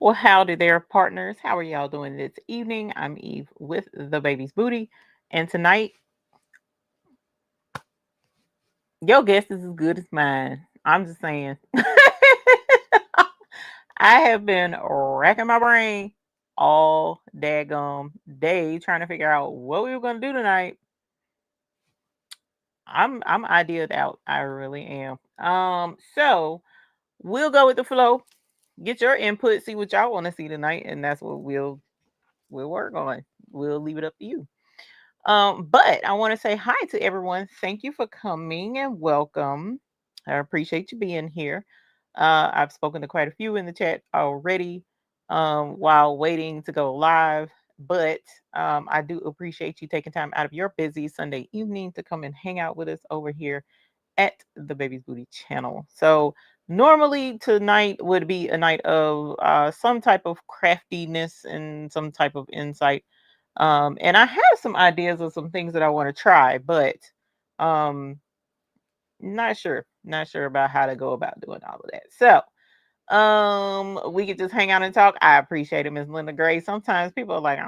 Well, howdy there, partners. How are y'all doing this evening? I'm Eve with the baby's booty. And tonight, your guess is as good as mine. I'm just saying. I have been racking my brain all daggum day trying to figure out what we were gonna do tonight. I'm ideaed out. I really am. So we'll go with the flow. Get your input, see what y'all want to see tonight, and that's what we'll work on. We'll leave it up to you. But I want to say hi to everyone. Thank you for coming and welcome. I appreciate you being here. I've spoken to quite a few in the chat already while waiting to go live, but I do appreciate you taking time out of your busy Sunday evening to come and hang out with us over here at the Baby's Booty channel. So, normally tonight would be a night of some type of craftiness and some type of insight, and I have some ideas of some things that I want to try, but um, not sure about how to go about doing all of that. So, we could just hang out and talk. I appreciate it, Miss Linda Gray. Sometimes people are like,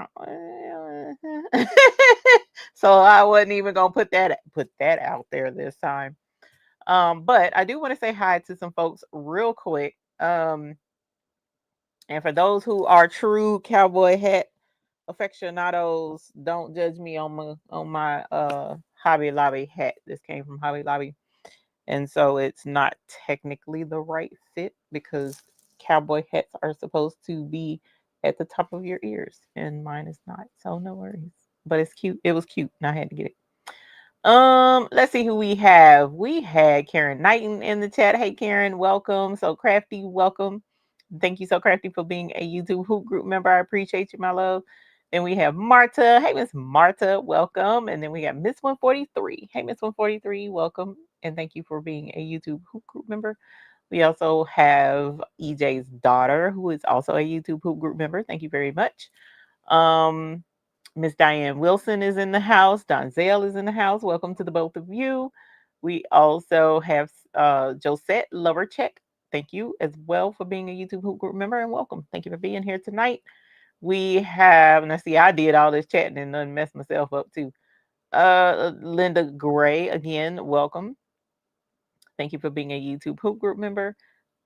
so I wasn't even gonna put that out there this time. But I do want to say hi to some folks real quick. And for those who are true cowboy hat aficionados, don't judge me on my Hobby Lobby hat. This came from Hobby Lobby, and so it's not technically the right fit because cowboy hats are supposed to be at the top of your ears, and mine is not. So no worries. But it's cute. It was cute, and I had to get it. Let's see who we have. We had Karen Knighton in the chat. Hey Karen, welcome. So Crafty, welcome. Thank you so Crafty for being a YouTube Hoop Group member. I appreciate you, my love. Then we have Marta. Hey Miss Marta, welcome. And then we got Miss 143. Hey Miss 143, welcome. And thank you for being a YouTube Hoop Group member. We also have EJ's daughter, who is also a YouTube Hoop Group member. Thank you very much. Um, Miss Diane Wilson is in the house. Donzel is in the house. Welcome to the both of you. We also have Josette Lovercheck. Thank you as well for being a YouTube Hoop Group member and welcome. Thank you for being here tonight. We have, and I see I did all this chatting and then messed myself up too. Linda Gray, again, welcome. Thank you for being a YouTube Hoop Group member.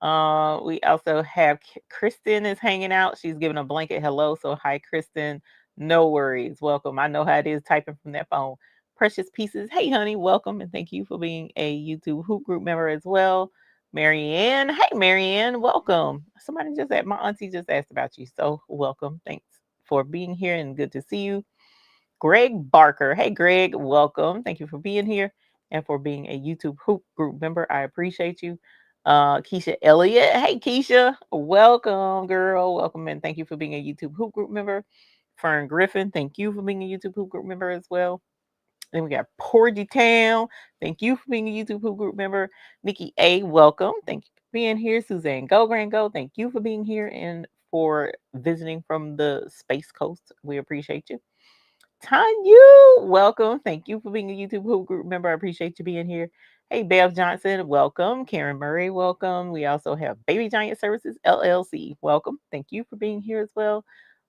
We also have Kristen is hanging out. She's giving a blanket hello. So hi, Kristen. No worries. Welcome. I know how it is typing from that phone. Precious Pieces. Hey, honey. Welcome and thank you for being a YouTube Hoop Group member as well. Marianne. Hey, Marianne. Welcome. Somebody just asked. My auntie just asked about you. So welcome. Thanks for being here and good to see you. Greg Barker. Hey, Greg, welcome. Thank you for being here and for being a YouTube Hoop Group member. I appreciate you. Keisha Elliott. Hey, Keisha, welcome, girl. Welcome, and thank you for being a YouTube Hoop Group member. Fern Griffin, thank you for being a YouTube Hoop Group member as well. Then we got Porgy Town. Thank you for being a YouTube Hoop Group member. Nikki A, welcome. Thank you for being here. Suzanne Go Grand Go, thank you for being here and for visiting from the Space Coast. We appreciate you. Tanya, welcome. Thank you for being a YouTube Hoop Group member. I appreciate you being here. Hey, Bev Johnson, welcome. Karen Murray, welcome. We also have Baby Giant Services LLC, welcome. Thank you for being here as well.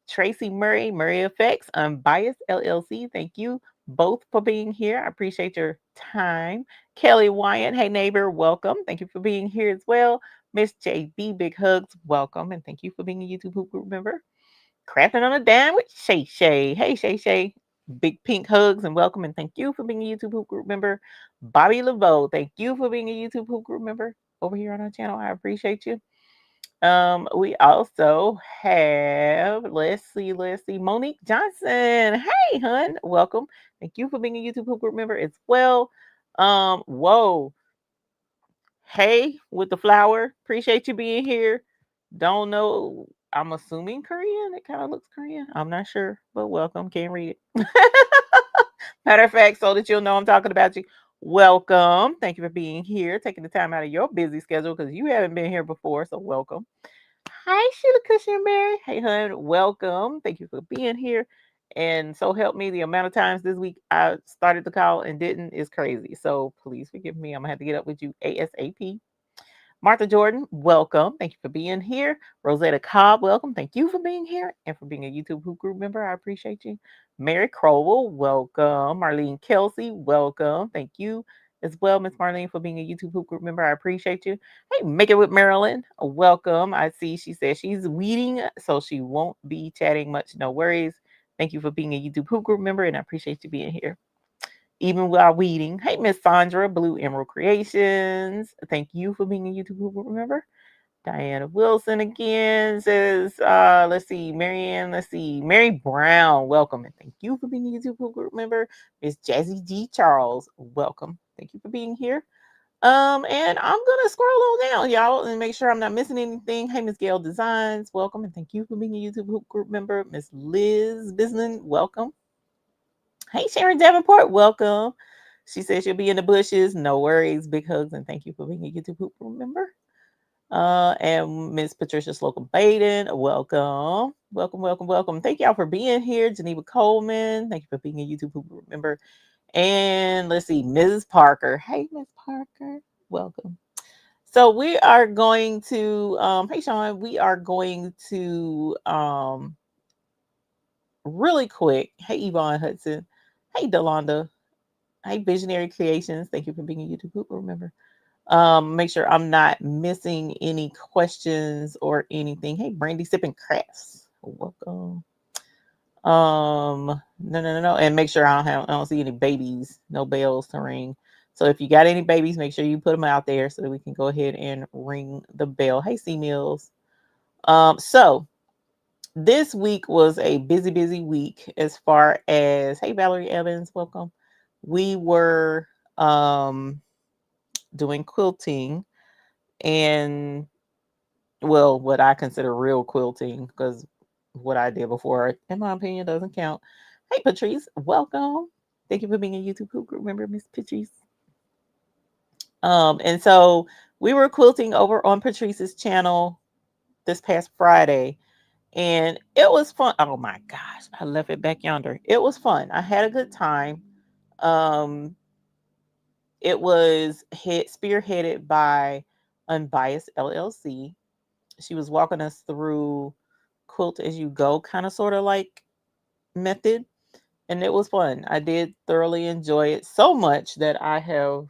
Tracy Murray, Murray Effects, Unbiased LLC, thank you both for being here. I appreciate your time. Kelly Wyatt, hey neighbor, welcome. Thank you for being here as well. Miss JB, big hugs, welcome, and thank you for being a YouTube Hoop Group member. Crafting on a Dime with Shay Shay. Hey, Shay Shay. Big pink hugs and welcome. And thank you for being a YouTube Hoop Group member. Bobby Laveau, thank you for being a YouTube Hoop Group member over here on our channel. I appreciate you. We also have, let's see, Monique Johnson. Hey, hun, welcome. Thank you for being a YouTube Hoop Group member as well. Whoa. Hey, with the flower. Appreciate you being here. Don't know. I'm assuming Korean. It kind of looks Korean. I'm not sure, but welcome. Can't read it. Matter of fact, so that you'll know I'm talking about you. Welcome. Thank you for being here, taking the time out of your busy schedule because you haven't been here before. So welcome. Hi, Sheila Cushion Mary. Hey, hun. Welcome. Thank you for being here. And so help me, the amount of times this week I started the call and didn't is crazy. So please forgive me. I'm gonna have to get up with you ASAP. Martha Jordan, welcome. Thank you for being here. Rosetta Cobb, welcome. Thank you for being here and for being a YouTube Hoop Group member. I appreciate you. Mary Crowell, welcome. Marlene Kelsey, welcome. Thank you as well, Miss Marlene, for being a YouTube Hoop Group member. I appreciate you. Hey, Make It With Marilyn, welcome. I see she says she's weeding, so she won't be chatting much. No worries. Thank you for being a YouTube Hoop Group member, and I appreciate you being here even while weeding. Hey, Miss Sandra, Blue Emerald Creations. Thank you for being a YouTube group member. Diana Wilson again says, let's see, Marianne, let's see, Mary Brown, welcome. And thank you for being a YouTube group member. Miss Jazzy G. Charles, welcome. Thank you for being here. And I'm gonna scroll on down, y'all, and make sure I'm not missing anything. Hey, Miss Gail Designs, welcome, and thank you for being a YouTube group member. Miss Liz Bisnan, welcome. Hey, Sharon Davenport, welcome. She says she'll be in the bushes. No worries. Big hugs and thank you for being a YouTube Hoop member. And Miss Patricia Slocum Baden, welcome. Welcome, welcome, welcome. Thank y'all for being here. Geneva Coleman, thank you for being a YouTube Hoop member. And let's see, Mrs. Parker. Hey, Miss Parker, welcome. So we are going to, hey, Sean, we are going to, really quick. Hey, Yvonne Hudson. Hey, Delonda. Hey, Visionary Creations. Thank you for being a YouTube group. Remember, make sure I'm not missing any questions or anything. Hey, Brandy Sipping Crafts. Welcome. No. And make sure I don't see any babies, no bells to ring. So if you got any babies, make sure you put them out there so that we can go ahead and ring the bell. Hey, C Mills. So this week was a busy week as far as, hey, Valerie Evans, welcome. We were doing quilting and, well, what I consider real quilting, because what I did before, in my opinion, doesn't count. Hey, Patrice, welcome. Thank you for being a YouTube group member, Miss Patrice. And so we were quilting over on Patrice's channel this past Friday. And it was fun. Oh my gosh, I left it back yonder. It was fun. I had a good time. It was spearheaded by Unbiased LLC. She was walking us through quilt as you go, kind of sort of like method. And it was fun. I did thoroughly enjoy it so much that I have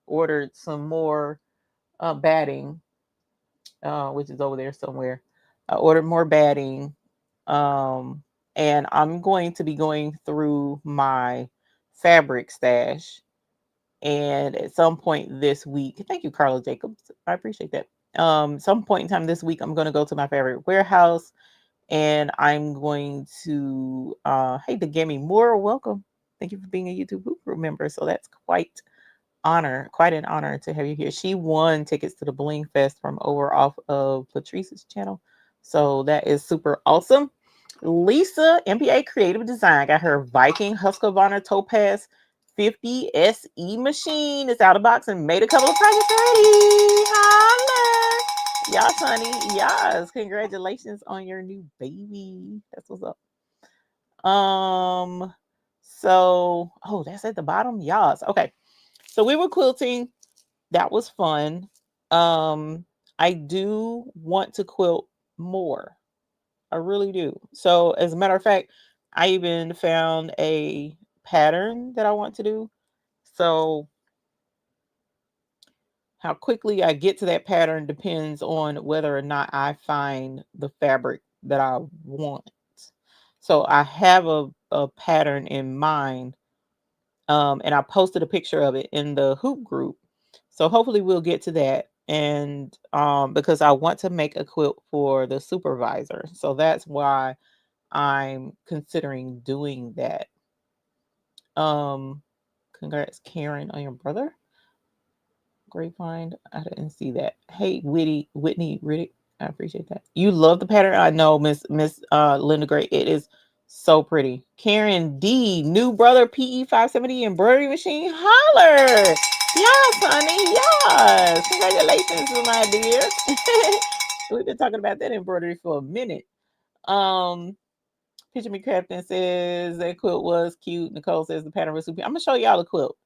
ordered some more batting, which is over there somewhere. I ordered more batting. And I'm going to be going through my fabric stash. And at some point this week, thank you, Carla Jacobs. I appreciate that. Some point in time this week, I'm going to go to my fabric warehouse and I'm going to, hey, Degami Moore, welcome. Thank you for being a YouTube group member. So that's quite an honor to have you here. She won tickets to the Blingfest from over off of Patrice's channel. So that is super awesome. Lisa, MPA Creative Design, got her Viking Husqvarna Topaz 50 SE machine. It's out of box and made a couple of projects already. Holla! Yes, honey. Yes. Congratulations on your new baby. That's what's up. So, oh, that's at the bottom. Yes. Okay. So we were quilting. That was fun. I do want to quilt more. I really do. So as a matter of fact, I even found a pattern that I want to do. So how quickly I get to that pattern depends on whether or not I find the fabric that I want. So I have a pattern in mind. And I posted a picture of it in the hoop group. So hopefully we'll get to that. And because I want to make a quilt for the supervisor. So that's why I'm considering doing that. Congrats, Karen, on your brother. Grapevine. I didn't see that. Hey, Whitney Riddick. I appreciate that. You love the pattern. I know, Miss Linda Gray. It is so pretty. Karen D, new brother PE 570 embroidery machine. Holler. Yes, honey. Yes. Congratulations, my dear. We've been talking about that embroidery for a minute. Picture Me Crafting says that quilt was cute. Nicole says the pattern was super. I'm gonna show y'all the quilt.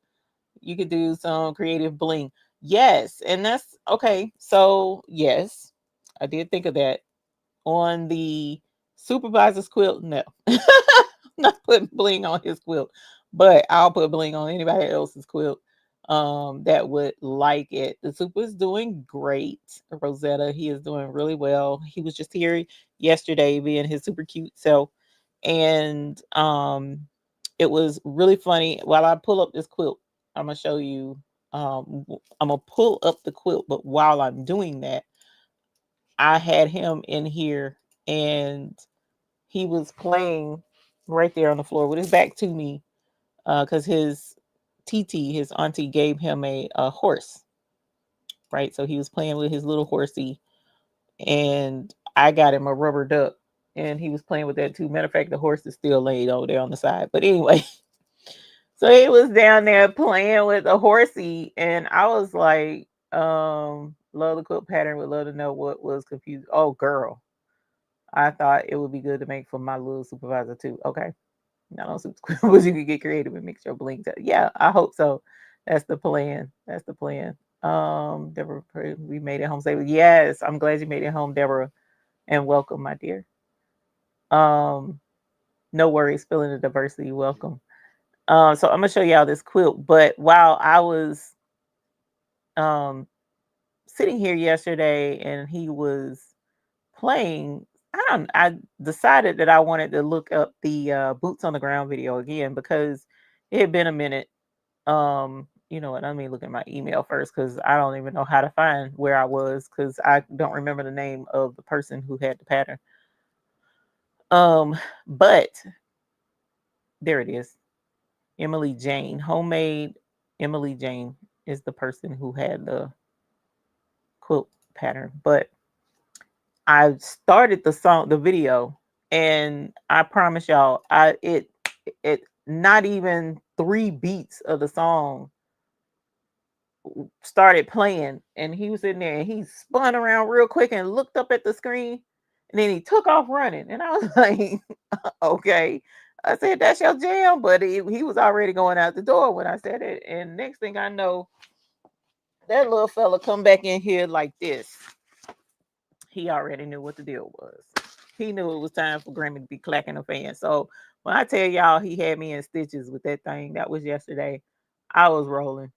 You could do some creative bling. Yes, and that's okay. So yes, I did think of that. On the supervisor's quilt, no. Not putting bling on his quilt, but I'll put bling on anybody else's quilt that would like it. The super is doing great. Rosetta, he is doing really well. He was just here yesterday being his super cute self. And it was really funny. While I pull up this quilt, I'm gonna show you I'm gonna pull up the quilt, but while I'm doing that, I had him in here and he was playing right there on the floor with his back to me because his TT, his auntie, gave him a horse, right? So he was playing with his little horsey, and I got him a rubber duck, and he was playing with that too. Matter of fact, the horse is still laid over there on the side. But anyway, so he was down there playing with the horsey, and I was like, love the quilt pattern, would love to know what was confused. Oh, girl. I thought it would be good to make for my little supervisor too. Okay. Not on super squibbles. You can get creative and mix your bling. Yeah, I hope so. That's the plan. That's the plan. Deborah, we made it home safely. Yes, I'm glad you made it home, Deborah, and welcome, my dear. Um, no worries, feeling the diversity. Welcome. So I'm gonna show y'all this quilt. But while I was um sitting here yesterday and he was playing, I decided that I wanted to look up the boots on the ground video again because it had been a minute. You know what? Let me look at my email first because I don't even know how to find where I was because I don't remember the name of the person who had the pattern. But there it is. Emily Jane, homemade Emily Jane is the person who had the quilt pattern. But I started the video, and I promise y'all, it not even 3 beats of the song started playing, and he was in there, and he spun around real quick and looked up at the screen, and then he took off running, and I was like, okay. I said, that's your jam, but he was already going out the door when I said it, and next thing I know, that little fella come back in here like this. He already knew what the deal was. He knew it was time for Grammy to be clacking a fan. So when I tell y'all he had me in stitches with that thing, that was yesterday. I was rolling.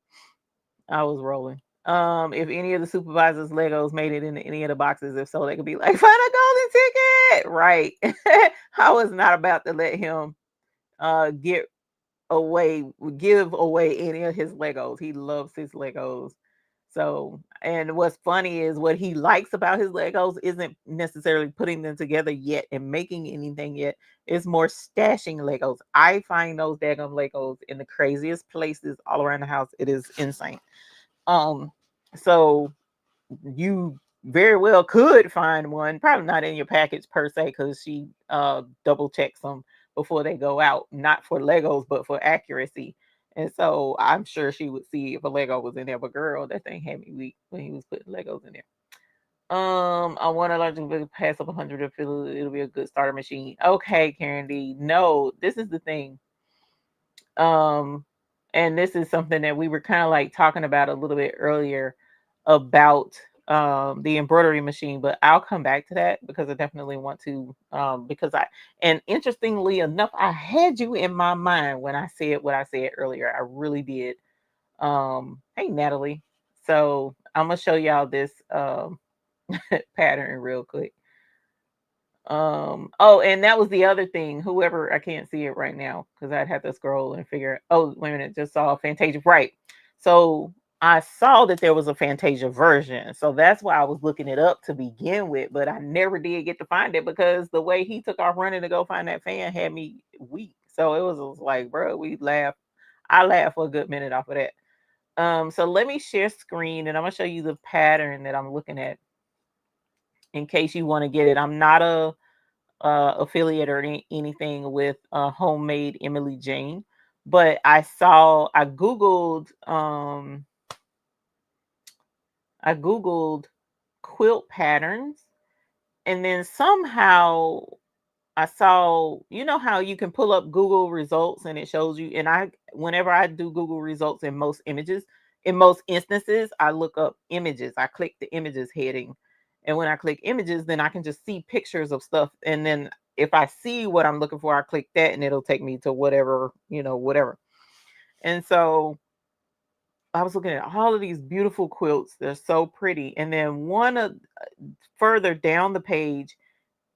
I was rolling. If any of the supervisors' Legos made it into any of the boxes, if so, they could be like, find a golden ticket. Right. I was not about to let him get away, give away any of his Legos. He loves his Legos. So, and what's funny is what he likes about his Legos isn't necessarily putting them together yet and making anything yet. It's more stashing Legos. I find those daggum Legos in the craziest places all around the house. It is insane. Um, so you very well could find one, probably not in your package per se, because she double checks them before they go out, not for Legos, but for accuracy. And so I'm sure she would see if a Lego was in there. But girl, that thing had me weak when he was putting Legos in there. I want to learn to pass up 100 and feel it'll be a good starter machine. Okay, Karen D. No, this is the thing. Um, and this is something that we were kind of like talking about a little bit earlier about the embroidery machine, but I'll come back to that because I definitely want to because I and interestingly enough, I had you in my mind when I said what I said earlier. I really did. Hey Natalie. So I'm gonna show y'all this pattern real quick. Oh, and that was the other thing. Whoever, I can't see it right now because I'd have to scroll and figure. Oh, wait a minute, just saw Fantasia. Right. So I saw that there was a Fantasia version. So that's why I was looking it up to begin with, but I never did get to find it because the way he took off running to go find that fan had me weak. So it was like, bro, we laughed. I laughed for a good minute off of that. So let me share screen and I'm gonna show you the pattern that I'm looking at in case you want to get it. I'm not a affiliate or anything with homemade Emily Jane, but I googled quilt patterns, and then somehow I saw, you know how you can pull up Google results and it shows you, and I whenever I do Google results in most images, in most instances, I look up images. I click the images heading. And when I click images, then I can just see pictures of stuff. And then if I see what I'm looking for, I click that and it'll take me to whatever, whatever. And so I was looking at all of these beautiful quilts. They're so pretty. And then further down the page,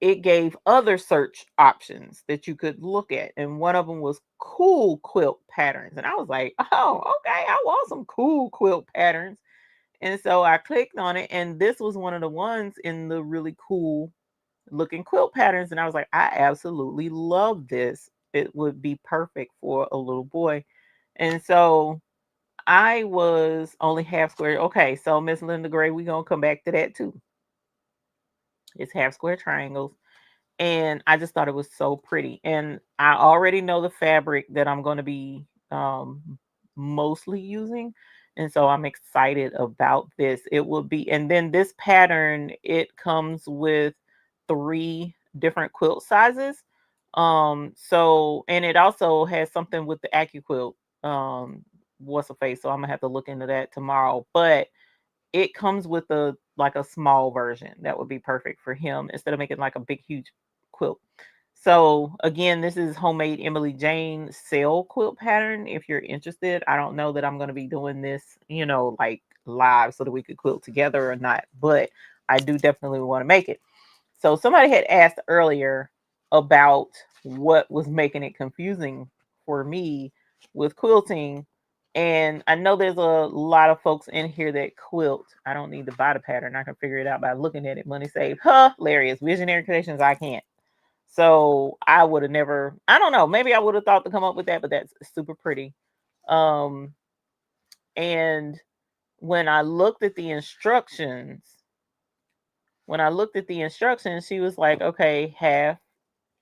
it gave other search options that you could look at. And one of them was cool quilt patterns. And I was like, oh, okay, I want some cool quilt patterns. And so I clicked on it, and this was one of the ones in the really cool looking quilt patterns. And I was like, I absolutely love this. It would be perfect for a little boy. And so I was only half square. Okay, so Miss Linda Gray, we're going to come back to that too. It's half square triangles. And I just thought it was so pretty. And I already know the fabric that I'm going to be mostly using. And so I'm excited about this. It will be, and then this pattern, it comes with 3 different quilt sizes. And it also has something with the AccuQuilt. What's a face? So I'm gonna have to look into that tomorrow. But it comes with a small version that would be perfect for him instead of making like a big huge quilt. So again, this is Homemade Emily Jane sale quilt pattern. If you're interested, I don't know that I'm going to be doing this, like live so that we could quilt together or not, but I do definitely want to make it. So somebody had asked earlier about what was making it confusing for me with quilting. And I know there's a lot of folks in here that quilt. I don't need to buy the pattern. I can figure it out by looking at it. Money saved. Hilarious. Visionary Creations, I can't. So I would have never, I don't know, maybe I would have thought to come up with that, but that's super pretty. And when I looked at the instructions, she was like, okay, half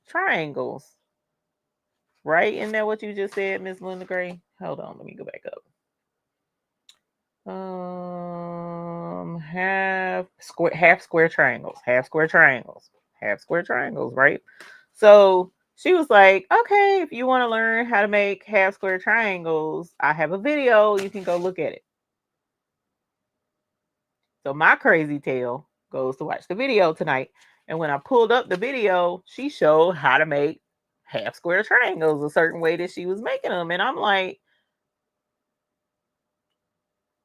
triangles. Right? Isn't that what you just said, Miss Linda Gray? Hold on, let me go back up. Half square triangles, right? So she was like, okay, if you want to learn how to make half square triangles, I have a video. You can go look at it. So my crazy tail goes to watch the video tonight. And when I pulled up the video, she showed how to make half square triangles a certain way that she was making them. And I'm like,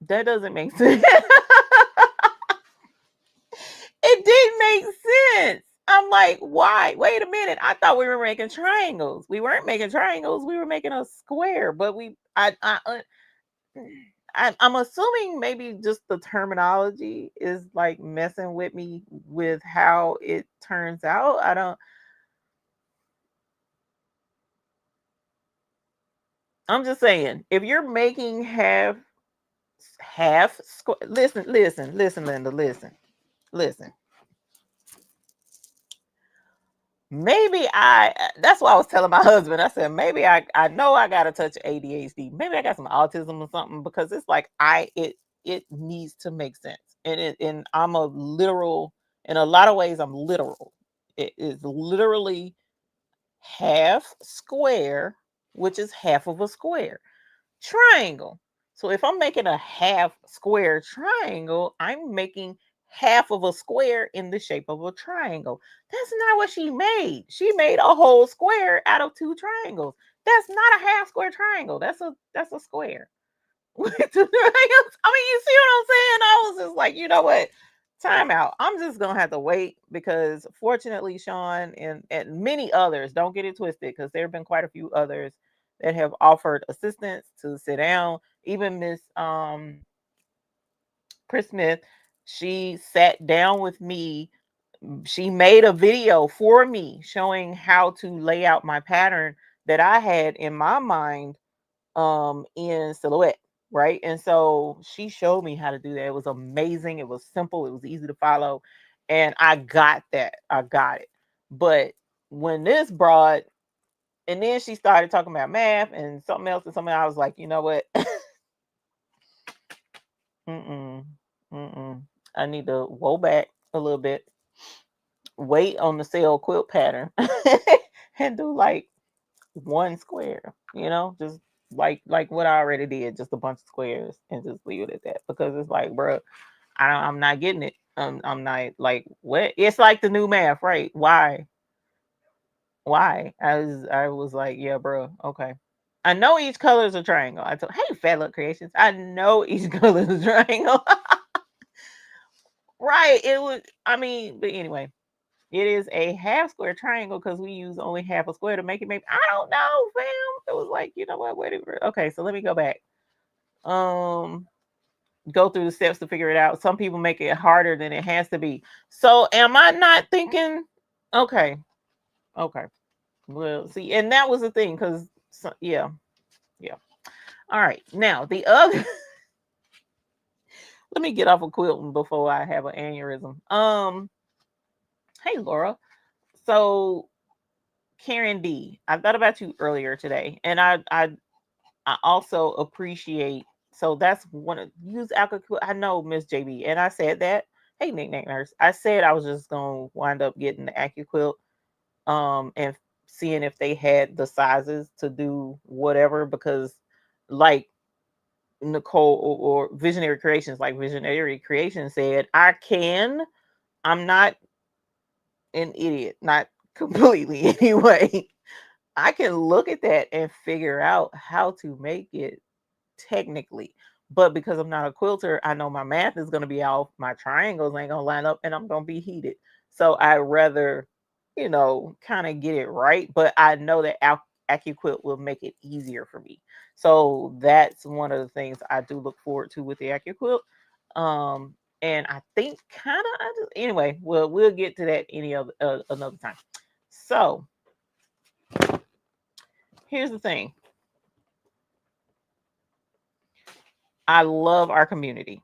that doesn't make sense. It didn't make sense. I'm like, why? Wait a minute. I thought we were making triangles. We weren't making triangles. We were making a square. But I'm assuming maybe just the terminology is like messing with me with how it turns out. I'm just saying, if you're making half square, listen, Linda, listen. Maybe that's what I was telling my husband. I said, maybe I know I got a touch of ADHD. Maybe I got some autism or something, because it's like it needs to make sense. And I'm a literal, in a lot of ways, I'm literal. It is literally half square, which is half of a square. Triangle. So if I'm making a half square triangle, I'm making half of a square in the shape of a triangle. That's not what she made. She made a whole square out of 2 triangles. That's not a half square triangle. That's a square. With 2 triangles. I mean, you see what I'm saying? I was just like, you know what? Time out. I'm just gonna have to wait, because fortunately, Sean and many others, don't get it twisted, because there have been quite a few others that have offered assistance to sit down. Even Miss Chris Smith, she sat down with me. She made a video for me showing how to lay out my pattern that I had in my mind in silhouette, right? And so she showed me how to do that. It was amazing. It was simple. It was easy to follow. And I got that. I got it. But when this brought, and then she started talking about math and something else, I was like, you know what? I need to roll back a little bit, wait on the sale quilt pattern, and do like 1 square, just like what I already did, just a bunch of squares and just leave it at that, because it's like, bro, I'm not getting it. I'm not like, what? It's like the new math, right? Why? I was like, yeah, bro, okay. I know each color is a triangle. I told, hey, Fat Luck Creations, I know each color is a triangle. Right. It was, I mean, but anyway, it is a half square triangle because we use only half a square to make it. Maybe, I don't know, fam. It was like, you know what? Wait a minute. Okay, so let me go back. Um, go through the steps to figure it out. Some people make it harder than it has to be. So am I not thinking? Okay, okay. Well, see, and that was the thing, because yeah, yeah. All right, now the other. Let me get off of quilting before I have an aneurysm. Hey Laura. So Karen D, I thought about you earlier today, and I also appreciate. So that's one of, use alcohol. I know, Miss JB, and I said that. Hey, Nick Nurse. I said I was just gonna wind up getting the AccuQuilt, and seeing if they had the sizes to do whatever, because like Nicole or Visionary Creations, like Visionary Creations said, I'm not an idiot, not completely anyway. I can look at that and figure out how to make it technically. But because I'm not a quilter, I know my math is going to be off. My triangles ain't going to line up and I'm going to be heated. So I rather, kind of get it right. But I know that AccuQuilt will make it easier for me. So that's one of the things I do look forward to with the AccuQuilt. And I think kind of, anyway, we'll get to that any other another time. So here's the thing. I love our community.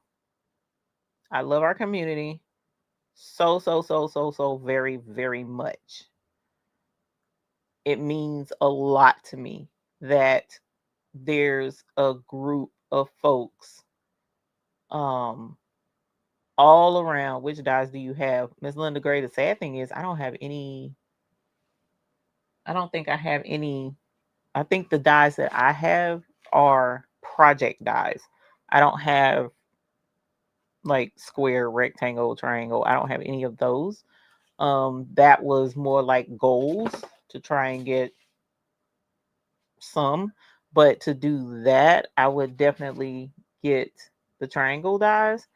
I love our community so very, very much. It means a lot to me that there's a group of folks um all around. Which dies do you have, Miss Linda Gray? The sad thing is I don't have any. I don't think I have any. I think the dies that I have are project dies. I don't have like square, rectangle, triangle. I don't have any of those. That was more like goals to try and get some, but to do that, I would definitely get the triangle dies.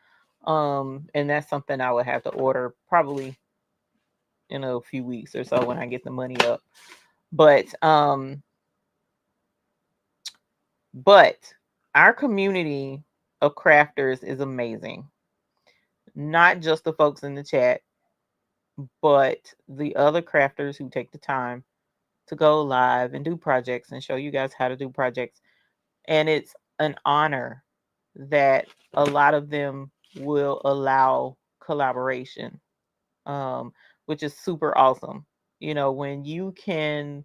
And that's something I would have to order probably in a few weeks or so when I get the money up. But our community of crafters is amazing. Not just the folks in the chat, but the other crafters who take the time to go live and do projects and show you guys how to do projects. And it's an honor that a lot of them will allow collaboration, which is super awesome. When you can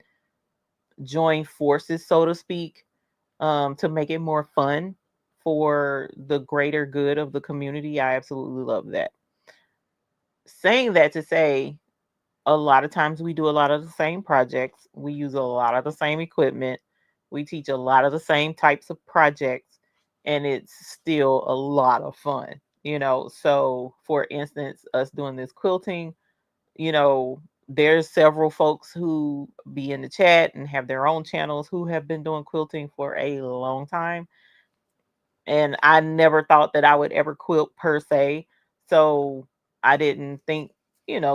join forces, so to speak, to make it more fun for the greater good of the community, I absolutely love that. Saying that to say, a lot of times we do a lot of the same projects. We use a lot of the same equipment. We teach a lot of the same types of projects, and it's still a lot of fun. So for instance, us doing this quilting, there's several folks who be in the chat and have their own channels who have been doing quilting for a long time. And I never thought that I would ever quilt per se. So I didn't think,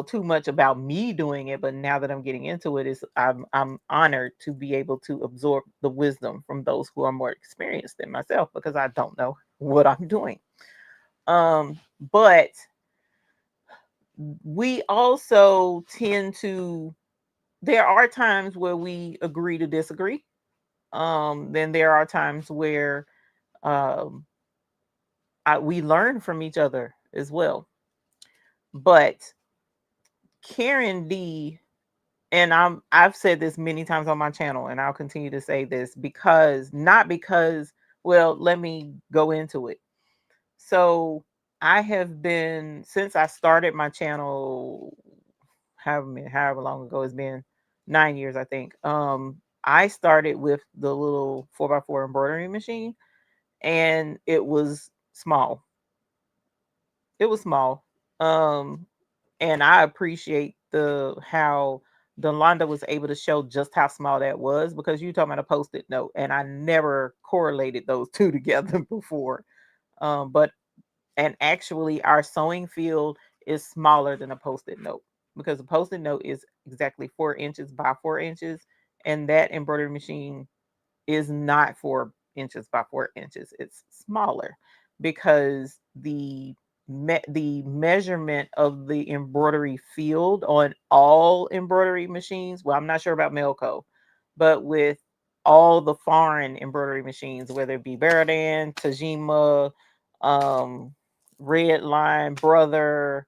too much about me doing it. But now that I'm getting into it, I'm honored to be able to absorb the wisdom from those who are more experienced than myself, because I don't know what I'm doing. But we also tend to, there are times where we agree to disagree. Then there are times where um, we learn from each other as well. But Karen D, and I've said this many times on my channel, and I'll continue to say this not because, well, let me go into it. So I have been, since I started my channel, however long ago it's been, 9 years, I think. I started with the little 4x4 embroidery machine, and it was small. It was small. And I appreciate the how Delonda was able to show just how small that was, because you talking about a post-it note, and I never correlated those two together before. But and actually our sewing field is smaller than a post-it note, because a post-it note is exactly 4 inches by 4 inches, and that embroidery machine is not 4 inches by 4 inches. It's smaller because the measurement of the embroidery field on all embroidery machines. Well, I'm not sure about Melco, but with all the foreign embroidery machines, whether it be Baradan, Tajima, um, Red Line, Brother,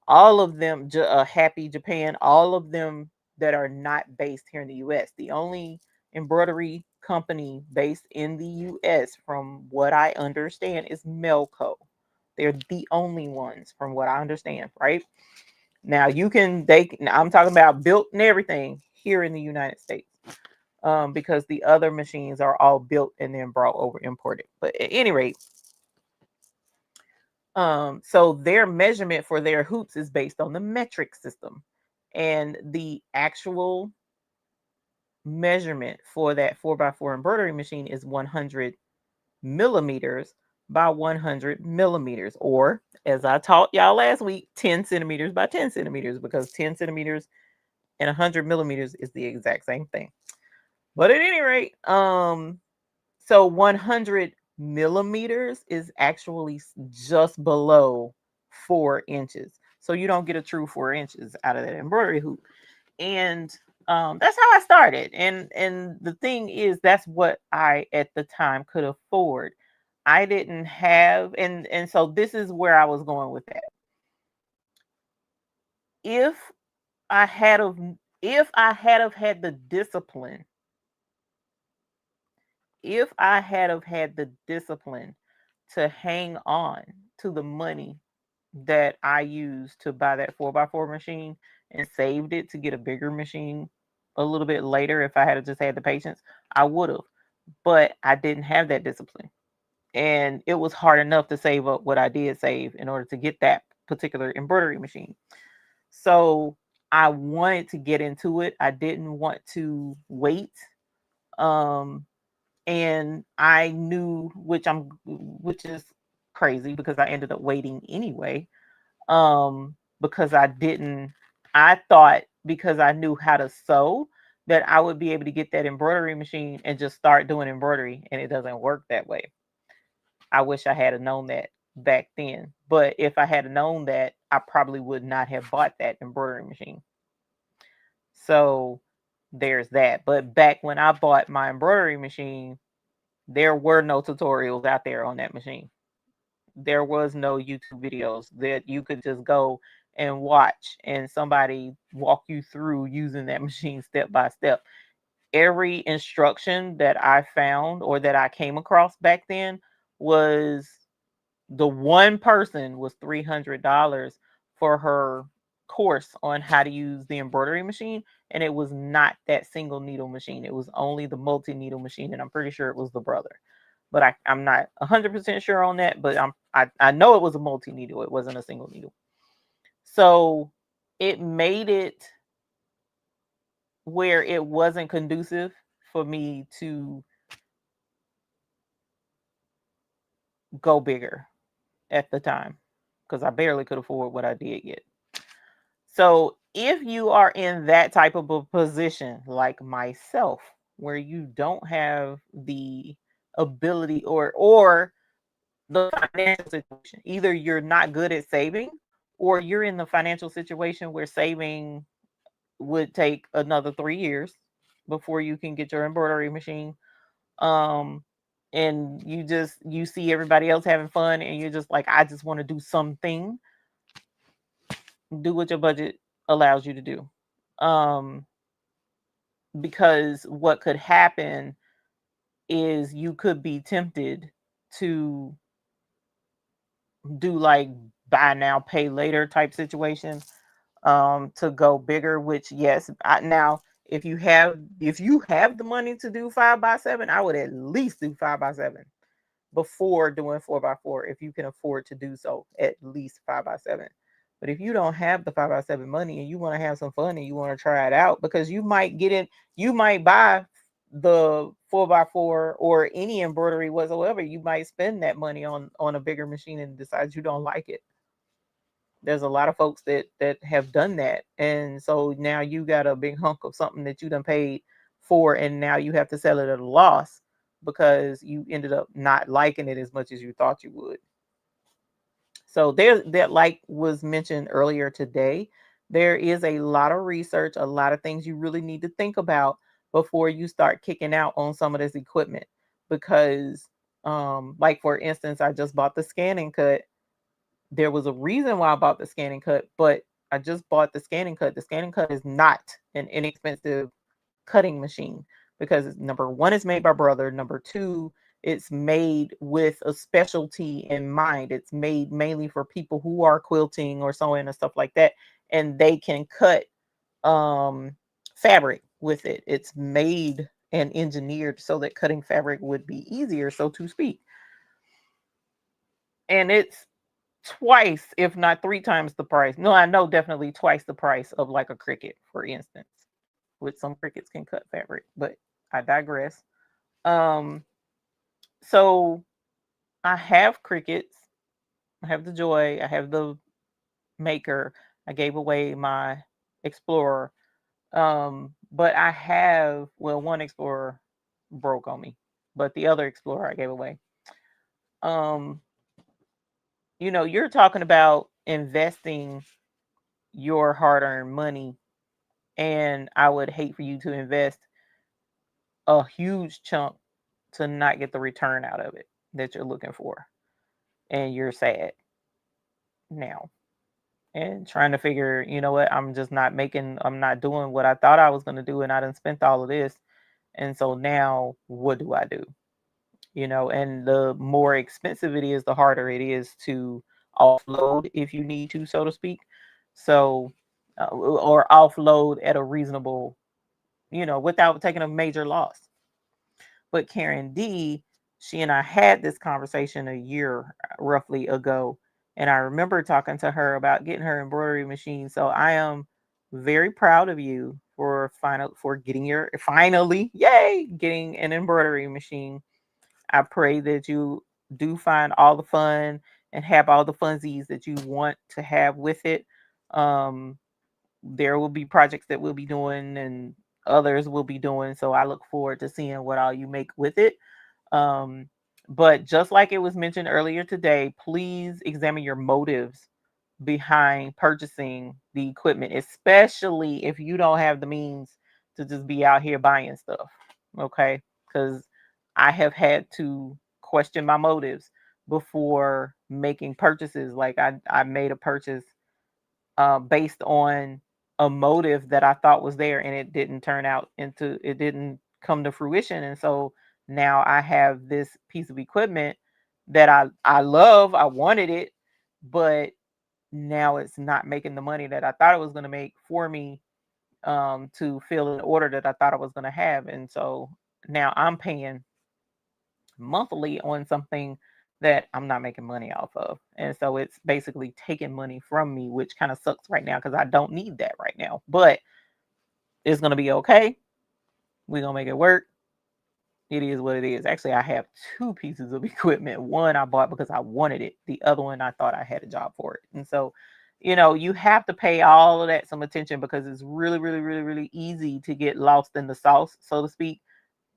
all of them, Happy Japan, all of them that are not based here in the US. The only embroidery company based in the US, from what I understand, is Melco. They're the only ones, from what I understand, right? Now I'm talking about built and everything here in the United States. Because the other machines are all built and then brought over imported. But at any rate, so their measurement for their hoops is based on the metric system, and the actual measurement for that 4x4 embroidery machine is 100 millimeters by 100 millimeters, or as I taught y'all last week, 10 centimeters by 10 centimeters, because 10 centimeters and 100 millimeters is the exact same thing. But at any rate, so 100 millimeters is actually just below 4 inches. So you don't get a true 4 inches out of that embroidery hoop. And that's how I started. And the thing is, that's what I at the time could afford. I didn't have, and so this is where I was going with that. If I had of if I had of had the discipline, if I had of had the discipline to hang on to the money that I used to buy that 4x4 machine and saved it to get a bigger machine a little bit later, if I had just had the patience, I would have. But I didn't have that discipline. And it was hard enough to save up what I did save in order to get that particular embroidery machine. So I wanted to get into it. I didn't want to wait. Um, and I knew, which is crazy, because I ended up waiting anyway. Because I thought, because I knew how to sew, that I would be able to get that embroidery machine and just start doing embroidery, and it doesn't work that way. I wish I had known that back then. But if I had known that, I probably would not have bought that embroidery machine. So there's that. But back when I bought my embroidery machine, there were no tutorials out there on that machine. There was no YouTube videos that you could just go and watch and somebody walk you through using that machine step by step. Every instruction that I found or that I came across back then was, the one person was $300 for her course on how to use the embroidery machine, and it was not that single needle machine. It was only the multi needle machine, and I'm pretty sure it was the brother, but I'm not 100% sure on that. But I know it was a multi needle. It wasn't a single needle. So it made it where it wasn't conducive for me to go bigger at the time, because I barely could afford what I did yet. So if you are in that type of a position like myself, where you don't have the ability or the financial situation, either you're not good at saving, or you're in the financial situation where saving would take another 3 years before you can get your embroidery machine. And you see everybody else having fun, and you're just like, I just want to do something. Do what your budget allows you to do. Because what could happen is you could be tempted to do like buy now, pay later type situation, to go bigger, which yes, now if you have the money to do 5x7, I would at least do 5x7 before doing 4x4, if you can afford to do so, at least 5x7. But if you don't have the 5x7 money and you want to have some fun and you want to try it out, because you might you might buy the 4x4 or any embroidery whatsoever, you might spend that money on a bigger machine and decide you don't like it. There's a lot of folks that have done that, and so now you got a big hunk of something that you done paid for, and now you have to sell it at a loss because you ended up not liking it as much as you thought you would. So there, that like was mentioned earlier today, there is a lot of research, a lot of things you really need to think about before you start kicking out on some of this equipment. Because like for instance, I just bought the scanning cut. There was a reason why I bought the scanning cut, but I just bought the scanning cut. The scanning cut is not an inexpensive cutting machine, because number one, it's made by Brother. Number two, it's made with a specialty in mind. It's made mainly for people who are quilting or sewing and stuff like that, and they can cut fabric with it. It's made and engineered so that cutting fabric would be easier, so to speak. And it's twice, if not three times the price. No, I know definitely twice the price of like a Cricut, for instance, which some Cricuts can cut fabric, but I digress. So I have Cricuts. I have the Joy. I have the Maker. I gave away my Explorer. But I have, well, one Explorer broke on me, but the other Explorer I gave away. You're talking about investing your hard-earned money, and I would hate for you to invest a huge chunk to not get the return out of it that you're looking for, and you're sad now and trying to figure, you know what, I'm not doing what I thought I was going to do, and I done spent all of this, and so now what do I do? And the more expensive it is, the harder it is to offload, if you need to, so to speak. So or offload at a reasonable, without taking a major loss. But Karen D, she and I had this conversation a year roughly ago, and I remember talking to her about getting her embroidery machine. So I am very proud of you for finally, yay, getting an embroidery machine. I pray that you do find all the fun and have all the funsies that you want to have with it. There will be projects that we'll be doing and others will be doing. So I look forward to seeing what all you make with it. But just like it was mentioned earlier today, please examine your motives behind purchasing the equipment, especially if you don't have the means to just be out here buying stuff. Okay. Because I have had to question my motives before making purchases. Like I made a purchase based on a motive that I thought was there, and it didn't come to fruition. And so now I have this piece of equipment that I love. I wanted it, but now it's not making the money that I thought it was going to make for me to fill an order that I thought I was going to have. And so now I'm paying monthly on something that I'm not making money off of. And so it's basically taking money from me, which kind of sucks right now because I don't need that right now. But it's going to be okay. We're going to make it work. It is what it is. Actually, I have two pieces of equipment. One I bought because I wanted it. The other one I thought I had a job for it. And so, you have to pay all of that some attention, because it's really, really, really, really easy to get lost in the sauce, so to speak,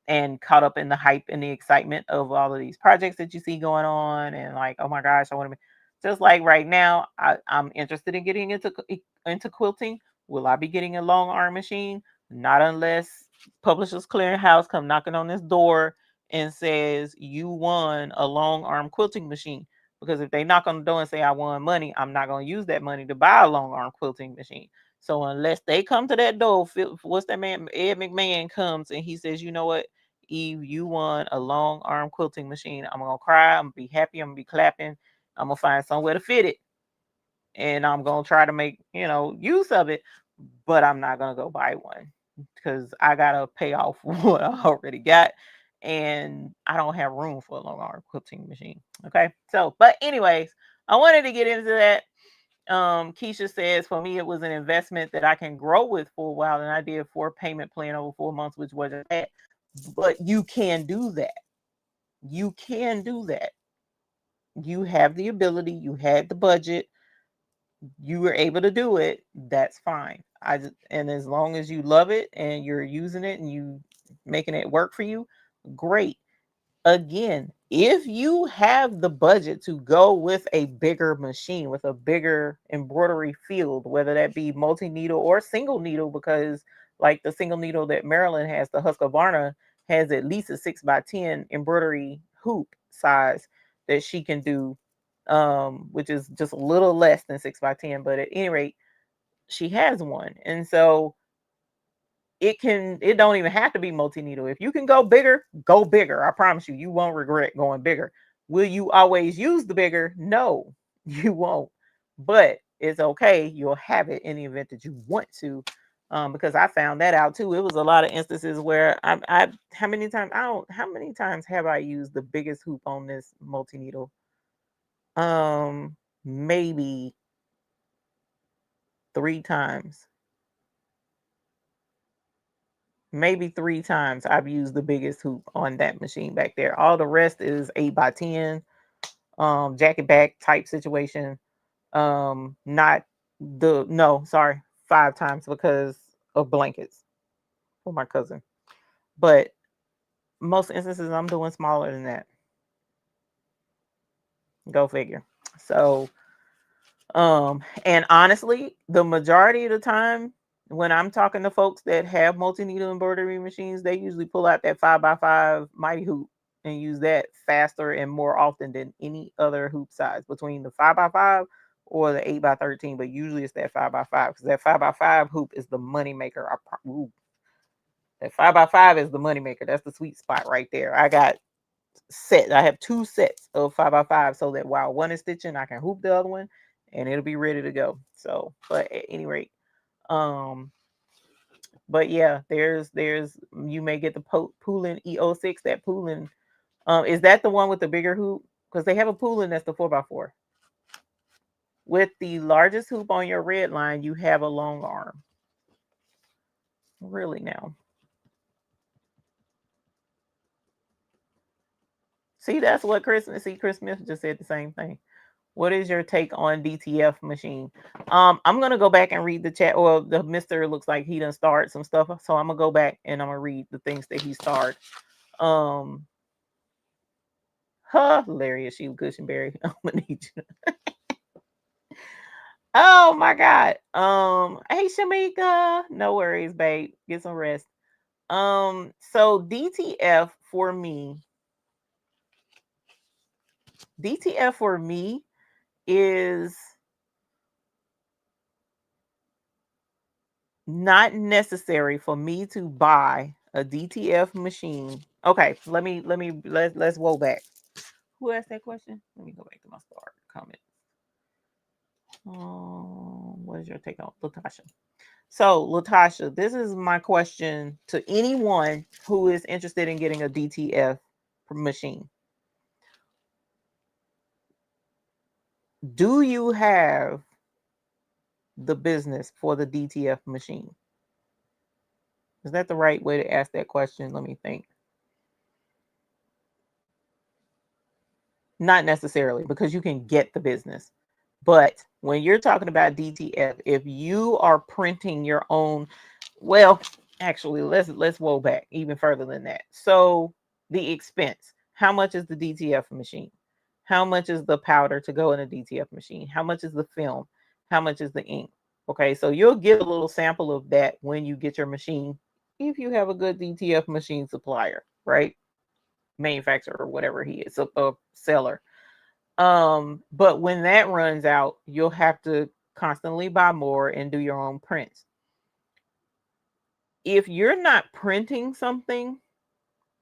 and caught up in the hype and the excitement of all of these projects that you see going on, and like, oh my gosh, I want to be just like right now. I'm interested in getting into quilting. Will I be getting a long arm machine? Not unless Publishers Clearinghouse come knocking on this door and says you won a long arm quilting machine. Because if they knock on the door and say I won money, I'm not going to use that money to buy a long arm quilting machine. So unless they come to that door, what's that man, Ed McMahon, comes and he says, you know what, Eve, you won a long arm quilting machine, I'm going to cry. I'm going to be happy. I'm going to be clapping. I'm going to find somewhere to fit it. And I'm going to try to make, use of it. But I'm not going to go buy one. because I gotta pay off what I already got, and I don't have room for a long arm quilting machine. Okay, so but anyways, I wanted to get into that. Keisha says, for me, it was an investment that I can grow with for a while, and I did 4 payment plan over 4 months, which wasn't bad. But you can do that. You can do that. You have the ability. You had the budget. You were able to do it. That's fine. And as long as you love it and you're using it and you making it work for you, great. Again, if you have the budget to go with a bigger machine, with a bigger embroidery field, whether that be multi-needle or single needle, because like the single needle that Marilyn has, the Husqvarna has at least a 6x10 embroidery hoop size that she can do, which is just a little less than 6x10, but at any rate, she has one. And so it don't even have to be multi-needle. If you can go bigger, go bigger. I promise you, you won't regret going bigger. Will you always use the bigger? No, you won't. But it's okay. You'll have it in the event that you want to. Because I found that out too. It was a lot of instances where how many times have I used the biggest hoop on this multi-needle? Maybe 3 times. Maybe 3 times I've used the biggest hoop on that machine back there. All the rest is 8x10, jacket back type situation. Not the no, sorry, 5 times because of blankets for my cousin. But most instances I'm doing smaller than that. Go figure. So and honestly, the majority of the time when I'm talking to folks that have multi-needle embroidery machines, they usually pull out that 5x5 mighty hoop and use that faster and more often than any other hoop size between the 5x5 or the 8x13. But usually it's that 5x5 because that 5x5 hoop is the money maker. That 5x5 is the money maker. That's the sweet spot right there. I have 2 sets of 5x5 so that while one is stitching, I can hoop the other one and it'll be ready to go. So, but at any rate, but yeah, there's you may get the Poolin EO6. That Poolin, is that the one with the bigger hoop? Because they have a Poolin that's the 4x4. With the largest hoop on your red line, you have a long arm. Really now. See, that's what Chris Smith just said the same thing. What is your take on DTF machine? I'm gonna go back and read the chat. Well, the Mister looks like he done started some stuff, so I'm gonna go back and I'm gonna read the things that he started. Hilarious, you Cushenberry. I'm gonna need you. Oh my God. Hey Shamika, no worries, babe. Get some rest. So DTF for me is not necessary for me to buy a DTF machine. Okay, let's roll back. Who asked that question? Let me go back to my start comment. What is your take on Latasha? So, Latasha, this is my question to anyone who is interested in getting a DTF machine. Do you have the business for the DTF machine? Is that the right way to ask that question? Let me think. Not necessarily, because you can get the business. But when you're talking about DTF, if you are printing your own, well, actually, let's roll back even further than that. So the expense, how much is the DTF machine? How much is the powder to go in a DTF machine? How much is the film? How much is the ink? Okay, so you'll get a little sample of that when you get your machine, if you have a good DTF machine supplier, right? Manufacturer or whatever he is, a seller. But when that runs out, you'll have to constantly buy more and do your own prints. If you're not printing something,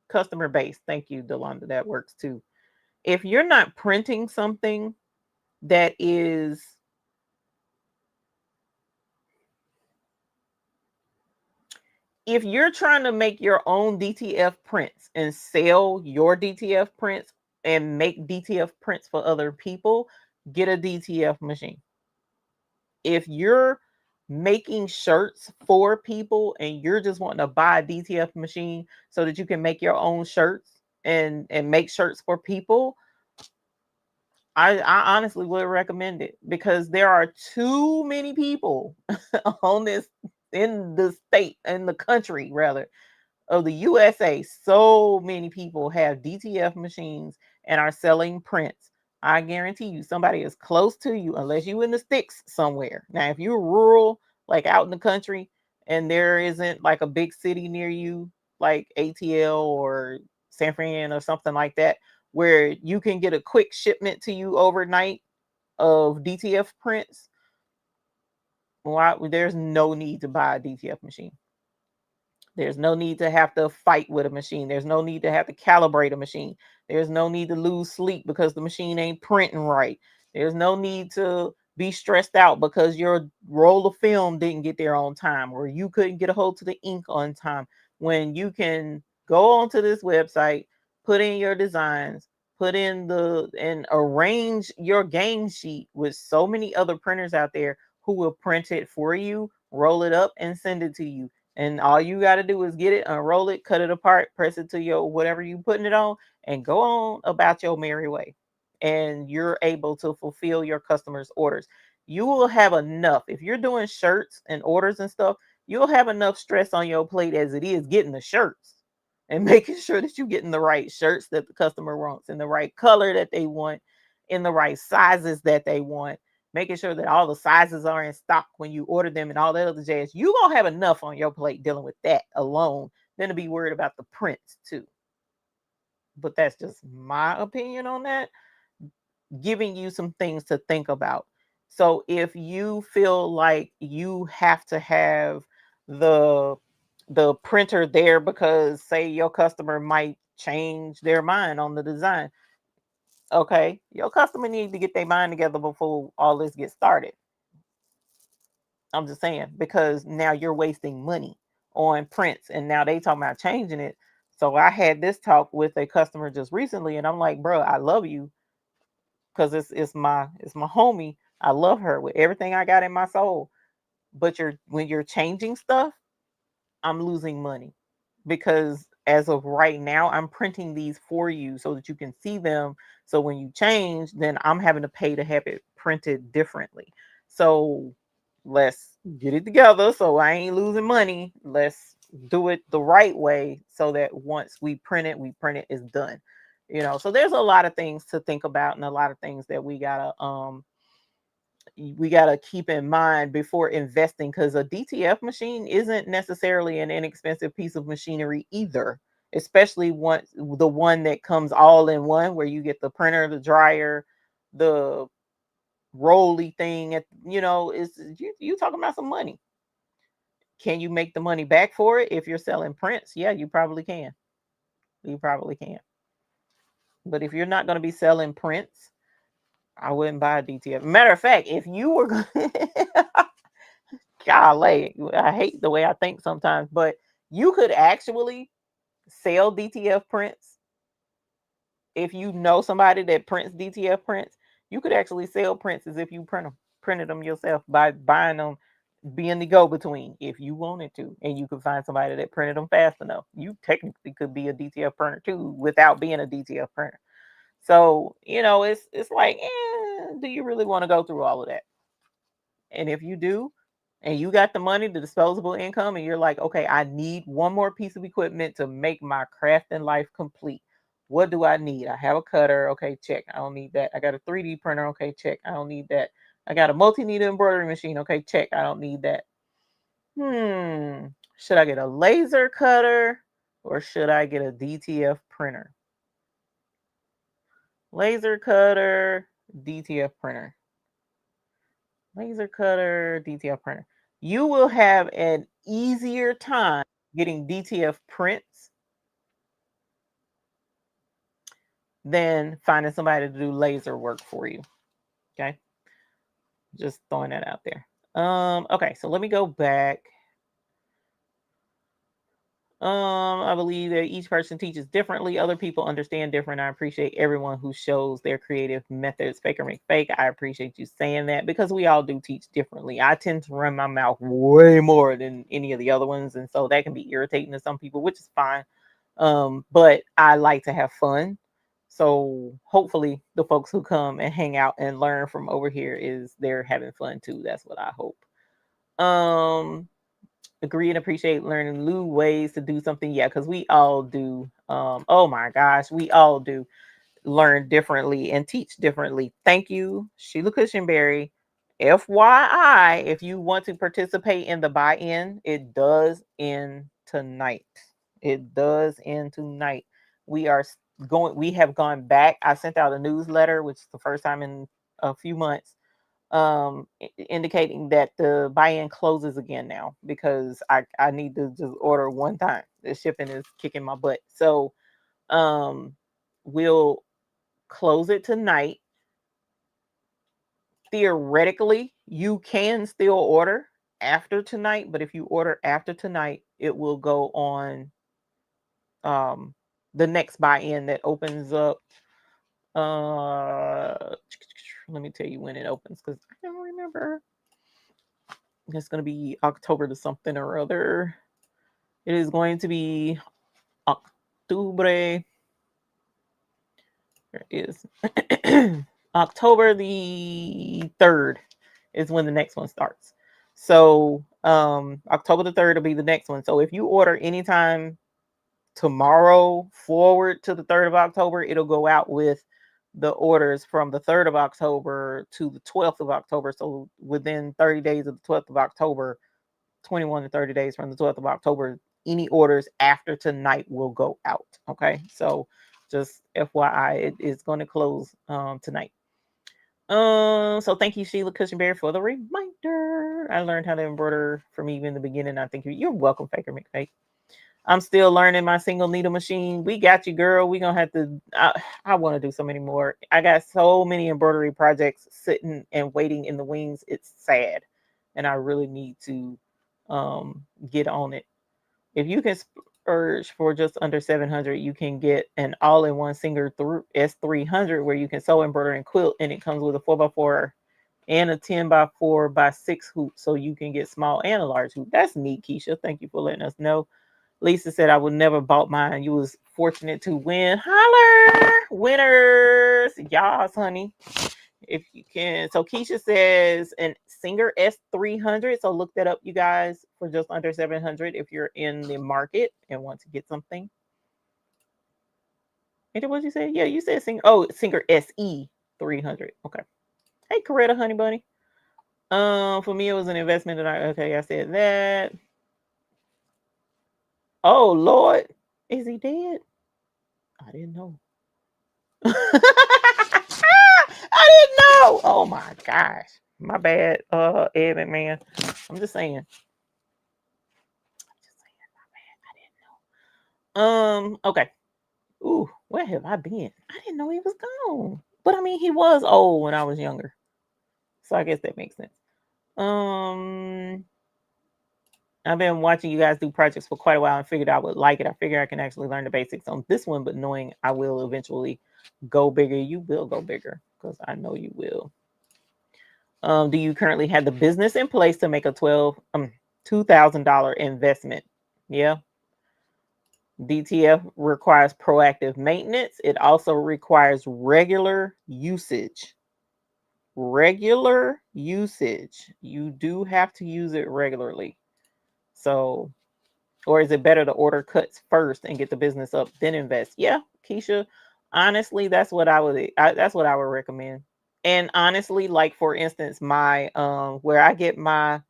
customer base, thank you, Delonda, that works too. If you're not printing something that is if you're trying to make your own DTF prints and sell your DTF prints and make DTF prints for other people, get a DTF machine. If you're making shirts for people and you're just wanting to buy a DTF machine so that you can make your own shirts and make shirts for people, I honestly would recommend it, because there are too many people on this, in the state, in the country rather, of the USA. So many people have DTF machines and are selling prints. I guarantee you somebody is close to you, unless you in the sticks somewhere. Now, if you're rural, like out in the country, and there isn't like a big city near you, like ATL or San Fran or something like that, where you can get a quick shipment to you overnight of DTF prints, well, there's no need to buy a DTF machine. There's no need to have to fight with a machine. There's no need to have to calibrate a machine. There's no need to lose sleep because the machine ain't printing right. There's no need to be stressed out because your roll of film didn't get there on time, or you couldn't get a hold to the ink on time. When you can go onto this website, put in your designs, put in and arrange your game sheet with so many other printers out there who will print it for you, roll it up, and send it to you. And all you got to do is get it, unroll it, cut it apart, press it to your whatever you putting it on, and go on about your merry way. And you're able to fulfill your customers' orders. You will have enough. If you're doing shirts and orders and stuff, you'll have enough stress on your plate as it is getting the shirts and making sure that you're getting the right shirts that the customer wants, in the right color that they want, in the right sizes that they want, making sure that all the sizes are in stock when you order them and all that other jazz. You're going to have enough on your plate dealing with that alone than to be worried about the prints too. But that's just my opinion on that, giving you some things to think about. So if you feel like you have to have the printer there because, say, your customer might change their mind on the design, okay, your customer needs to get their mind together before all this gets started. I'm just saying, because now you're wasting money on prints, and now they talking about changing it. So I had this talk with a customer just recently, and I'm like, bro, I love you because it's my homie. I love her with everything I got in my soul. But when you're changing stuff, I'm losing money, because as of right now, I'm printing these for you so that you can see them. So when you change, then I'm having to pay to have it printed differently. So let's get it together so I ain't losing money. Let's do it the right way so that once we print it, it's done. So there's a lot of things to think about, and a lot of things that we gotta keep in mind before investing, because a DTF machine isn't necessarily an inexpensive piece of machinery either, especially the one that comes all in one, where you get the printer, the dryer, the rolly thing. Is you talking about some money. Can you make the money back for it if you're selling prints? Yeah, you probably can. You probably can. But if you're not going to be selling prints, I wouldn't buy a DTF. Matter of fact, if you were going golly, I hate the way I think sometimes, but you could actually sell DTF prints. If you know somebody that prints DTF prints, you could actually sell prints as if you printed them yourself by buying them, being the go-between if you wanted to, and you could find somebody that printed them fast enough. You technically could be a DTF printer too without being a DTF printer. So it's like, do you really want to go through all of that? And if you do, and you got the money, the disposable income, and you're like, okay, I need one more piece of equipment to make my craft and life complete. What do I need? I have a cutter. Okay, check. I don't need that. I got a 3D printer. Okay, check. I don't need that. I got a multi-needle embroidery machine. Okay, check. I don't need that. Should I get a laser cutter or should I get a DTF printer? Laser cutter, DTF printer. Laser cutter, DTF printer. You will have an easier time getting DTF prints than finding somebody to do laser work for you. Okay. Just throwing that out there. Okay, so let me go back. I believe that each person teaches differently. Other people understand different. I appreciate everyone who shows their creative methods. Faker make fake. I appreciate you saying that because we all do teach differently. I tend to run my mouth way more than any of the other ones, and so that can be irritating to some people, which is fine. But I like to have fun. So hopefully the folks who come and hang out and learn from over here is they're having fun too. That's what I hope. Agree and appreciate learning new ways to do something. Yeah, because we all do. Oh my gosh, we all do learn differently and teach differently. Thank you, Sheila Cushionberry. FYI, if you want to participate in the buy-in, it does end tonight. It does end tonight. We are we have gone back. I sent out a newsletter, which is the first time in a few months, indicating that the buy-in closes again now because I need to just order one time. The shipping is kicking my butt. So we'll close it tonight. Theoretically, you can still order after tonight, but if you order after tonight, it will go on the next buy-in that opens up. Let me tell you when it opens because I don't remember. It's going to be October to something or other. It is going to be October. There is October the 3rd is when the next one starts. So October the 3rd will be the next one. So if you order anytime tomorrow forward to the 3rd of October, it'll go out with the orders from the 3rd of October to the 12th of October. So within 30 days of the 12th of October, 21 to 30 days from the 12th of October, any orders after tonight will go out. Okay. So just FYI, it is going to close tonight. So thank you, Sheila Cushionberry, for the reminder. I learned how to embroider from even in the beginning. I think you're welcome, Faker McFake. I'm still learning my single needle machine. We got you, girl. We're going to have to, I want to do so many more. I got so many embroidery projects sitting and waiting in the wings. It's sad. And I really need to get on it. If you can urge for just under 700, you can get an all-in-one Singer through S300 where you can sew, embroider, and quilt, and it comes with a 4x4 and a 10x4x6 hoop, so you can get small and a large hoop. That's neat, Keisha. Thank you for letting us know. Lisa said I would never bought mine. You was fortunate to win. Holler, winners, y'all, honey. If you can. So Keisha says an Singer S300. So look that up, you guys, for just under 700 if you're in the market and want to get something. What did you say? Yeah, you said Singer. Oh, Singer SE 300. Okay. Hey, Coretta, honey bunny. For me, it was an investment that I said that. Oh Lord, is he dead? I didn't know. I didn't know. Oh my gosh. My bad, Ed McMahon. I'm just saying. Okay. Ooh, where have I been? I didn't know he was gone. But I mean, he was old when I was younger. So I guess that makes sense. I've been watching you guys do projects for quite a while and figured I would like it. I figure I can actually learn the basics on this one, but knowing I will eventually go bigger, you will go bigger because I know you will. Do you currently have the business in place to make a $2,000 investment? Yeah. DTF requires proactive maintenance. It also requires regular usage. Regular usage. You do have to use it regularly. So, or is it better to order cuts first and get the business up, then invest? Yeah, Keisha. Honestly, that's what I would recommend. And honestly, like for instance, my where I get my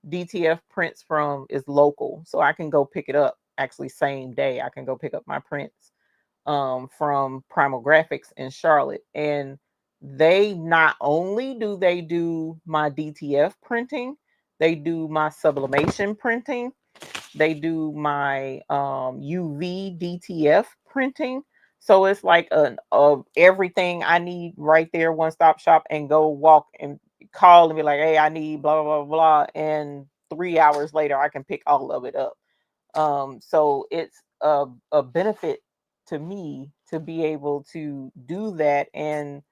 DTF prints from is local, so I can go pick it up actually same day. I can go pick up my prints from Primal Graphics in Charlotte, and they not only do they do my DTF printing, they do my sublimation printing, they do my UV DTF printing. So it's like everything I need right there, one stop shop, and go walk and call and be like, hey, I need blah blah blah blah, and 3 hours later I can pick all of it up. So it's a benefit to me to be able to do that, and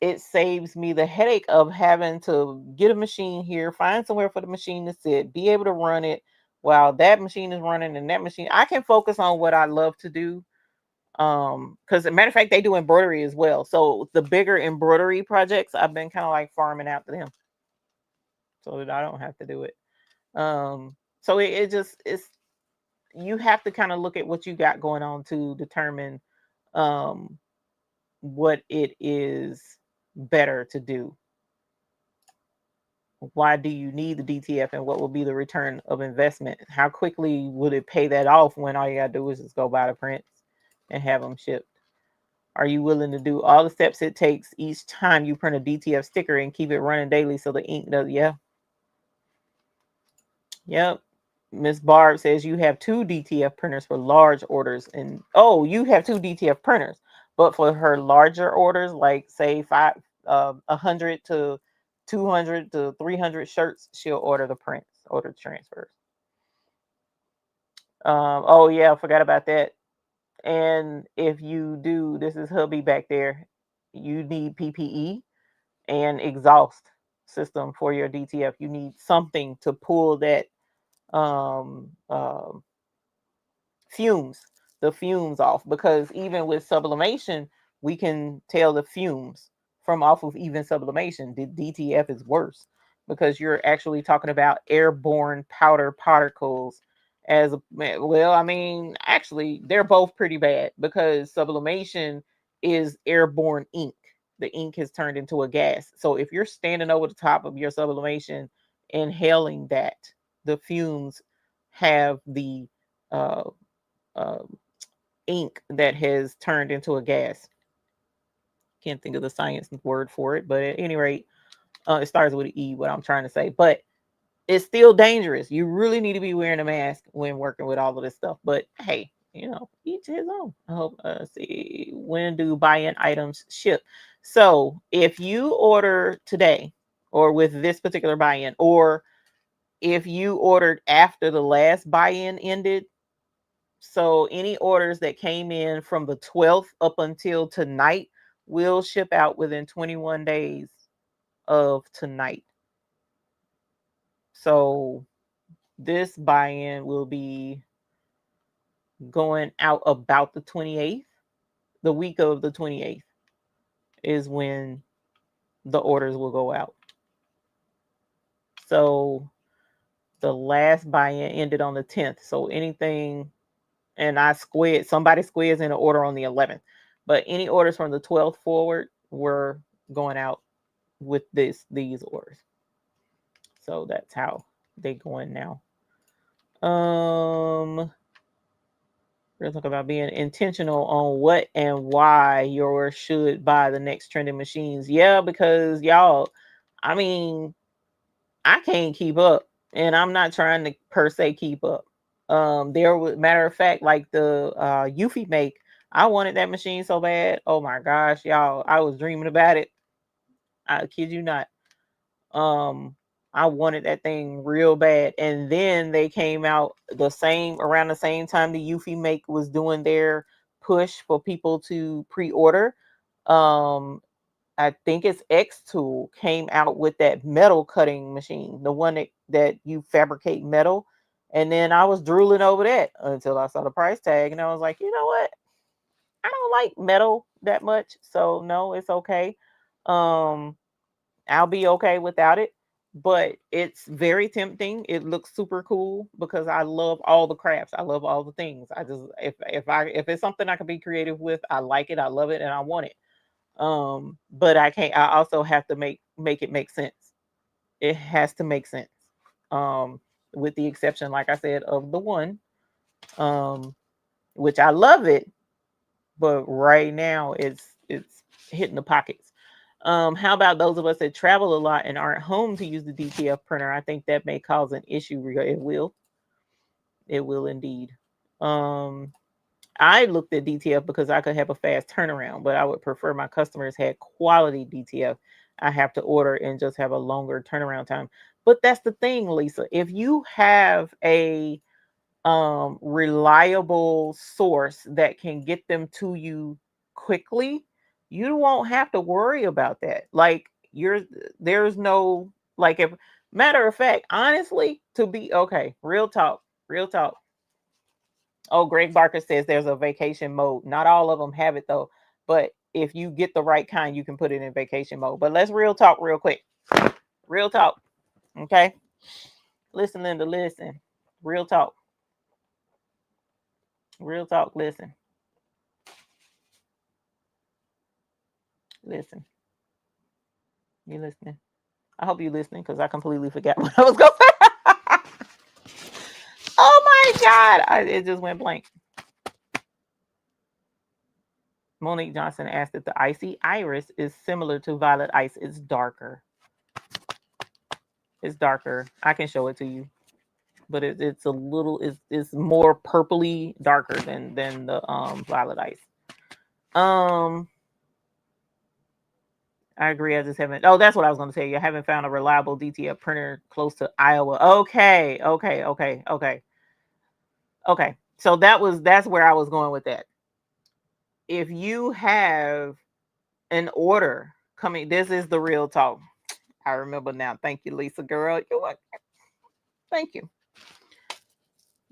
it saves me the headache of having to get a machine here, find somewhere for the machine to sit, be able to run it while that machine is running, and that machine I can focus on what I love to do. Because as a matter of fact, they do embroidery as well. So the bigger embroidery projects, I've been kind of like farming out to them so that I don't have to do it. So it just it's you have to kind of look at what you got going on to determine um what it is better to do. Why do you need the DTF, and what will be the return of investment? How quickly would it pay that off when all you gotta do is just go buy the prints and have them shipped? Are you willing to do all the steps it takes each time you print a DTF sticker and keep it running daily so the ink does? Yeah. Yep. Miss Barb says you have two DTF printers for large orders, and oh, you have two DTF printers, but for her larger orders, like say 100 to 200 to 300 shirts, she'll order the prints, order transfers. Oh yeah, I forgot about that. And if you do, this is hubby back there. You need PPE and exhaust system for your DTF. You need something to pull that um, um fumes, the fumes off, because even with sublimation, we can tell the fumes from off of even sublimation. The DTF is worse because you're actually talking about airborne powder particles. As well, I mean, actually, they're both pretty bad because sublimation is airborne ink. The ink has turned into a gas. So if you're standing over the top of your sublimation, inhaling that, the fumes have the uh, uh, ink that has turned into a gas. Can't think of the science word for it, but at any rate, it starts with an E, what I'm trying to say. But it's still dangerous. You really need to be wearing a mask when working with all of this stuff. But hey, each his own. I hope, see, when do buy-in items ship? So if you order today or with this particular buy-in, or if you ordered after the last buy-in ended, so any orders that came in from the 12th up until tonight will ship out within 21 days of tonight. So this buy-in will be going out about the 28th. The week of the 28th is when the orders will go out. So the last buy-in ended on the 10th. So anything, and somebody squares in an order on the 11th. But any orders from the 12th forward were going out with these orders. So that's how they going now. We're talking about being intentional on what and why you should buy the next trending machines. Yeah, because y'all, I mean, I can't keep up, and I'm not trying to per se keep up. There was, matter of fact, like the Eufy make, I wanted that machine so bad. Oh my gosh, y'all, I was dreaming about it. I kid you not. Um, I wanted that thing real bad, and then they came out around the same time the Eufy make was doing their push for people to pre-order. Um, I think it's X Tool came out with that metal cutting machine, the one that you fabricate metal. And then I was drooling over that until I saw the price tag, and I was like, you know what? I don't like metal that much, so no, it's okay. Um, I'll be okay without it. But it's very tempting. It looks super cool because I love all the crafts. I love all the things. I just if it's something I can be creative with, I like it, I love it, and I want it. But I also have to make it make sense. It has to make sense. Um, with the exception, like I said, of the one, um, which I love it, but right now it's hitting the pockets. How about those of us that travel a lot and aren't home to use the DTF printer? I think that may cause an issue. It will. It will indeed. Um, I looked at DTF because I could have a fast turnaround, but I would prefer my customers had quality DTF. I have to order and just have a longer turnaround time. But that's the thing, Lisa. If you have a reliable source that can get them to you quickly, you won't have to worry about that. Like there's no, like, if matter of fact, honestly, to be okay, real talk, real talk. Oh, Greg Barker says there's a vacation mode. Not all of them have it though, but if you get the right kind, you can put it in vacation mode. But let's real talk real quick. Real talk. Okay. Listening to listen. Real talk. Real talk. Listen. Listen. You listening? I hope you listening because I completely forgot what I was going to say. Oh my God. It just went blank. Monique Johnson asked if the icy iris is similar to violet ice. It's darker. It's darker. I can show it to you, but it's a little. It's more purpley darker than the violet ice. I agree. I just haven't. Oh, that's what I was going to tell you. I haven't found a reliable DTF printer close to Iowa. Okay. So that's where I was going with that. If you have an order coming, this is the real talk. I remember now. Thank you, Lisa girl. Thank you.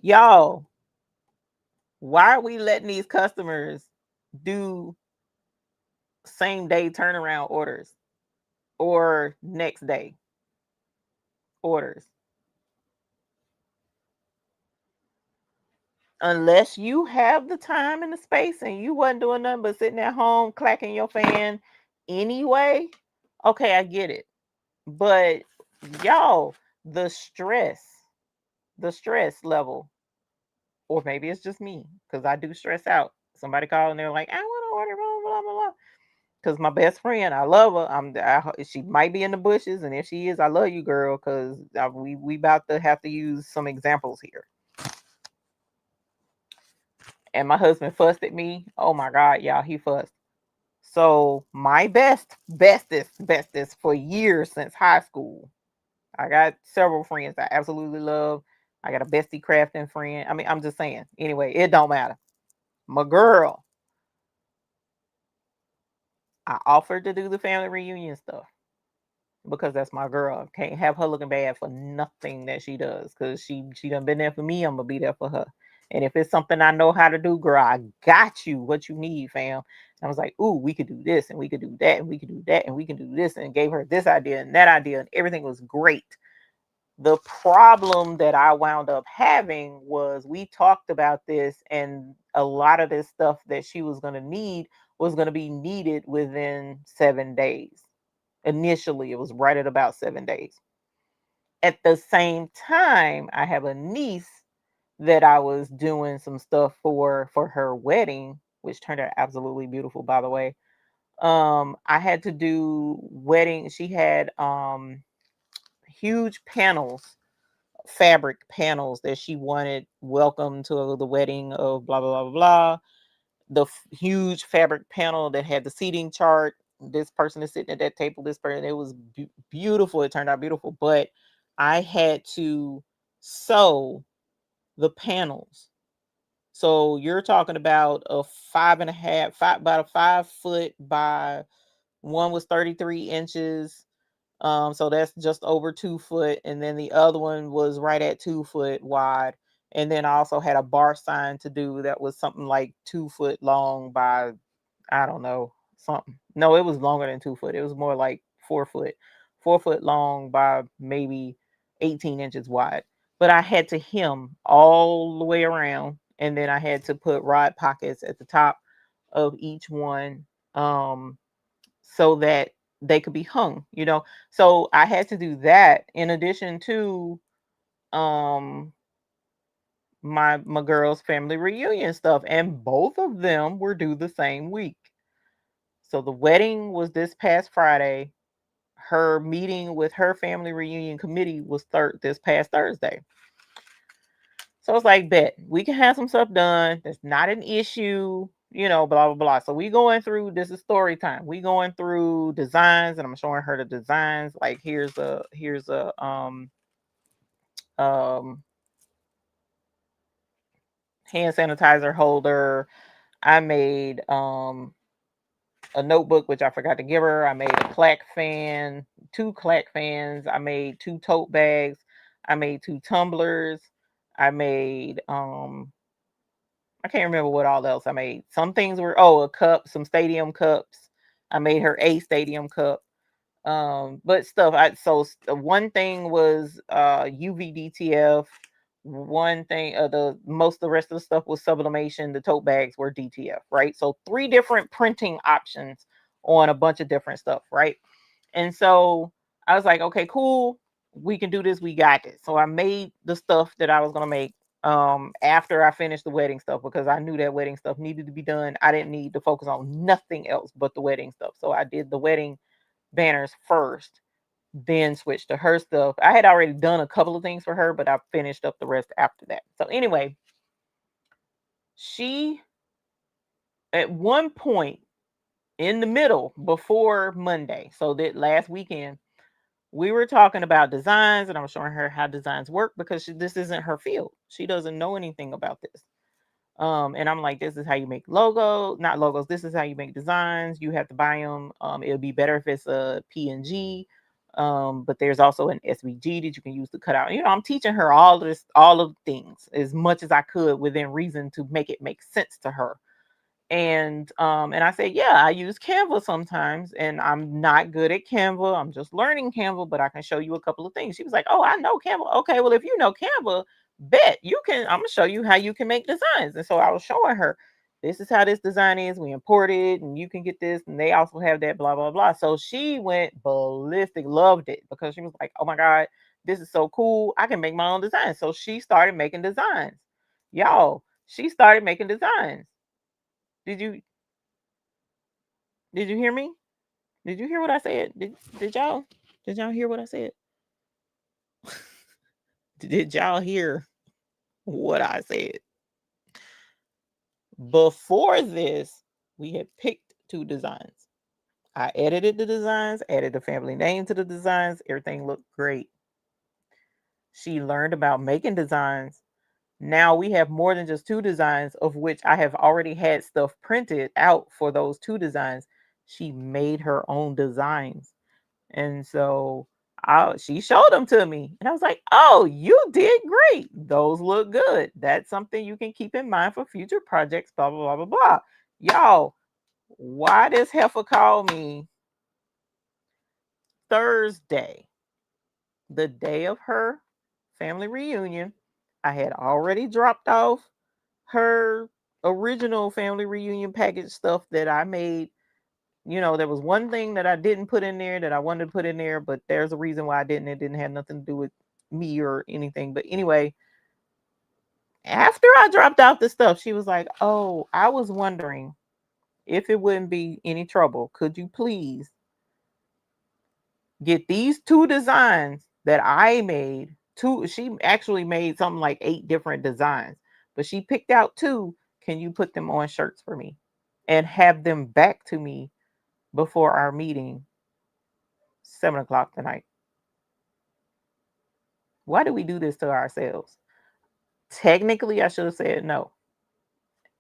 Y'all, why are we letting these customers do same day turnaround orders or next day orders? Unless you have the time and the space and you wasn't doing nothing but sitting at home clacking your fan anyway, okay, I get it. But y'all, the stress level, or maybe it's just me because I do stress out. Somebody called and they're like, I want to order blah blah blah blah. Because my best friend, I love her. She might be in the bushes, and if she is, I love you, girl. Because we about to have to use some examples here. And my husband fussed at me. Oh my God, y'all, he fussed. So my bestest for years since high school. I got several friends I absolutely love. I got a bestie crafting friend. I mean, I'm just saying. Anyway, it don't matter. My girl, I offered to do the family reunion stuff because that's my girl. Can't have her looking bad for nothing that she does because she done been there for me. I'm gonna be there for her. And if it's something I know how to do, girl, I got you. What you need, fam. And I was like, ooh, we could do this and we could do that and we could do that and we can do this, and gave her this idea and that idea, and everything was great. The problem that I wound up having was we talked about this, and a lot of this stuff that she was going to need was going to be needed within 7 days. Initially, it was right at about 7 days. At the same time, I have a niece that I was doing some stuff for her wedding, which turned out absolutely beautiful, by the way. I had to do wedding. She had huge panels, fabric panels that she wanted. Welcome to the wedding of blah blah blah blah. The huge fabric panel that had the seating chart. This person is sitting at that table. This person. It was beautiful. It turned out beautiful, but I had to sew the panels. So you're talking about a 5.5, about a 5 foot by, one was 33 inches. So that's just over 2 foot. And then the other one was right at 2 foot wide. And then I also had a bar sign to do that was something like 2 foot long by, I don't know, something. No, it was longer than 2 foot. It was more like 4 foot, 4 foot long by maybe 18 inches wide. But I had to hem all the way around. And then I had to put rod pockets at the top of each one. So that they could be hung, So I had to do that in addition to my girl's family reunion stuff, and both of them were due the same week. So the wedding was this past Friday. Her meeting with her family reunion committee was this past Thursday. So it's like, bet we can have some stuff done. That's not an issue, blah, blah, blah. So we going through, this is story time. We going through designs, and I'm showing her the designs. Like here's a um hand sanitizer holder. I made a notebook, which I forgot to give her. I made a clack fan, 2 clack fans. I made 2 tote bags. I made 2 tumblers. I made I can't remember what all else I made. Some things were a cup, some stadium cups. I made her a stadium cup. But stuff one thing was UVDTF. One thing, the rest of the stuff was sublimation. The tote bags were DTF, right? So 3 different printing options on a bunch of different stuff, right? And so I was like, okay, cool, we can do this, we got this. So I made the stuff that I was gonna make after I finished the wedding stuff, because I knew that wedding stuff needed to be done. I didn't need to focus on nothing else but the wedding stuff. So I did the wedding banners first, then switched to her stuff. I had already done a couple of things for her, but I finished up the rest after that. So anyway, she, at one point in the middle before Monday, so that last weekend, we were talking about designs, and I was showing her how designs work, because this isn't her field. She doesn't know anything about this. And I'm like, this is how you make not logos. This is how you make designs. You have to buy them. It'll be better if it's a PNG. But there's also an SVG that you can use to cut out. I'm teaching her all of the things as much as I could within reason to make it make sense to her. And I said, yeah, I use Canva sometimes, and I'm not good at Canva. I'm just learning Canva, but I can show you a couple of things. She was like, oh, I know Canva. Okay, well, if you know Canva, bet you can. I'm gonna show you how you can make designs. And so I was showing her, this is how this design is. We import it, and you can get this, and they also have that, blah blah blah. So she went ballistic, loved it, because she was like, oh my god, this is so cool. I can make my own designs. So she started making designs, y'all. She started making designs. Did you hear me? Did you hear what I said? Did y'all hear what I said? Did y'all hear what I said? Before this, we had picked 2 designs. I edited the designs, added the family name to the designs. Everything looked great. She learned about making designs. Now we have more than just 2 designs, of which I have already had stuff printed out for those 2 designs. She made her own designs. And so she showed them to me. And I was like, oh, you did great. Those look good. That's something you can keep in mind for future projects, blah, blah, blah, blah, blah. Y'all, why does heifer call me Thursday, the day of her family reunion? I had already dropped off her original family reunion package stuff that I made. There was one thing that I didn't put in there that I wanted to put in there, but there's a reason why I didn't. It didn't have nothing to do with me or anything. But anyway, after I dropped off the stuff, she was like, oh, I was wondering if it wouldn't be any trouble. Could you please get these 2 designs that I made? She actually made something like 8 different designs, but she picked out 2. Can you put them on shirts for me and have them back to me before our meeting, 7 o'clock tonight? Why do we do this to ourselves? Technically, I should have said no.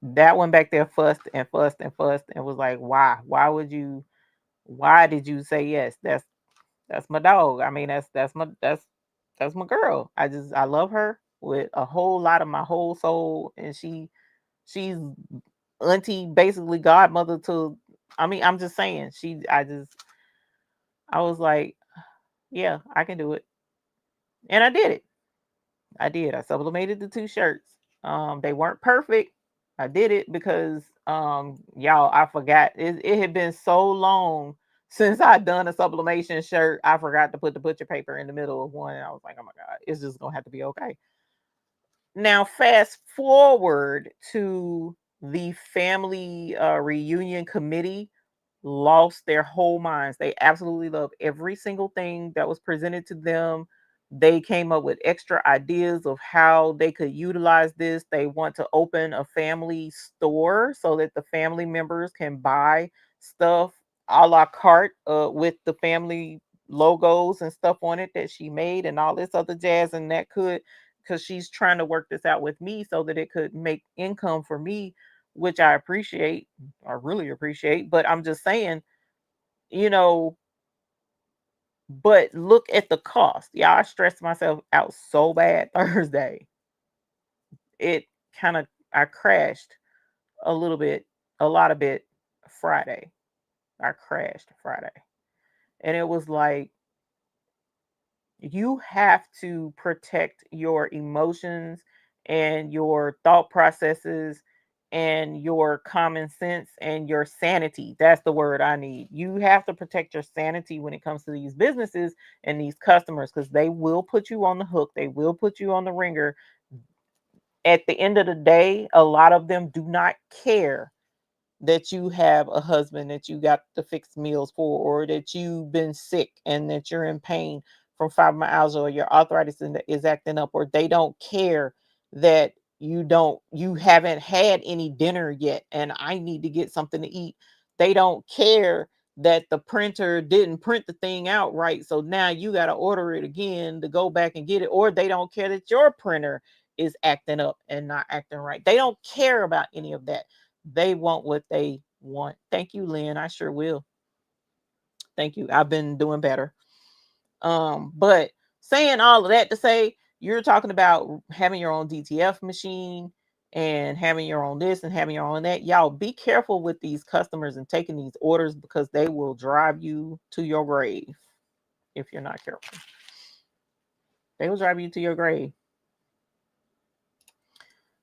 That one back there fussed and fussed and fussed and was like, why? Why did you say yes? That's my dog. I mean, that's my girl. I love her with a whole lot of my whole soul. And she's auntie, basically godmother to, I'm just saying, I was like, yeah, I can do it. And I did it. I did. I sublimated the 2 shirts. They weren't perfect. I did it because y'all, I forgot. It had been so long since I'd done a sublimation shirt. I forgot to put the butcher paper in the middle of one. And I was like, oh my God, it's just gonna have to be okay. Now, fast forward to the family reunion committee lost their whole minds. They absolutely loved every single thing that was presented to them. They came up with extra ideas of how they could utilize this. They want to open a family store so that the family members can buy stuff a la carte with the family logos and stuff on it that she made and all this other jazz, and that could because she's trying to work this out with me so that it could make income for me, which I appreciate. I really appreciate. But I'm just saying, you know, but look at the cost. Yeah, I stressed myself out so bad Thursday. It kind of, I crashed a little bit, a lot of bit Friday. I crashed Friday. And it was like, you have to protect your emotions and your thought processes and your common sense and your sanity. That's the word I need. You have to protect your sanity when it comes to these businesses and these customers, because they will put you on the hook. They will put you on the ringer. At the end of the day, a lot of them do not care that you have a husband that you got to fix meals for, or that you've been sick and that you're in pain from fibromyalgia, or your arthritis is acting up, or they don't care that you haven't had any dinner yet and I need to get something to eat. They don't care that the printer didn't print the thing out right, so now you got to order it again to go back and get it. Or they don't care that your printer is acting up and not acting right. They don't care about any of that. They want what they want. Thank you, Lynn. I sure will. Thank you. I've been doing better. But saying all of that to say, you're talking about having your own DTF machine and having your own this and having your own that. Y'all be careful with these customers and taking these orders, because they will drive you to your grave if you're not careful. They will drive you to your grave.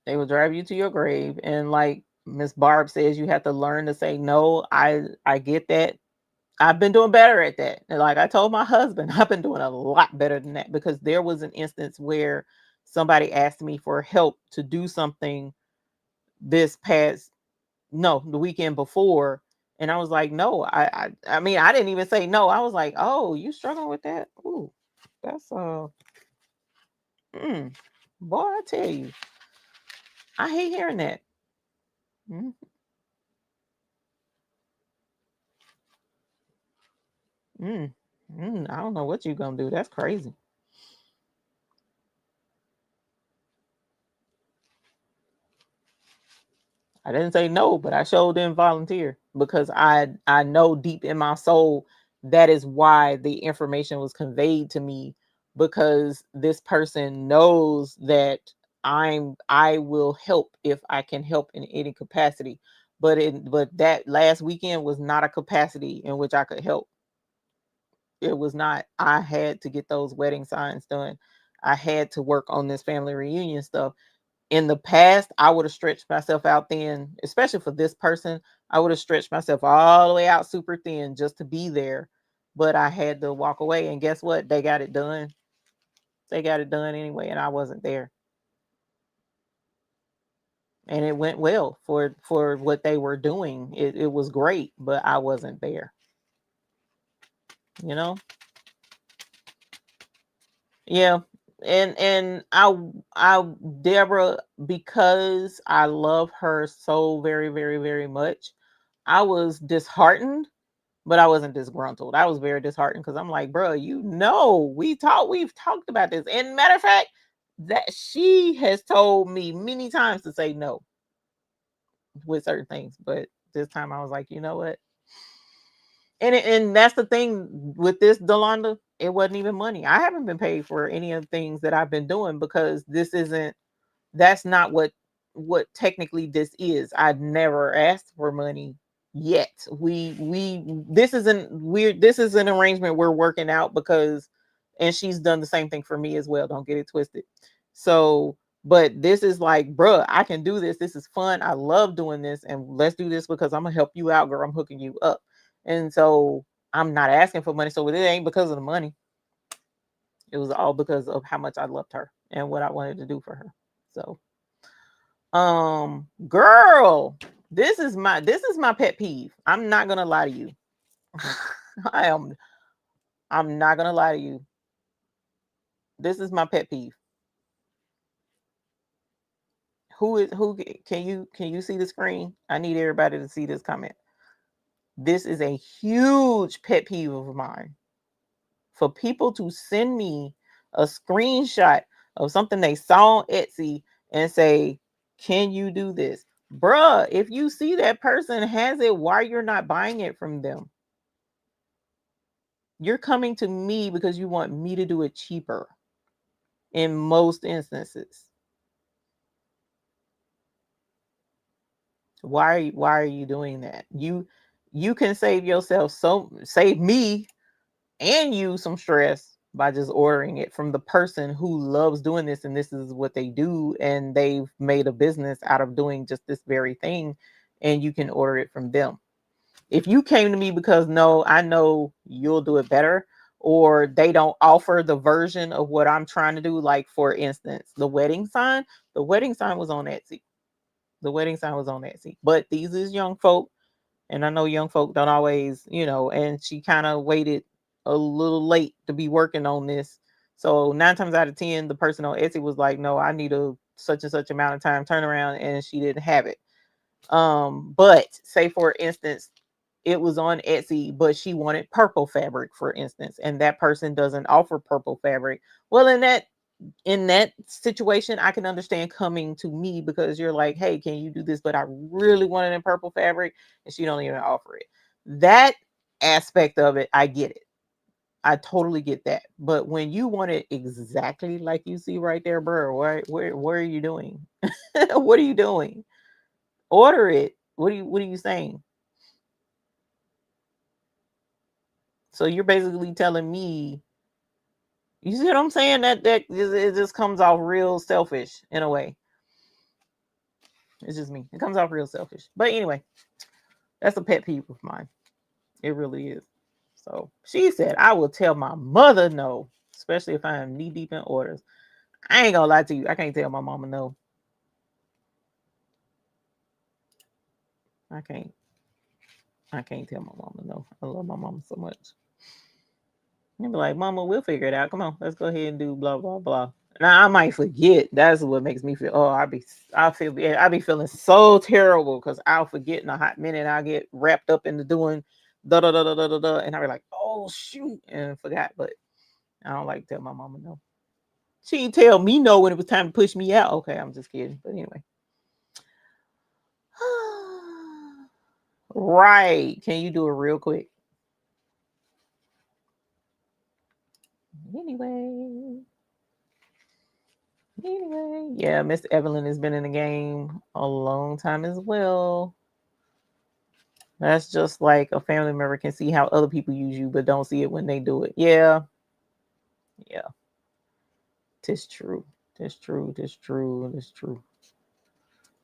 They will drive you to your grave. And like Miss Barb says, you have to learn to say no. I get that. I've been doing better at that. And like I told my husband, I've been doing a lot better than that, because there was an instance where somebody asked me for help to do something the weekend before. And I was like, no, I mean, I didn't even say no. I was like, oh, you struggling with that? Ooh, that's boy, I tell you, I hate hearing that. Mm, mm, I don't know what you gonna do. That's crazy. I didn't say no, but I sure didn't volunteer, because I know deep in my soul that is why the information was conveyed to me, because this person knows that I will help if I can help in any capacity. But that last weekend was not a capacity in which I could help. It was not. I had to get those wedding signs done. I had to work on this family reunion stuff. In the past, I would have stretched myself out thin, especially for this person. I would have stretched myself all the way out super thin just to be there. But I had to walk away. And guess what? They got it done. They got it done anyway. And I wasn't there. And it went well for what they were doing. It was great, but I wasn't there. You know? Yeah. And I Deborah, because I love her so very, very, very much, I was disheartened, but I wasn't disgruntled. I was very disheartened, because I'm like, bro, we've talked about this. And matter of fact, that she has told me many times to say no with certain things. But this time I was like, you know what? And that's the thing with this, Delonda. It wasn't even money. I haven't been paid for any of the things that I've been doing, because that's not what technically this is. I've never asked for money yet. We this isn't weird. This is an arrangement we're working out, because and she's done the same thing for me as well. Don't get it twisted. So, but this is like, bruh, I can do this. This is fun. I love doing this, and let's do this because I'm gonna help you out, girl. I'm hooking you up. And so I'm not asking for money. So it ain't because of the money. It was all because of how much I loved her and what I wanted to do for her. So girl, this is my pet peeve. I'm not gonna lie to you. I'm not gonna lie to you. This is my pet peeve. Who can you see the screen? I need everybody to see this comment. This is a huge pet peeve of mine. For people to send me a screenshot of something they saw on Etsy and say, can you do this? Bruh, if you see that person has it, why you're not buying it from them? You're coming to me because you want me to do it cheaper in most instances. Why are you doing that? You can save yourself, save me and you some stress by just ordering it from the person who loves doing this, and this is what they do, and they've made a business out of doing just this very thing, and you can order it from them. If you came to me because no, I know you'll do it better, or they don't offer the version of what I'm trying to do, like for instance, the wedding sign was on Etsy. The wedding sign was on Etsy. But these is young folk, and I know young folk don't always, and she kind of waited a little late to be working on this. So 9 times out of 10, the person on Etsy was like, no, I need a such and such amount of time turnaround, and she didn't have it. But say for instance, it was on Etsy, but she wanted purple fabric, for instance, and that person doesn't offer purple fabric. Well, in that situation, I can understand coming to me because you're like, hey, can you do this? But I really want it in purple fabric, and she don't even offer it. That aspect of it, I get it. I totally get that. But when you want it exactly like you see right there, bro, where are you doing? What are you doing? Order it. What are you saying? So you're basically telling me, you see what I'm saying? That it just comes off real selfish in a way. It's just me. It comes off real selfish. But anyway, that's a pet peeve of mine. It really is. So she said, I will tell my mother no, especially if I am knee deep in orders. I ain't gonna lie to you. I can't tell my mama no. I can't. I can't tell my mama no. I love my mama so much. You'll be like, Mama, we'll figure it out. Come on, let's go ahead and do blah blah blah. Now I might forget. That's what makes me feel. Oh, I be feeling so terrible because I'll forget in a hot minute. I'll get wrapped up into doing da da da da da da da, and I'll be like, oh shoot, and forgot. But I don't like to tell my mama no. She tell me no when it was time to push me out. Okay, I'm just kidding. But anyway. Right. Can you do it real quick? Anyway. Yeah, Miss Evelyn has been in the game a long time as well. That's just like a family member can see how other people use you, but don't see it when they do it. Yeah. Yeah. Tis true. Tis true. Tis true. Tis true.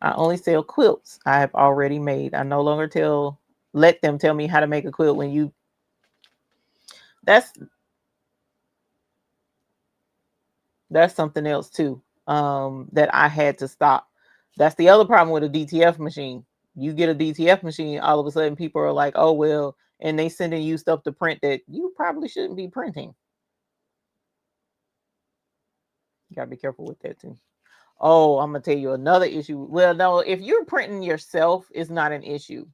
I only sell quilts I have already made. I no longer let them tell me how to make a quilt when you. That's something else too. That I had to stop. That's the other problem with a DTF machine. You get a DTF machine, all of a sudden people are like, oh well, and they sending you stuff to print that you probably shouldn't be printing. You gotta be careful with that too. Oh, I'm gonna tell you another issue. Well, no, if you're printing yourself, it's not an issue.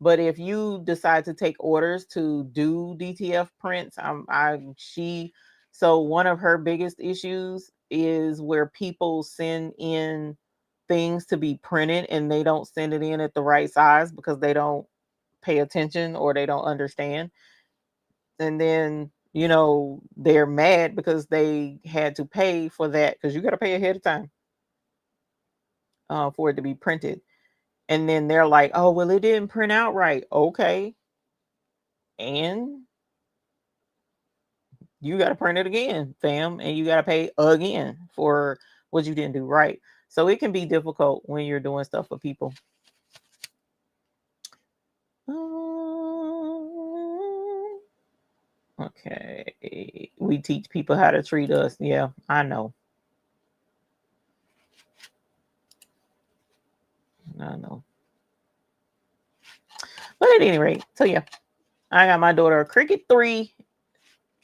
But if you decide to take orders to do DTF prints, so one of her biggest issues is where people send in things to be printed and they don't send it in at the right size because they don't pay attention or they don't understand. And then, they're mad because they had to pay for that because you got to pay ahead of time for it to be printed. And then they're like, oh, well, it didn't print out right. Okay. And you got to print it again, fam. And you got to pay again for what you didn't do right. So it can be difficult when you're doing stuff for people. Okay. We teach people how to treat us. Yeah, I know. I know. But at any rate, so yeah, I got my daughter a Cricut 3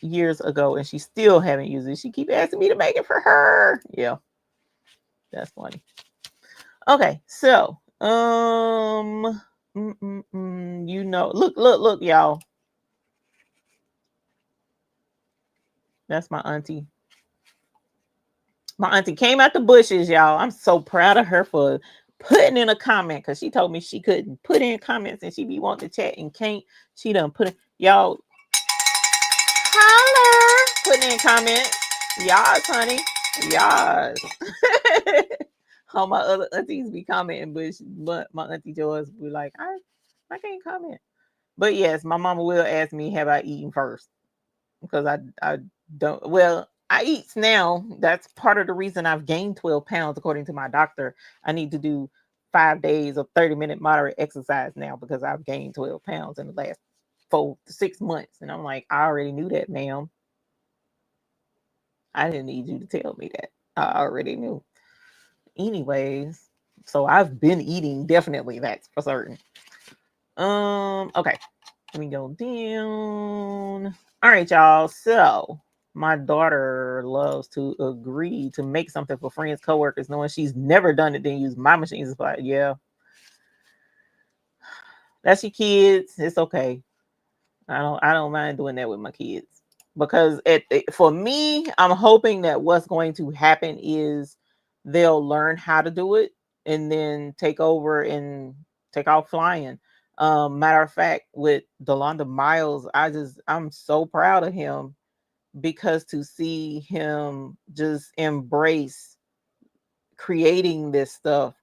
years ago and she still haven't used it. She keep asking me to make it for her. Yeah. That's funny. Okay, so look, y'all. That's my auntie. My auntie came out the bushes, y'all. I'm so proud of her for putting in a comment because she told me she couldn't put in comments and she be wanting to chat and can't. She done put it, y'all. Holler, putting in comments. Yas, honey. Yas. All my other aunties be commenting, but my auntie Joyce be like, I can't comment. But yes, my mama will ask me, have I eaten first? Because I don't. Well, I eat now. That's part of the reason I've gained 12 pounds, according to my doctor. I need to do 5 days of 30-minute moderate exercise now because I've gained 12 pounds in the last 4 to 6 months. And I'm like, I already knew that, ma'am. I didn't need you to tell me that. I already knew. Anyways, so I've been eating, definitely, that's for certain. Okay. Let me go down. All right, y'all. So my daughter loves to agree to make something for friends, coworkers, knowing she's never done it, then use my machines. But yeah, that's your kids. It's okay. I don't mind doing that with my kids because for me, I'm hoping that what's going to happen is they'll learn how to do it and then take over and take off flying. Matter of fact, with Delonda Miles, I'm so proud of him because to see him just embrace creating this stuff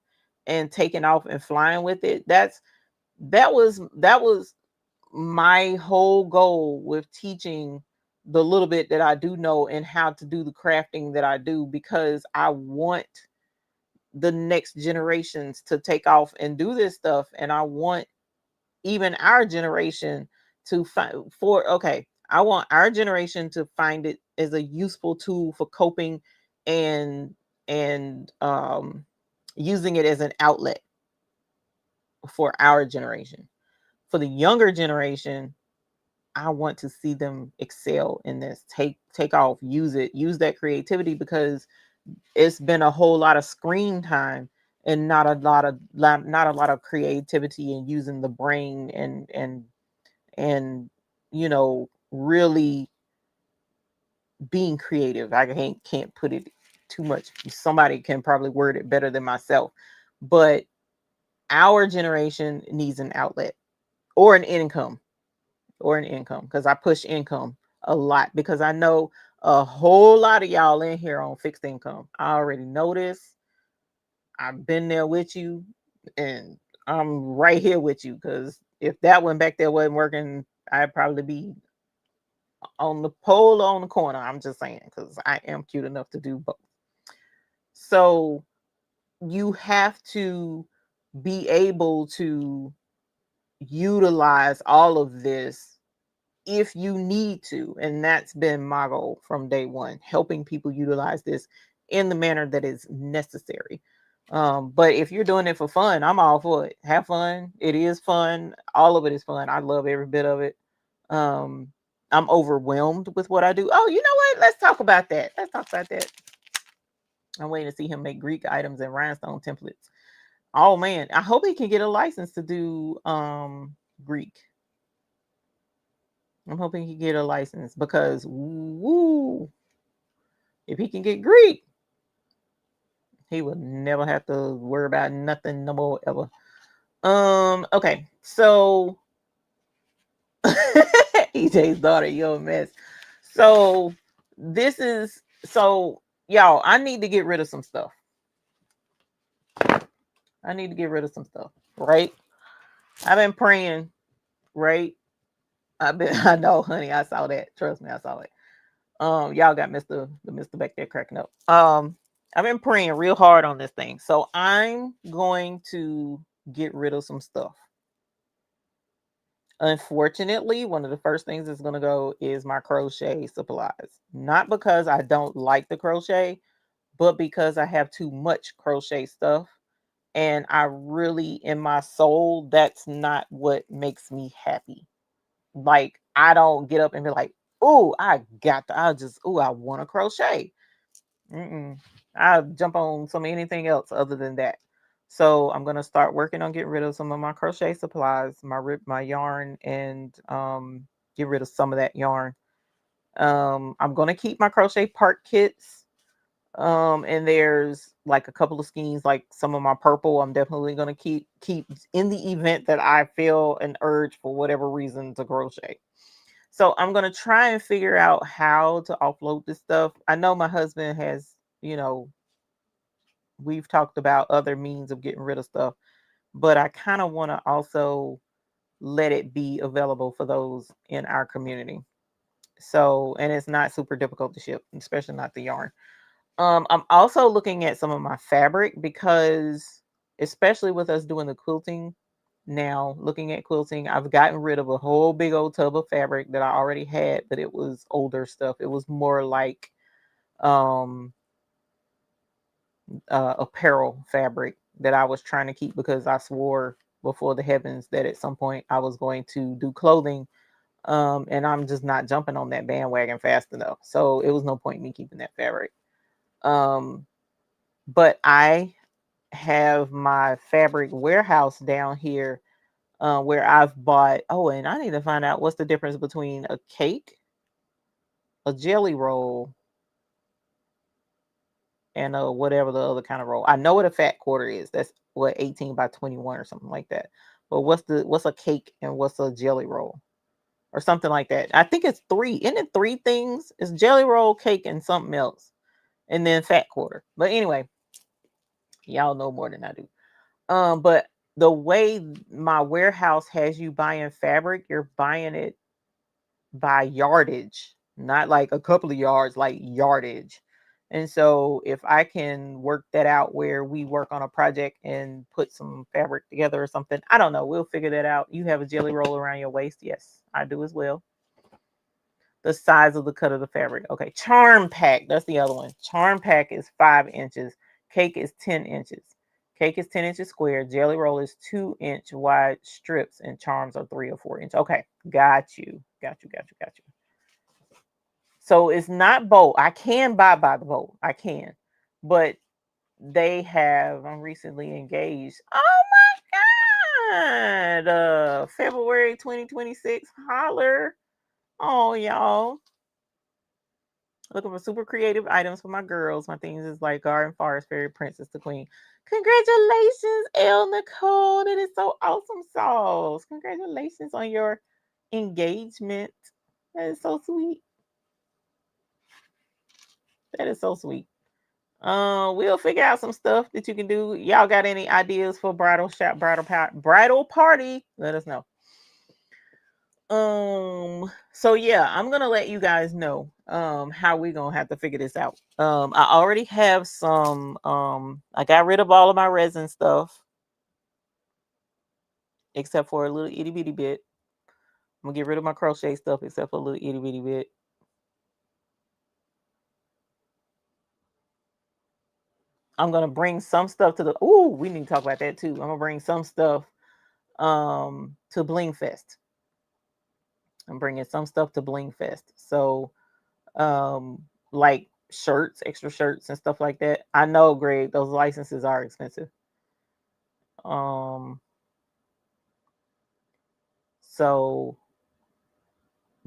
and taking off and flying with it, that was my whole goal with teaching the little bit that I do know and how to do the crafting that I do, because I want the next generations to take off and do this stuff. And I want even our generation to I want our generation to find it as a useful tool for coping and using it as an outlet for our generation. For the younger generation, I want to see them excel in this, take off, use that creativity, because it's been a whole lot of screen time and not a lot of creativity and using the brain and really being creative. I can't put it too much. Somebody can probably word it better than myself, but our generation needs an outlet or an income because I push income a lot, because I know a whole lot of y'all in here on fixed income. I already know this. I've been there with you, and I'm right here with you, because if that one back there wasn't working, I'd probably be on the pole or on the corner. I'm just saying, because I am cute enough to do both. So you have to be able to utilize all of this if you need to. And that's been my goal from day one, helping people utilize this in the manner that is necessary. But if you're doing it for fun, I'm all for it. Have fun. It is fun. All of it is fun. I love every bit of it. I'm overwhelmed with what I do. Oh, you know what? Let's talk about that. I'm waiting to see him make Greek items and rhinestone templates. Oh man, I hope he can get a license to do Greek. I'm hoping he get a license, because woo, if he can get Greek, he will never have to worry about nothing no more ever. Okay, so EJ's daughter, you're a mess. So y'all, I need to get rid of some stuff. Right? I've been praying, right? I know, honey, I saw that. Trust me, I saw it. Y'all got Mr. back there cracking up. I've been praying real hard on this thing. So I'm going to get rid of some stuff. Unfortunately, one of the first things that's going to go is my crochet supplies. Not because I don't like the crochet, but because I have too much crochet stuff. And I really, in my soul, that's not what makes me happy. Like, I don't get up and be like, oh, I want to crochet. I'll jump on anything else other than that. So I'm gonna start working on getting rid of some of my crochet supplies, my yarn, and get rid of some of that yarn. I'm gonna keep my crochet part kits. And there's like a couple of skeins, like some of my purple I'm definitely going to keep in the event that I feel an urge for whatever reason to crochet. So I'm going to try and figure out how to offload this stuff. I know my husband has, we've talked about other means of getting rid of stuff, but I kind of want to also let it be available for those in our community. So, and it's not super difficult to ship, especially not the yarn. I'm also looking at some of my fabric because, especially with us doing the quilting now, looking at quilting, I've gotten rid of a whole big old tub of fabric that I already had, but it was older stuff. It was more like um apparel fabric that I was trying to keep because I swore before the heavens that at some point I was going to do clothing. And I'm just not jumping on that bandwagon fast enough. So it was no point in me keeping that fabric. But I have my fabric warehouse down here where I've bought. Oh, and I need to find out what's the difference between a cake, a jelly roll, and whatever the other kind of roll. I know what a fat quarter is. That's what 18 by 21 or something like that. But what's a cake and what's a jelly roll or something like that? I think it's three. Isn't it three things? It's jelly roll, cake, and something else, and then fat quarter. But anyway, y'all know more than I do. But the way my warehouse has you buying fabric, you're buying it by yardage, not like a couple of yards, like yardage. And so if I can work that out where we work on a project and put some fabric together or something, I don't know. We'll figure that out. You have a jelly roll around your waist. Yes, I do as well. The size of the cut of the fabric. Okay. Charm pack. That's the other one. Charm pack is 5 inches. Cake is 10 inches. Cake is 10 inches square. Jelly roll is 2-inch wide strips, and charms are 3 or 4 inch. Okay. Got you. Got you. Got you. Got you. So it's not bolt. I can buy by the bolt. I can. But they have, I'm recently engaged. Oh my God. February 2026. Holler. Oh, y'all. Looking for super creative items for my girls. My things is like garden, forest, fairy, princess, the queen. Congratulations, El Nicole. That is so awesome sauce. Congratulations on your engagement. That is so sweet. That is so sweet. We'll figure out some stuff that you can do. Y'all got any ideas for bridal shop, bridal party? Let us know. So yeah, I'm gonna let you guys know how we gonna have to figure this out. I already have some I got rid of all of my resin stuff except for a little itty bitty bit. I'm gonna get rid of my crochet stuff except for a little itty bitty bit. I'm gonna bring some stuff to the we need to talk about that too. I'm gonna bring some stuff to Blingfest. I'm bringing some stuff to Blingfest. So like shirts, extra shirts and stuff like that. I know, Greg, those licenses are expensive. So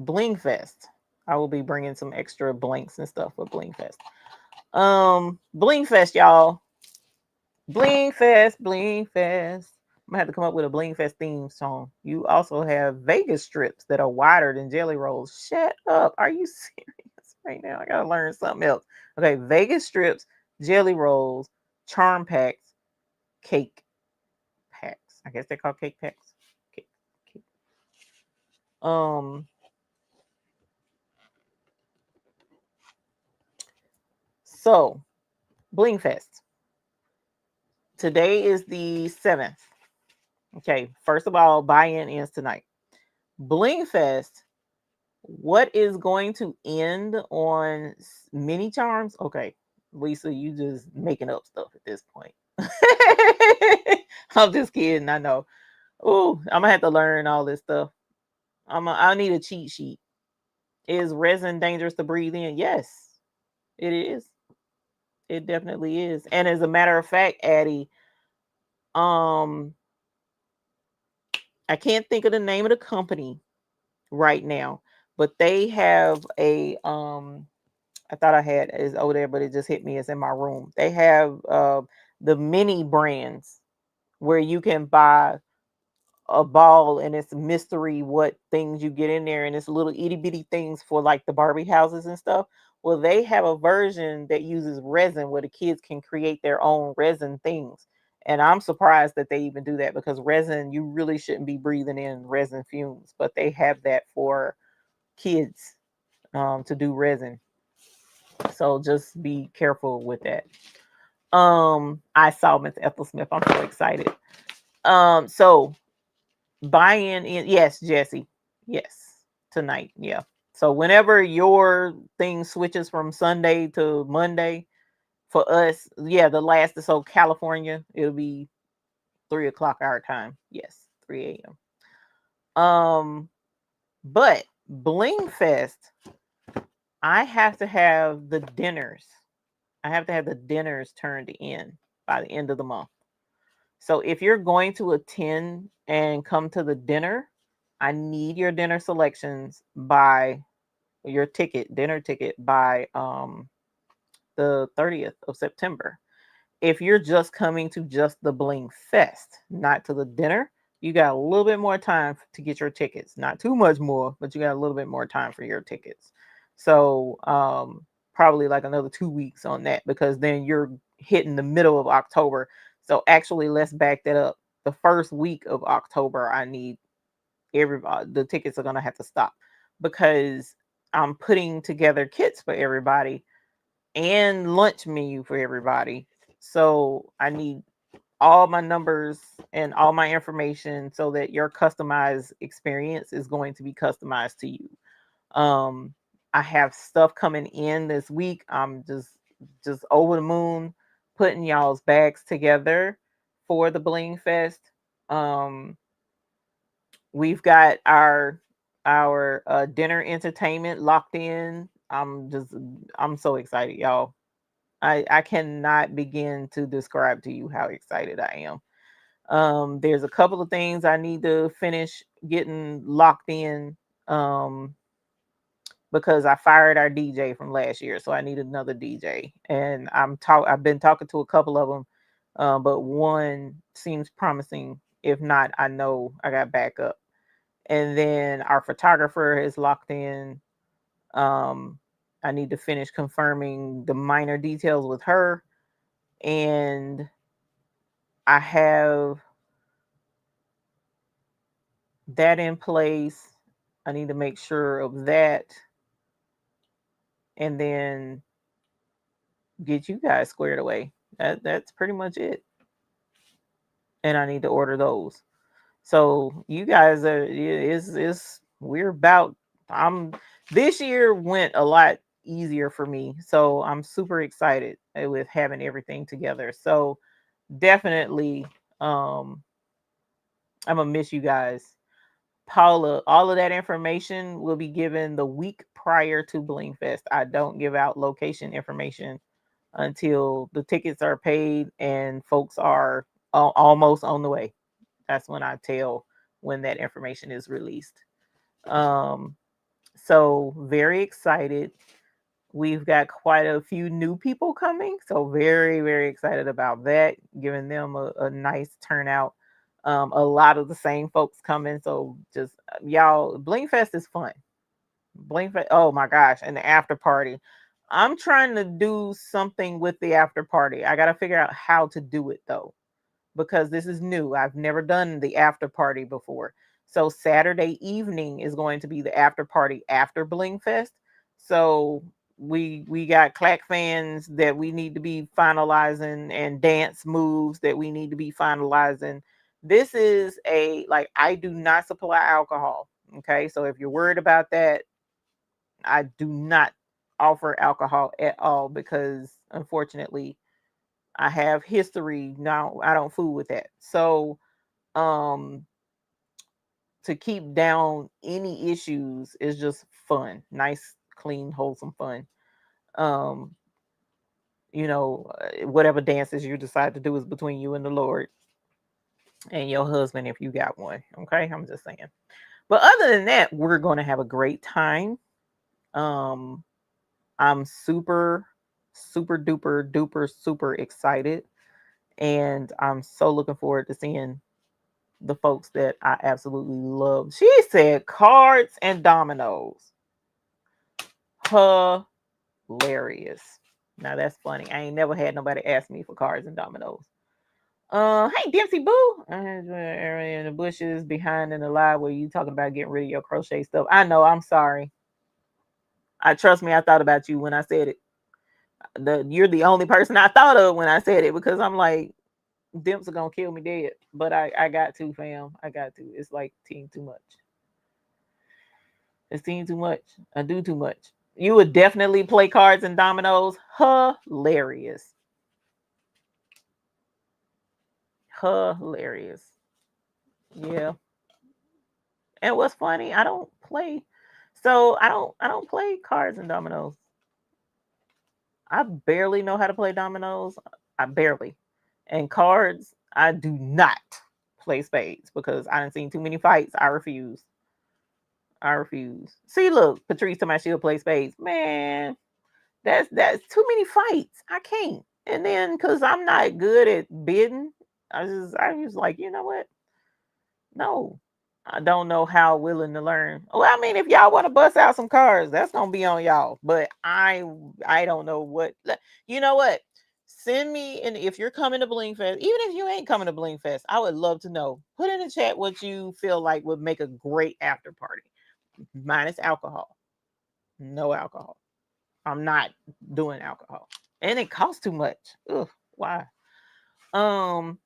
Blingfest, I will be bringing some extra blanks and stuff for Blingfest. Blingfest, y'all. Blingfest. I'm gonna have to come up with a Blingfest theme song. You also have Vegas strips that are wider than jelly rolls. Shut up. Are you serious right now? I gotta learn something else. Okay, Vegas strips, jelly rolls, charm packs, cake packs. I guess they're called cake packs. Cake. So Blingfest. Today is the 7th. Okay, first of all, buy-in ends tonight. Blingfest, what is going to end on mini charms? Okay, Lisa, you just making up stuff at this point. I'm just kidding. I know. Oh, I'm gonna have to learn all this stuff. I need a cheat sheet. Is resin dangerous to breathe in? Yes, it is. It definitely is. And as a matter of fact, Addie, I can't think of the name of the company right now, but they have a I thought I had is over there, but it just hit me. It's in my room. They have the mini brands where you can buy a ball and it's mystery what things you get in there, and it's little itty bitty things for like the Barbie houses and stuff. Well, they have a version that uses resin where the kids can create their own resin things. And I'm surprised that they even do that, because resin, you really shouldn't be breathing in resin fumes, but they have that for kids to do resin. So just be careful with that. I saw Miss Ethel Smith. I'm so excited. So buy-in yes, Jesse. Yes. Tonight. Yeah. So whenever your thing switches from Sunday to Monday, for us, yeah, the last, so California, it'll be 3 o'clock our time. Yes, 3 a.m. But Blingfest, I have to have the dinners. I have to have the dinners turned in by the end of the month. So if you're going to attend and come to the dinner, I need your dinner selections by your dinner ticket by the 30th of September. If you're just coming to just the Bling Fest, not to the dinner, you got a little bit more time to get your tickets. Not too much more, but you got a little bit more time for your tickets. So probably like another 2 weeks on that, because then you're hitting the middle of October. So actually, let's back that up. The first week of October, I need everybody. The tickets are gonna have to stop, because I'm putting together kits for everybody and lunch menu for everybody. So I need all my numbers and all my information so that your customized experience is going to be customized to you. Um, I have stuff coming in this week. I'm just over the moon putting y'all's bags together for the Bling Fest. Um, we've got our dinner entertainment locked in. I'm so excited, y'all. I cannot begin to describe to you how excited I am. There's a couple of things I need to finish getting locked in, um, because I fired our DJ from last year, so I need another DJ. And I've been talking to a couple of them, but one seems promising. If not, I know I got backup. And then our photographer is locked in. Um, I need to finish confirming the minor details with her, and I have that in place. I need to make sure of that, and then get you guys squared away. That's pretty much it. And I need to order those. So you guys are is we're about I'm this year went a lot easier for me. So I'm super excited with having everything together. So definitely I'm gonna miss you guys. Paula, all of that information will be given the week prior to Blingfest. I don't give out location information until the tickets are paid and folks are almost on the way. That's when I tell when that information is released. Um, so very excited. We've got quite a few new people coming, so very, very excited about that, giving them a nice turnout. A lot of the same folks coming, so just y'all, Blingfest is fun. Blingfest, oh my gosh, and the after party. I'm trying to do something with the after party. I got to figure out how to do it though, because this is new. I've never done the after party before. So Saturday evening is going to be the after party after Blingfest. So we got clack fans that we need to be finalizing and dance moves that we need to be finalizing. This is I do not supply alcohol. Okay. So if you're worried about that, I do not offer alcohol at all, because unfortunately I have history now. I don't fool with that. So, um, to keep down any issues is just fun, nice, clean, wholesome fun. Um, whatever dances you decide to do is between you and the Lord and your husband if you got one. Okay, I'm just saying. But other than that, we're going to have a great time. Um, I'm super, super duper duper super excited. And I'm so looking forward to seeing the folks that I absolutely love. She said cards and dominoes. Hilarious. Now that's funny. I ain't never had nobody ask me for cards and dominoes. Hey Dempsey Boo. Area in the bushes behind in the live where you talking about getting rid of your crochet stuff. I know, I'm sorry. I trust me, I thought about you when I said it. You're the only person I thought of when I said it because I'm like, Dimps are gonna kill me dead. But I got to, fam. I got to. It's like team too much. It's team too much. I do too much. You would definitely play cards and dominoes. Hilarious. Hilarious. Yeah. And what's funny, I don't play. So I don't play cards and dominoes. I barely know how to play dominoes. I barely. And cards, I do not play spades because I done seen too many fights. I refuse. I refuse. See, look, Patrice told me she'll play spades. Man, that's too many fights. I can't. And then because I'm not good at bidding, I was like, you know what? No. I don't know how willing to learn. Well, I mean, if y'all want to bust out some cards, that's gonna be on y'all. But I don't know what. You know what? Send me, and if you're coming to Blingfest, even if you ain't coming to Blingfest, I would love to know. Put in the chat what you feel like would make a great after party, minus alcohol. No alcohol. I'm not doing alcohol, and it costs too much. Ugh, why? Um,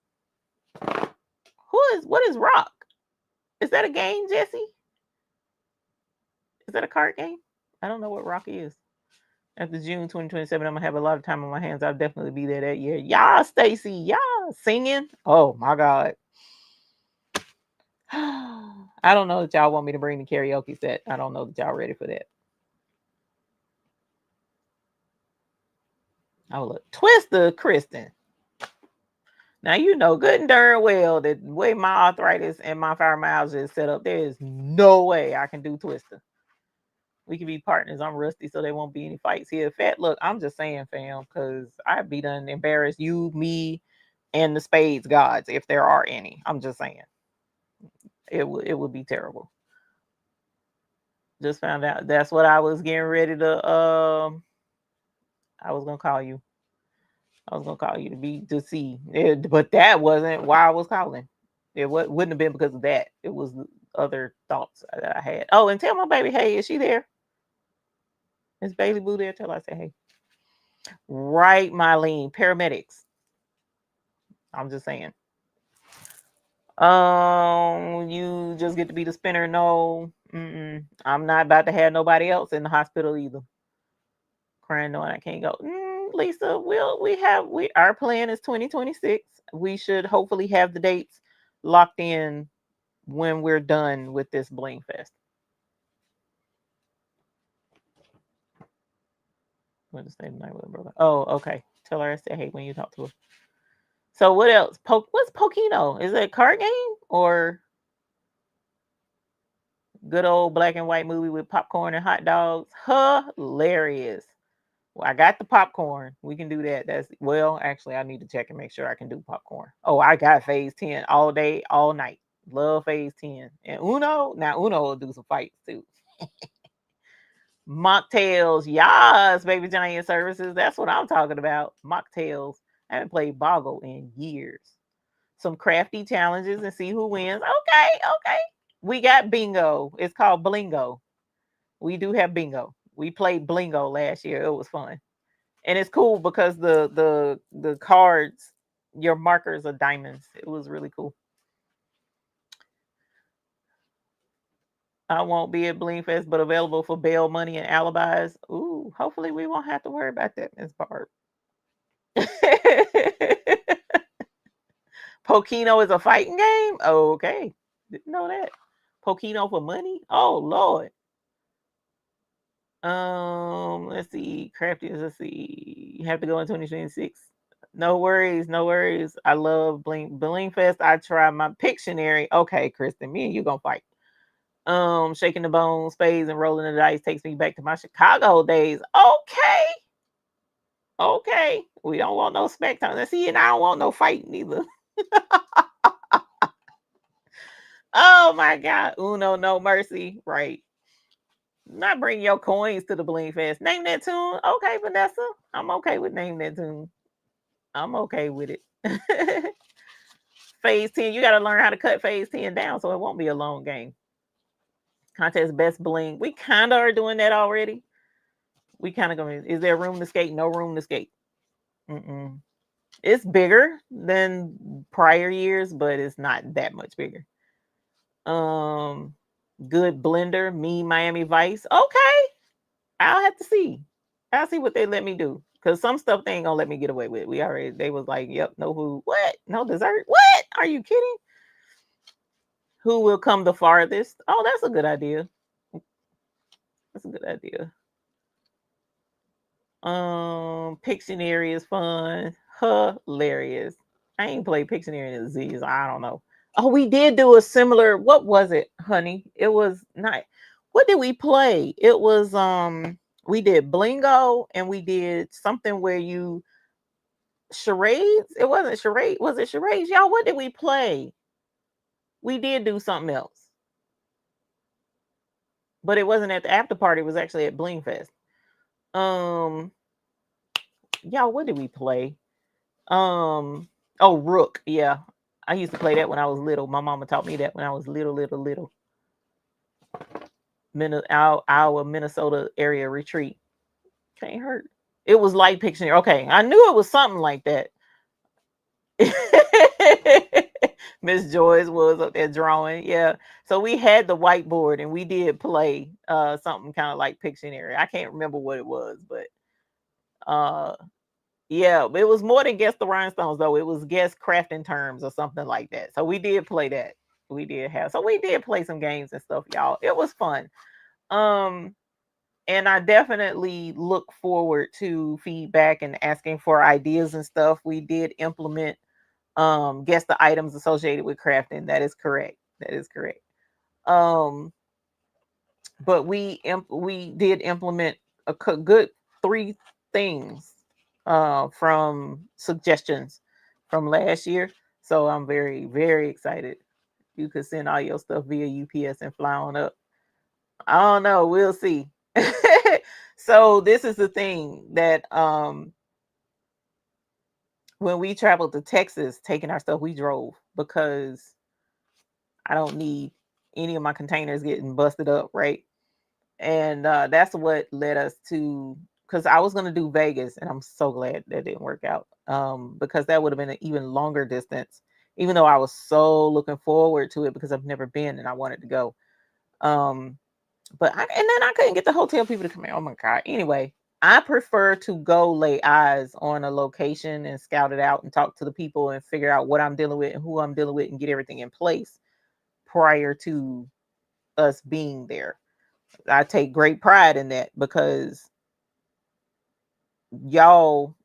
what is Rock? Is that a game, Jesse? Is that a card game? I don't know what Rock is. After June 2027, I'm gonna have a lot of time on my hands. I'll definitely be there that year. Yeah, Stacy. Yeah, singing. Oh my God. I don't know that y'all want me to bring the karaoke set. I don't know that y'all ready for that. Oh look, Twister Kristen. Now you know good and darn well that the way my arthritis and my fibromyalgia is set up, there is no way I can do Twister. We can be partners. I'm rusty, so there won't be any fights here. Fat, look, I'm just saying, fam, because I'd be done embarrass you, me, and the spades gods if there are any. I'm just saying, it would be terrible. Just found out that's what I was getting ready to. I was gonna call you. I was gonna call you to see, but that wasn't why I was calling. It wouldn't have been because of that. It was other thoughts that I had. Oh, and tell my baby, hey, is she there? Is Bailey Boo there? Tell her I say hey. Right, Mylene, paramedics. I'm just saying. You just get to be the spinner. No, I'm not about to have nobody else in the hospital either. Crying knowing I can't go. Lisa, our plan is 2026. We should hopefully have the dates locked in when we're done with this Blingfest. Going to stay the night with her brother. Oh, okay. Tell her I said hey when you talk to her. So what else? What's Pokino? Is it a card game or good old black and white movie with popcorn and hot dogs? Hilarious. Well, I got the popcorn. We can do that. Actually, I need to check and make sure I can do popcorn. Oh, I got phase 10 all day, all night. Love phase 10. And Uno, now Uno will do some fights too. Mocktails, yes, baby giant services. That's what I'm talking about. Mocktails. I haven't played Boggle in years. Some crafty challenges and see who wins. Okay. We got bingo. It's called Blingo. We do have bingo. We played Blingo last year. It was fun. And it's cool because the cards, your markers are diamonds. It was really cool. I won't be at Blingfest, but available for bail money and alibis. Ooh, hopefully we won't have to worry about that, Miss Barb. Pokino is a fighting game? Okay. Didn't know that. Pokino for money? Oh Lord. Let's see. Crafty, let's see. You have to go in 2026. No worries, no worries. I love Blingfest. I try my Pictionary. Okay, Kristen, me and you gonna fight. Shaking the bones, spades, and rolling the dice takes me back to my Chicago days. Okay. Okay. We don't want no spectators. See, and I don't want no fighting either. Oh my God. Uno, no mercy. Right. Not bring your coins to the Blingfest. Name that tune. Okay, Vanessa. I'm okay with name that tune. I'm okay with it. Phase 10. You got to learn how to cut phase 10 down so it won't be a long game. Contest best bling. We kind of are doing that already. We kind of going, is there room to skate? No room to skate. Mm-mm. It's bigger than prior years, but it's not that much bigger. Good blender, me, Miami Vice. Okay. I'll have to see. I'll see what they let me do. Cause some stuff they ain't gonna let me get away with. They was like, yep, no food. What? No dessert? What? Are you kidding? Who will come the farthest? Oh, that's a good idea. That's a good idea. Pictionary is fun. Hilarious. I ain't played Pictionary in Z's. I don't know. Oh, we did do a similar. What was it, honey? It was not. What did we play? It was we did Blingo and we did something where you charades. It wasn't charade. Was it charades? Y'all, what did we play? We did do something else. But it wasn't at the after party, it was actually at Blingfest. Y'all, what did we play? Oh, Rook. Yeah. I used to play that when I was little. My mama taught me that when I was little. Our Minnesota area retreat. Can't hurt. It was like Pictionary. Okay, I knew it was something like that. Miss Joyce was up there drawing. Yeah. So we had the whiteboard and we did play something kind of like Pictionary. I can't remember what it was, but yeah, it was more than Guess the Rhinestones though. It was Guess Crafting Terms or something like that. So we did play that. We did play some games and stuff, y'all. It was fun. And I definitely look forward to feedback and asking for ideas and stuff. We did implement guess the items associated with crafting. That is correct. Um but we did implement a good 3 things from suggestions from last year. So I'm very, very excited. You could send all your stuff via UPS and fly on up. I don't know. We'll see. So this is the thing that when we traveled to Texas, taking our stuff, we drove because I don't need any of my containers getting busted up, right? And that's what led us to, because I was going to do Vegas, and I'm so glad that didn't work out, because that would have been an even longer distance, even though I was so looking forward to it because I've never been and I wanted to go. But and then I couldn't get the hotel people to come in. Oh my God. Anyway, I prefer to go lay eyes on a location and scout it out and talk to the people and figure out what I'm dealing with and who I'm dealing with and get everything in place prior to us being there. I take great pride in that because y'all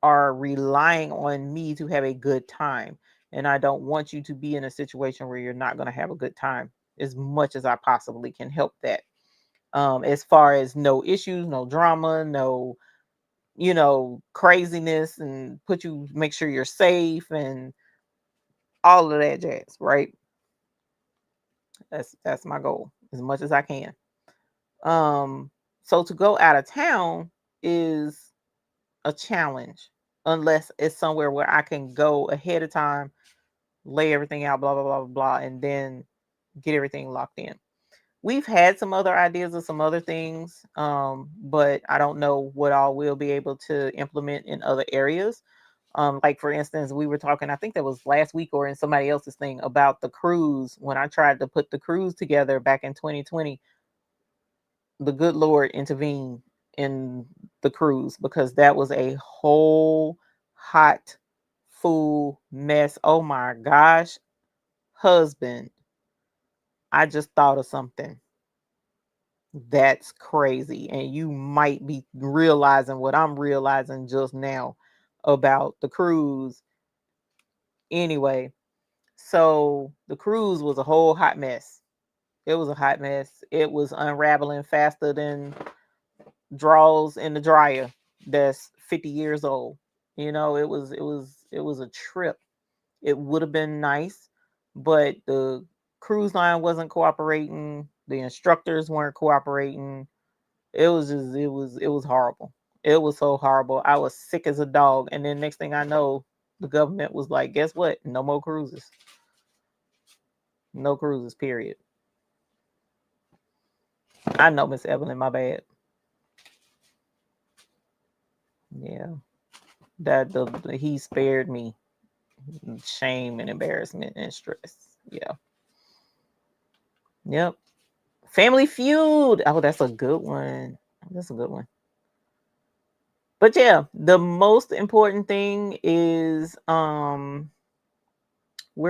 are relying on me to have a good time. And I don't want you to be in a situation where you're not going to have a good time as much as I possibly can help that. As far as no issues, no drama, no, craziness, and make sure you're safe and all of that jazz, right? That's my goal as much as I can. So to go out of town is a challenge unless it's somewhere where I can go ahead of time, lay everything out, blah, blah, blah, blah, and then get everything locked in. We've had some other ideas of some other things, but I don't know what all we'll be able to implement in other areas. Like for instance, we were talking, I think that was last week or in somebody else's thing about the cruise. When I tried to put the cruise together back in 2020, the good Lord intervened in the cruise because that was a whole hot fool mess. Oh my gosh, husband, I just thought of something. That's crazy. And you might be realizing what I'm realizing just now about the cruise. Anyway, so the cruise was a whole hot mess. It was a hot mess. It was unraveling faster than drawers in the dryer that's 50 years old. It was a trip. It would have been nice, but the cruise line wasn't cooperating. The instructors weren't cooperating. It was horrible. It was so horrible. I was sick as a dog. And then next thing I know, the government was like, guess what? No more cruises. No cruises, period. I know, Miss Evelyn, my bad. Yeah. He spared me shame and embarrassment and stress. Yeah. Yep. Family Feud. Oh, that's a good one. That's a good one. But yeah, the most important thing is we're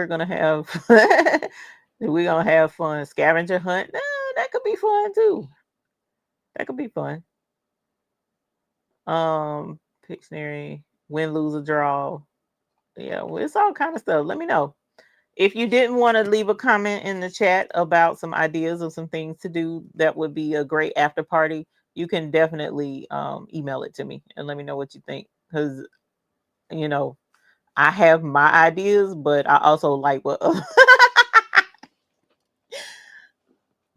gonna have we're gonna have fun. Scavenger hunt. That could be fun too. That could be fun. Pictionary, win, lose, or draw. Yeah, well, it's all kind of stuff. Let me know. If you didn't want to leave a comment in the chat about some ideas of some things to do that would be a great after party, you can definitely email it to me and let me know what you think. Because, you know, I have my ideas, but I also like what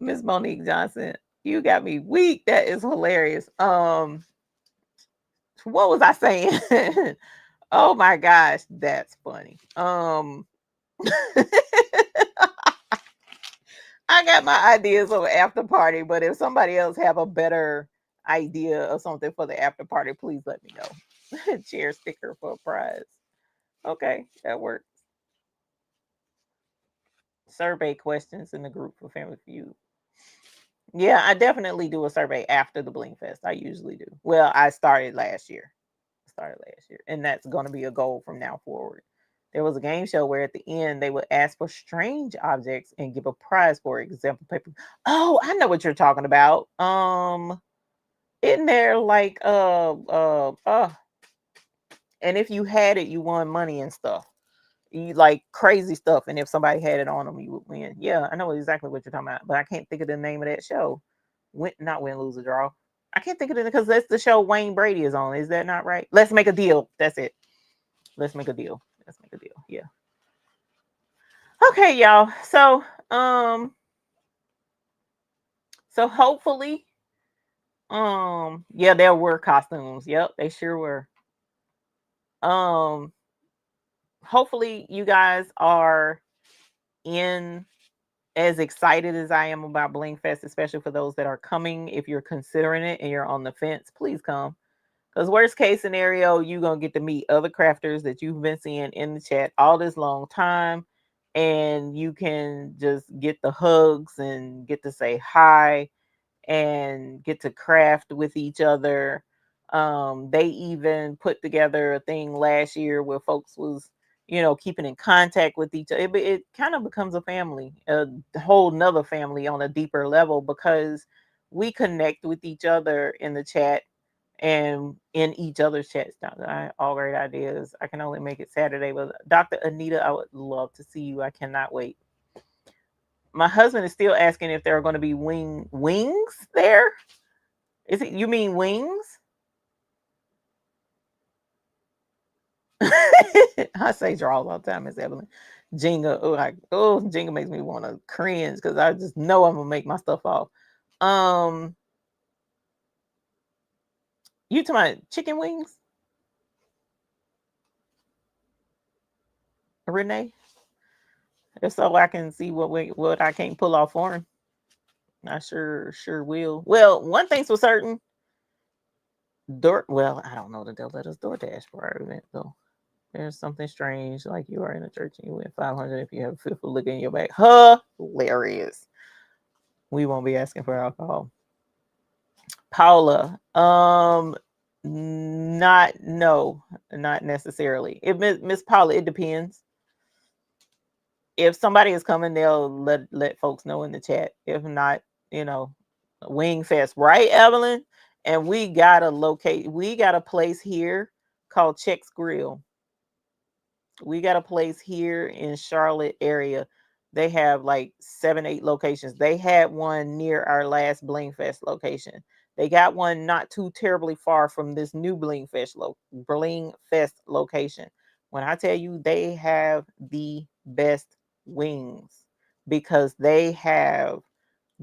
Miss Monique Johnson, you got me weak. That is hilarious. What was I saying? Oh my gosh, that's funny. I got my ideas of an after party, but if somebody else have a better idea of something for the after party, please let me know. Chair sticker for a prize. Okay, that works. Survey questions in the group for Family Feud. Yeah, I definitely do a survey after the Blingfest. I usually do. Well, I started last year. And that's going to be a goal from now forward. There was a game show where at the end they would ask for strange objects and give a prize for example paper. Oh, I know what you're talking about. In there like and if you had it, you won money and stuff. You like crazy stuff, and if somebody had it on them, you would win. Yeah, I know exactly what you're talking about, but I can't think of the name of that show. Not win, lose, or draw. I can't think of it because that's the show Wayne Brady is on. Is that not right? Let's make a deal. That's it. Let's make a deal. Let's make a deal. Yeah. Okay, y'all. So hopefully, yeah, there were costumes. Yep, they sure were. Um, Hopefully you guys are in as excited as I am about Blingfest, especially for those that are coming. If you're considering it and you're on the fence, please come. Because worst case scenario, you're gonna get to meet other crafters that you've been seeing in the chat all this long time. And you can just get the hugs and get to say hi and get to craft with each other. They even put together a thing last year where folks was, keeping in contact with each other. It kind of becomes a family, a whole nother family on a deeper level because we connect with each other in the chat and in each other's chats. All great ideas. I can only make it Saturday, but Dr. Anita, I would love to see you. I cannot wait. My husband is still asking if there are going to be wings there. Is it, you mean wings? I say draw all the time, Miss Evelyn. Jenga, Jenga makes me want to cringe because I just know I'm gonna make my stuff off. You talking about chicken wings, Renee? If so, I can see what I can't pull off for him. I sure will. Well, one thing's for certain. I don't know that they'll let us DoorDash for our event though. There's something strange, like you are in a church and you win 500 if you have a fifth of liquor in your bag. Hilarious. We won't be asking for alcohol. Paula, not necessarily. If Miss Paula, it depends. If somebody is coming, they'll let folks know in the chat. If not, Wing Fest, right, Evelyn? And we got a place here called Check's Grill. We got a place here in Charlotte area. They have like 7, 8 locations. They had one near our last Blingfest location. They got one not too terribly far from this new Blingfest location. When I tell you they have the best wings, because they have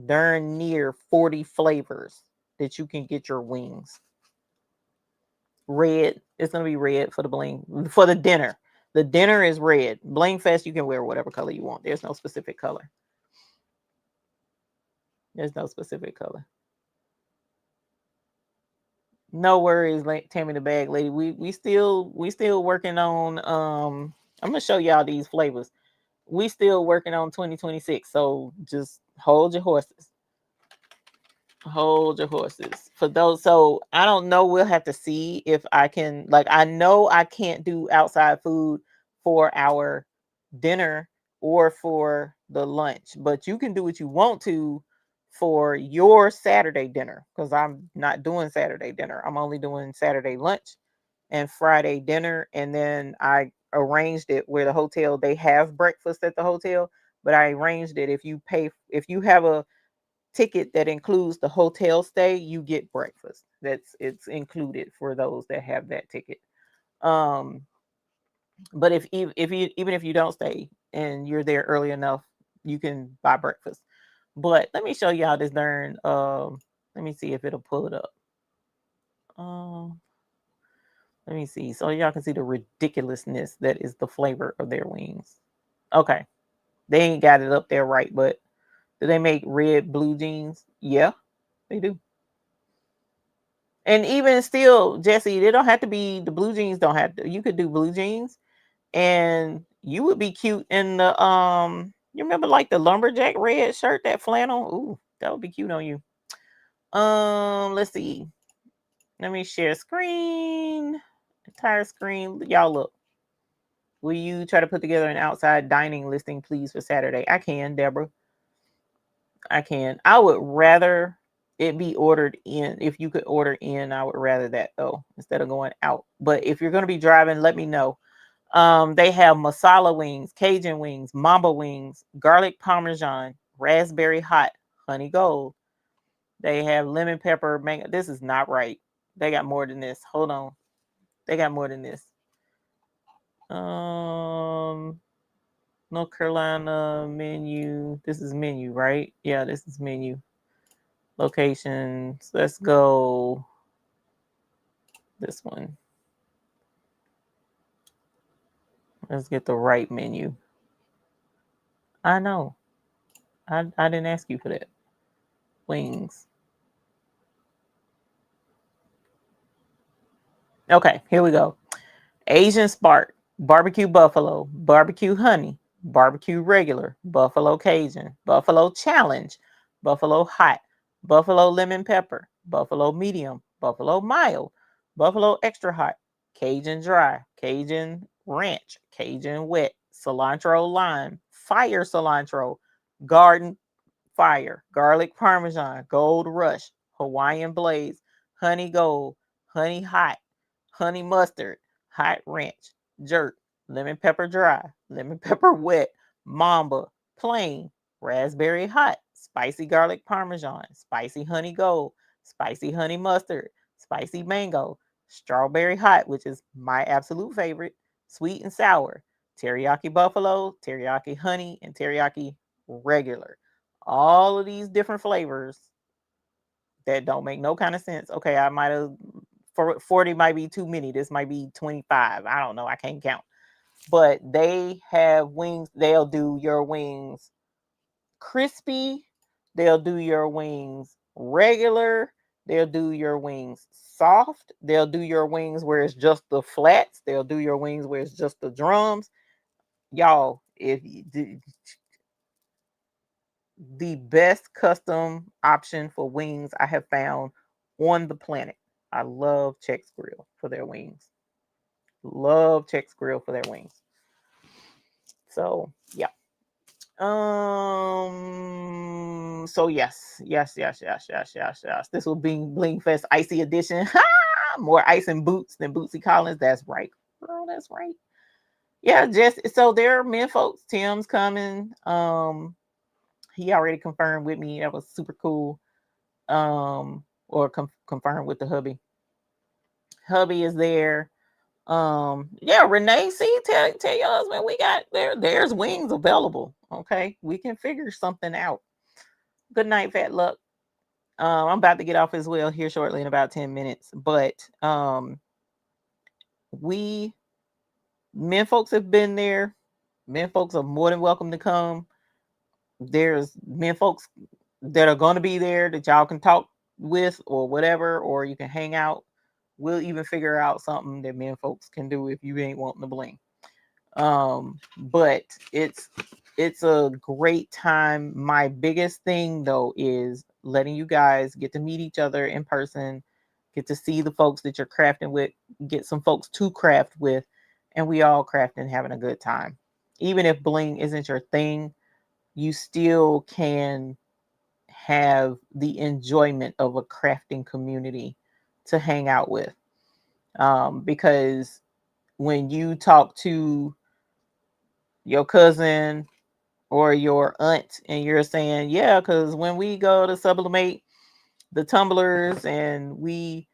darn near 40 flavors that you can get your wings. Red, it's gonna be red for the bling for the dinner. The dinner is red. Blingfest, you can wear whatever color you want. There's no specific color. There's no specific color. No worries, like Tammy the bag lady. We still working on I'm gonna show y'all these flavors. We still working on 2026, so just hold your horses. Hold your horses. For those, so I don't know, we'll have to see if I can, like, I know I can't do outside food for our dinner or for the lunch, but you can do what you want to for your Saturday dinner, because I'm not doing Saturday dinner. I'm only doing Saturday lunch and Friday dinner. And then I arranged it where the hotel, they have breakfast at the hotel, but I arranged it, if you have a ticket that includes the hotel stay, you get breakfast. It's included for those that have that ticket. But if you even if you don't stay and you're there early enough, you can buy breakfast. But let me show y'all this darn let me see if it'll pull it up. Let me see, so y'all can see the ridiculousness that is the flavor of their wings. Okay, they ain't got it up there right, but do they make red blue jeans? Yeah, they do. And even still, Jesse, they don't have to be, the blue jeans don't have to, you could do blue jeans and you would be cute in the you remember like the lumberjack red shirt, that flannel? Ooh, that would be cute on you. Let's see. Let me share screen. Entire screen. Y'all look. Will you try to put together an outside dining listing, please, for Saturday? I can, Deborah. I can. I would rather it be ordered in. If you could order in, I would rather that though, instead of going out. But if you're going to be driving, let me know. They have masala wings, Cajun wings, mamba wings, garlic parmesan, raspberry hot, honey gold. They have lemon pepper mango. This is not right. They got more than this. Hold on. They got more than this. North Carolina menu. This is menu, right? Yeah, this is menu. Locations. Let's go this one. Let's get the right menu. I know. I didn't ask you for that. Wings. Okay, here we go. Asian Spark, barbecue buffalo, barbecue honey, barbecue regular, buffalo Cajun, buffalo challenge, buffalo hot, buffalo lemon pepper, buffalo medium, buffalo mild, buffalo extra hot, Cajun dry, Cajun ranch, Cajun wet, cilantro lime, fire cilantro, garden fire, garlic parmesan, gold rush, Hawaiian blaze, honey gold, honey hot, honey mustard, hot ranch, jerk, lemon pepper dry, lemon pepper wet, mamba, plain, raspberry hot, spicy garlic parmesan, spicy honey gold, spicy honey mustard, spicy mango, strawberry hot, which is my absolute favorite, sweet and sour, teriyaki buffalo, teriyaki honey, and teriyaki regular. All of these different flavors that don't make no kind of sense. Okay, I might have, 40 might be too many. This might be 25. I don't know. I can't count. But they have wings. They'll do your wings crispy. They'll do your wings regular. They'll do your wings soft. They'll do your wings where it's just the flats. They'll do your wings where it's just the drums. Y'all, if you, the best custom option for wings I have found on the planet. I love Chex Grill for their wings. Love Chex Grill for their wings. So yeah. So yes. This will be Blingfest Icy Edition. More ice and boots than Bootsy Collins. That's right. Girl, that's right. yeah, just so there are men folks. Tim's coming. He already confirmed with me. That was super cool. Or confirmed with the hubby. Hubby is there. Yeah, Renee, see, tell your husband we got there's wings available. Okay, we can figure something out. Good night, Fat Luck. I'm about to get off as well here shortly in about 10 minutes. But we men folks have been there. Men folks are more than welcome to come. There's men folks that are going to be there that y'all can talk with or whatever, or you can hang out. We'll even figure out something that men folks can do if you ain't wanting to bling. But it's a great time. My biggest thing though is letting you guys get to meet each other in person, get to see the folks that you're crafting with, get some folks to craft with, and we all crafting, having a good time. Even if bling isn't your thing, you still can have the enjoyment of a crafting community to hang out with. Because when you talk to your cousin or your aunt and you're saying, yeah, because when we go to sublimate the tumblers and we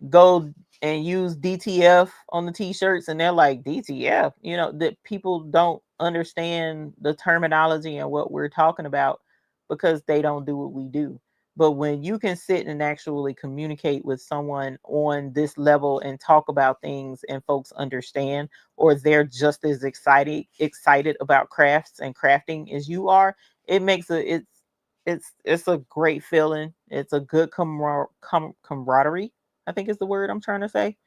go and use DTF on the t-shirts, and they're like, DTF, that people don't understand the terminology and what we're talking about because they don't do what we do. But when you can sit and actually communicate with someone on this level and talk about things and folks understand, or they're just as excited about crafts and crafting as you are, it makes it's a great feeling. It's a good camaraderie, I think is the word I'm trying to say.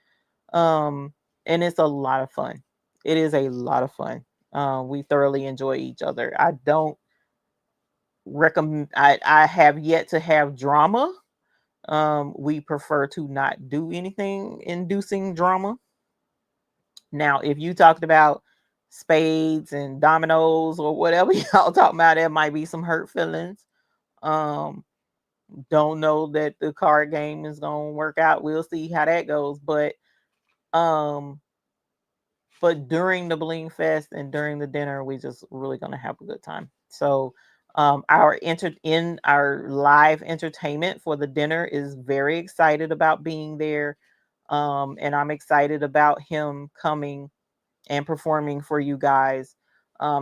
And it's a lot of fun. It is a lot of fun. We thoroughly enjoy each other. I don't recommend, I have yet to have drama. We prefer to not do anything inducing drama. Now, if you talked about spades and dominoes or whatever y'all talking about, there might be some hurt feelings. Um, don't know that the card game is gonna work out. We'll see how that goes. Um, but during the Bling Fest and during the dinner, we just really gonna have a good time. So our live entertainment for the dinner is very excited about being there. And I'm excited about him coming and performing for you guys.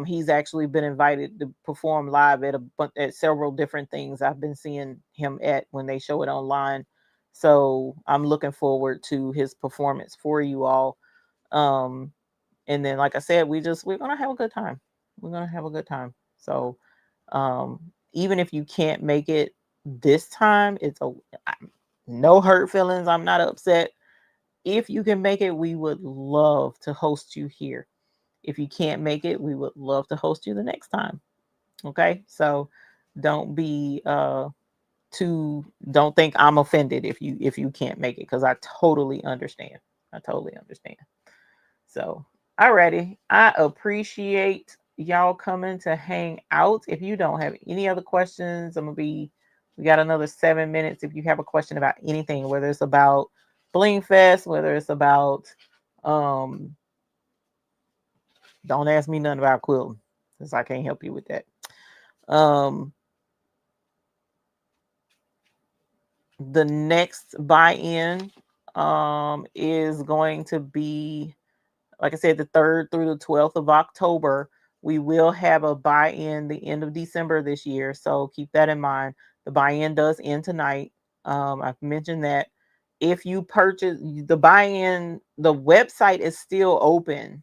He's actually been invited to perform live at several different things I've been seeing him at when they show it online. So I'm looking forward to his performance for you all. And then, like I said, we're gonna have a good time. We're gonna have a good time. So even if you can't make it this time, no hurt feelings. I'm not upset. If you can make it, we would love to host you here. If you can't make it, we would love to host you the next time. Okay, so don't be don't think I'm offended if you can't make it, because I totally understand. I totally understand. So, alrighty, I appreciate y'all coming to hang out. If you don't have any other questions, we got another 7 minutes. If you have a question about anything, whether it's about Blingfest, whether it's about don't ask me nothing about quilting, because I can't help you with that. The next buy-in is going to be, like I said, the 3rd through the 12th of October. We will have a buy-in the end of December this year, so keep that in mind. The buy-in does end tonight. I've mentioned that. If you purchase the buy-in, the website is still open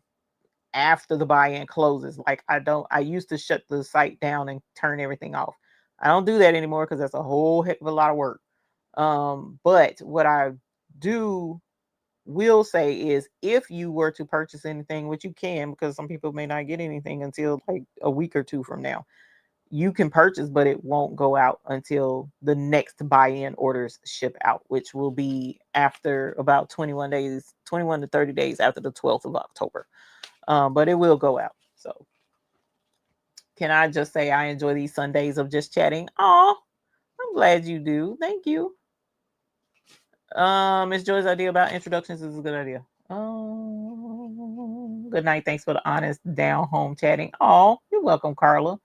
after the buy-in closes. Like, I used to shut the site down and turn everything off. I don't do that anymore because that's a whole heck of a lot of work. But what I will say is, if you were to purchase anything, which you can, because some people may not get anything until like a week or two from now, you can purchase, but it won't go out until the next buy-in orders ship out, which will be after about 21 to 30 days after the 12th of October. But it will go out. So can I just say I enjoy these Sundays of just chatting? Oh, I'm glad you do. Thank you. Miss Joy's idea about introductions is a good idea. Good night. Thanks for the honest down home chatting. Oh, you're welcome, Carla.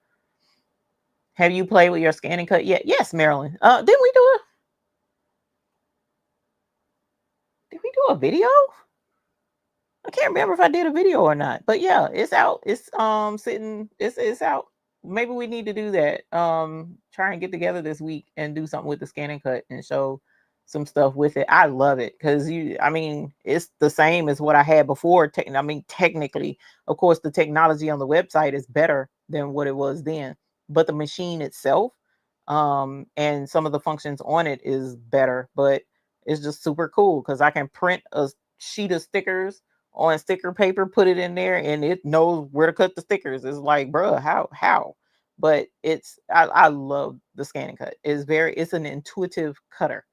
Have you played with your scan and cut yet? Yes, Marilyn. Didn't we do a video? I can't remember if I did a video or not, but yeah, it's out. It's sitting. It's out. Maybe we need to do that. Try and get together this week and do something with the scan and cut and show some stuff with it. I love it because it's the same as what I had before. Technically, of course, the technology on the website is better than what it was then, but the machine itself, and some of the functions on it is better. But it's just super cool because I can print a sheet of stickers on sticker paper, put it in there, and it knows where to cut the stickers. It's like, bruh, how? But I love the scan and cut. It's an intuitive cutter.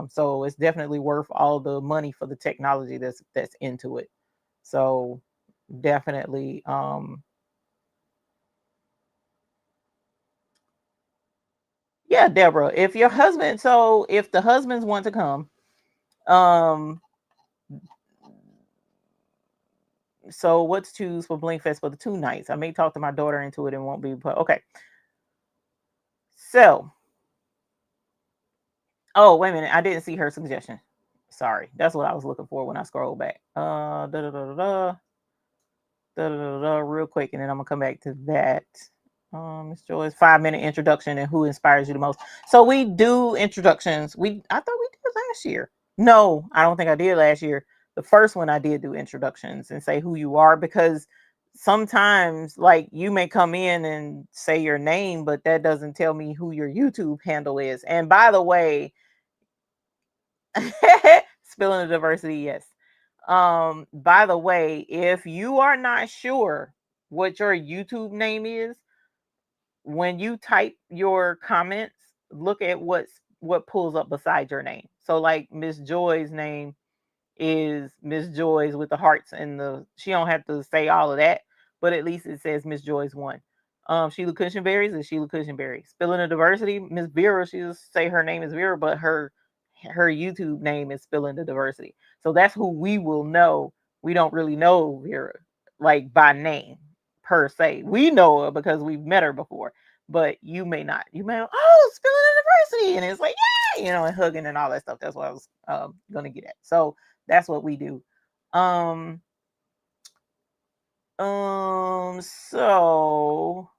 So it's definitely worth all the money for the technology that's into it. So definitely, yeah, Deborah, if the husbands want to come, so what's choose for Blingfest for the 2 nights? I may talk to my daughter into it and won't be okay. So, oh, wait a minute. I didn't see her suggestion. Sorry. That's what I was looking for when I scroll back. Real quick, and then I'm gonna come back to that. Miss Joy's 5-minute introduction and who inspires you the most. So we do introductions. I thought we did last year. No, I don't think I did last year. The first one I did do introductions and say who you are, because sometimes like you may come in and say your name, but that doesn't tell me who your YouTube handle is. And by the way, spilling the diversity, yes. By the way, if you are not sure what your YouTube name is, when you type your comments, look at what pulls up beside your name. So like Miss Joy's name is Miss Joy's with the hearts and she don't have to say all of that, but at least it says Miss Joy's one. Sheila Cushionberry's is Sheila Cushionberry. Spilling the diversity, Miss Vera, she'll say her name is Vera, but her YouTube name is Spilling the Diversity. So that's who we will know. We don't really know Vera like by name per se. We know her because we've met her before, but you may not. You may, Spilling the Diversity, and it's like, yeah, and hugging and all that stuff. That's what I was gonna get at. So that's what we do. So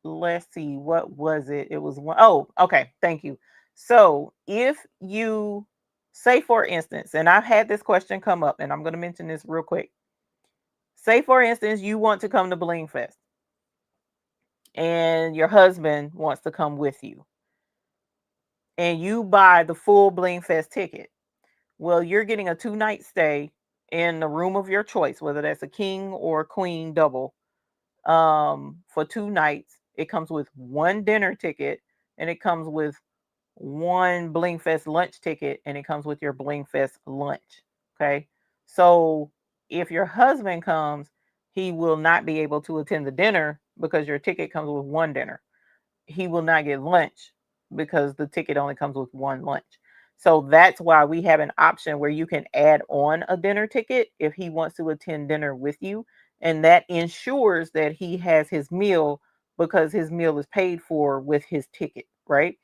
let's see, what was it? It was one. Oh, okay. Thank you. So if you say, for instance, and I've had this question come up, and I'm going to mention this real quick. Say, for instance, you want to come to Blingfest and your husband wants to come with you, and you buy the full Blingfest ticket. Well, you're getting a 2-night stay in the room of your choice, whether that's a king or a queen double, for 2 nights. It comes with 1 dinner ticket, and it comes with 1 Blingfest lunch ticket, and it comes with your Blingfest lunch. Okay. So if your husband comes, he will not be able to attend the dinner because your ticket comes with 1 dinner. He will not get lunch because the ticket only comes with 1 lunch. So that's why we have an option where you can add on a dinner ticket if he wants to attend dinner with you. And that ensures that he has his meal because his meal is paid for with his ticket, right?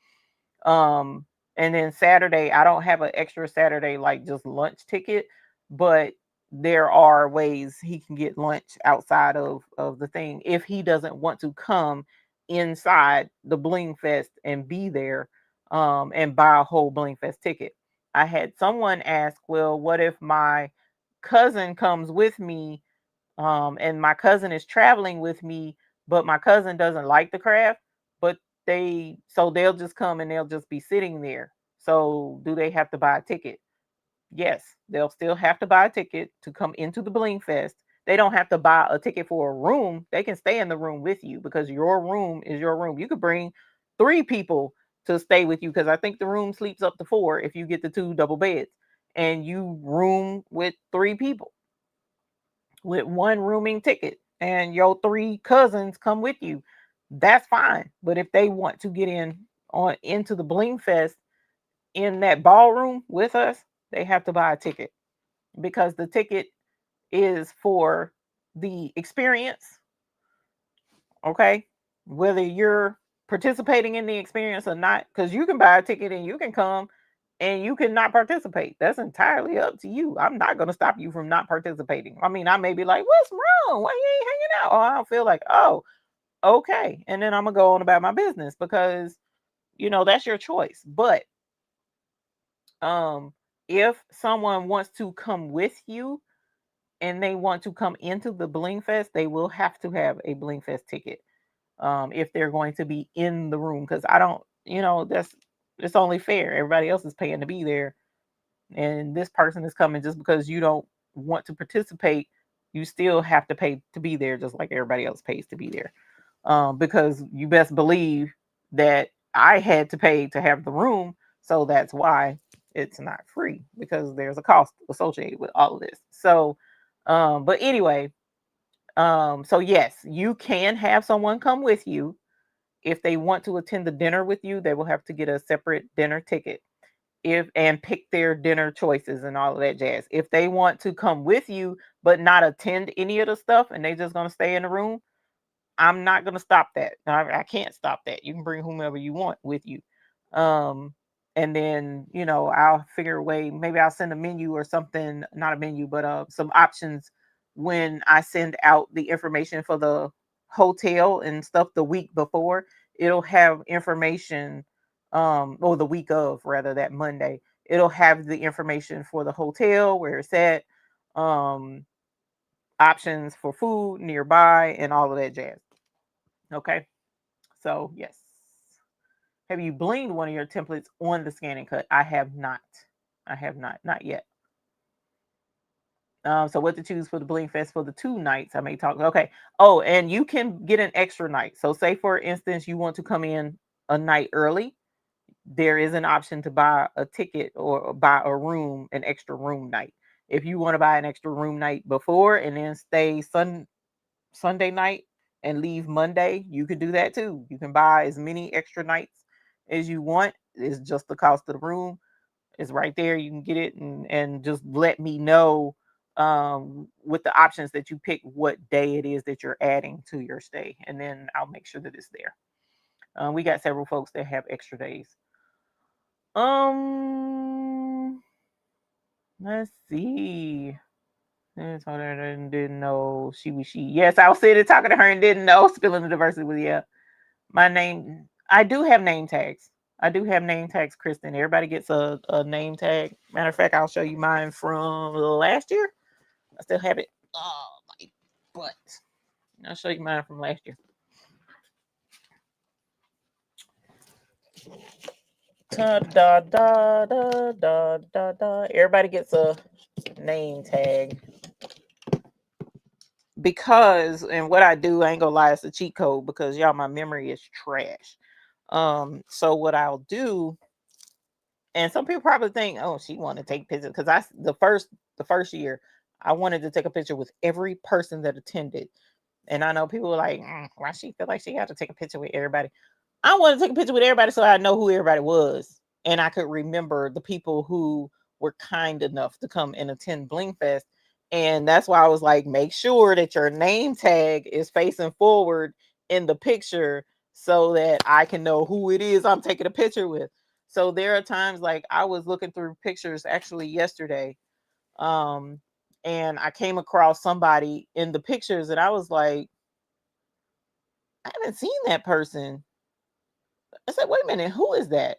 And then Saturday, I don't have an extra Saturday like just lunch ticket, but there are ways he can get lunch outside of the thing if he doesn't want to come inside the Blingfest and be there, and buy a whole Blingfest ticket. I had someone ask, well, what if my cousin comes with me, and my cousin is traveling with me, but my cousin doesn't like the craft, but they'll just come and they'll just be sitting there. So do they have to buy a ticket? Yes, they'll still have to buy a ticket to come into the Blingfest. They don't have to buy a ticket for a room. They can stay in the room with you because your room is your room. You could bring 3 people to stay with you because I think the room sleeps up to 4 if you get the 2 double beds, and you room with 3 people with 1 rooming ticket, and your 3 cousins come with you. That's fine. But if they want to get into the Blingfest in that ballroom with us, they have to buy a ticket because the ticket is for the experience, okay? Whether you're participating in the experience or not, because you can buy a ticket and you can come and you can not participate. That's entirely up to you. I'm not going to stop you from not participating. I mean, I may be like, what's wrong? Why you ain't hanging out? Or I don't feel like, oh, okay. And then I'm going to go on about my business because, that's your choice. But if someone wants to come with you and they want to come into the Blingfest, they will have to have a Blingfest ticket. If they're going to be in the room, because I don't, it's only fair. Everybody else is paying to be there, and this person is coming just because you don't want to participate. You still have to pay to be there, just like everybody else pays to be there. Because you best believe that I had to pay to have the room, so that's why it's not free, because there's a cost associated with all of this. So, but anyway, so yes, you can have someone come with you. If they want to attend the dinner with you, they will have to get a separate dinner ticket and pick their dinner choices and all of that jazz. If they want to come with you but not attend any of the stuff and they just going to stay in the room, I'm not going to stop that. I can't stop that. You can bring whomever you want with you. And then, I'll figure a way. Maybe I'll send a menu or something, not a menu, but some options when I send out the information for the hotel and stuff the week before. It'll have information, or the week of, rather, that Monday. It'll have the information for the hotel, where it's at, options for food nearby, and all of that jazz. Okay. So, yes. Have you blinged one of your templates on the scan and cut? I have not. Not yet. So what to choose for the Blingfest for the 2 nights? I may talk. Okay. Oh, and you can get an extra night. So say, for instance, you want to come in a night early. There is an option to buy a ticket or buy a room, an extra room night. If you want to buy an extra room night before and then stay Sunday night and leave Monday, you can do that too. You can buy as many extra nights as you want. It's just the cost of the room. It's right there. You can get it, and just let me know with the options that you pick what day it is that you're adding to your stay, and then I'll make sure that it's there. We got several folks that have extra days. Let's see. I told her I didn't know she was she. Yes, I was sitting talking to her and didn't know. Spilling the diversity with, yeah. My name, I do have name tags. Kristen. Everybody gets a name tag. Matter of fact, I'll show you mine from last year. I still have it. Oh, my butt. I'll show you mine from last year. Da, da, da, da, da, da. Everybody gets a name tag. Because, and what I do, I ain't gonna lie, it's a cheat code, because y'all, my memory is trash. So what I'll do, and some people probably think, oh, she want to take pictures, because the first year I wanted to take a picture with every person that attended. And I know people were like, why she feel like she had to take a picture with everybody? I want to take a picture with everybody so I know who everybody was, and I could remember the people who were kind enough to come and attend Blingfest. And that's why I was like, make sure that your name tag is facing forward in the picture so that I can know who it is I'm taking a picture with. So there are times, like, I was looking through pictures actually yesterday, and I came across somebody in the pictures, and I was like, I haven't seen that person. I said, wait a minute, who is that?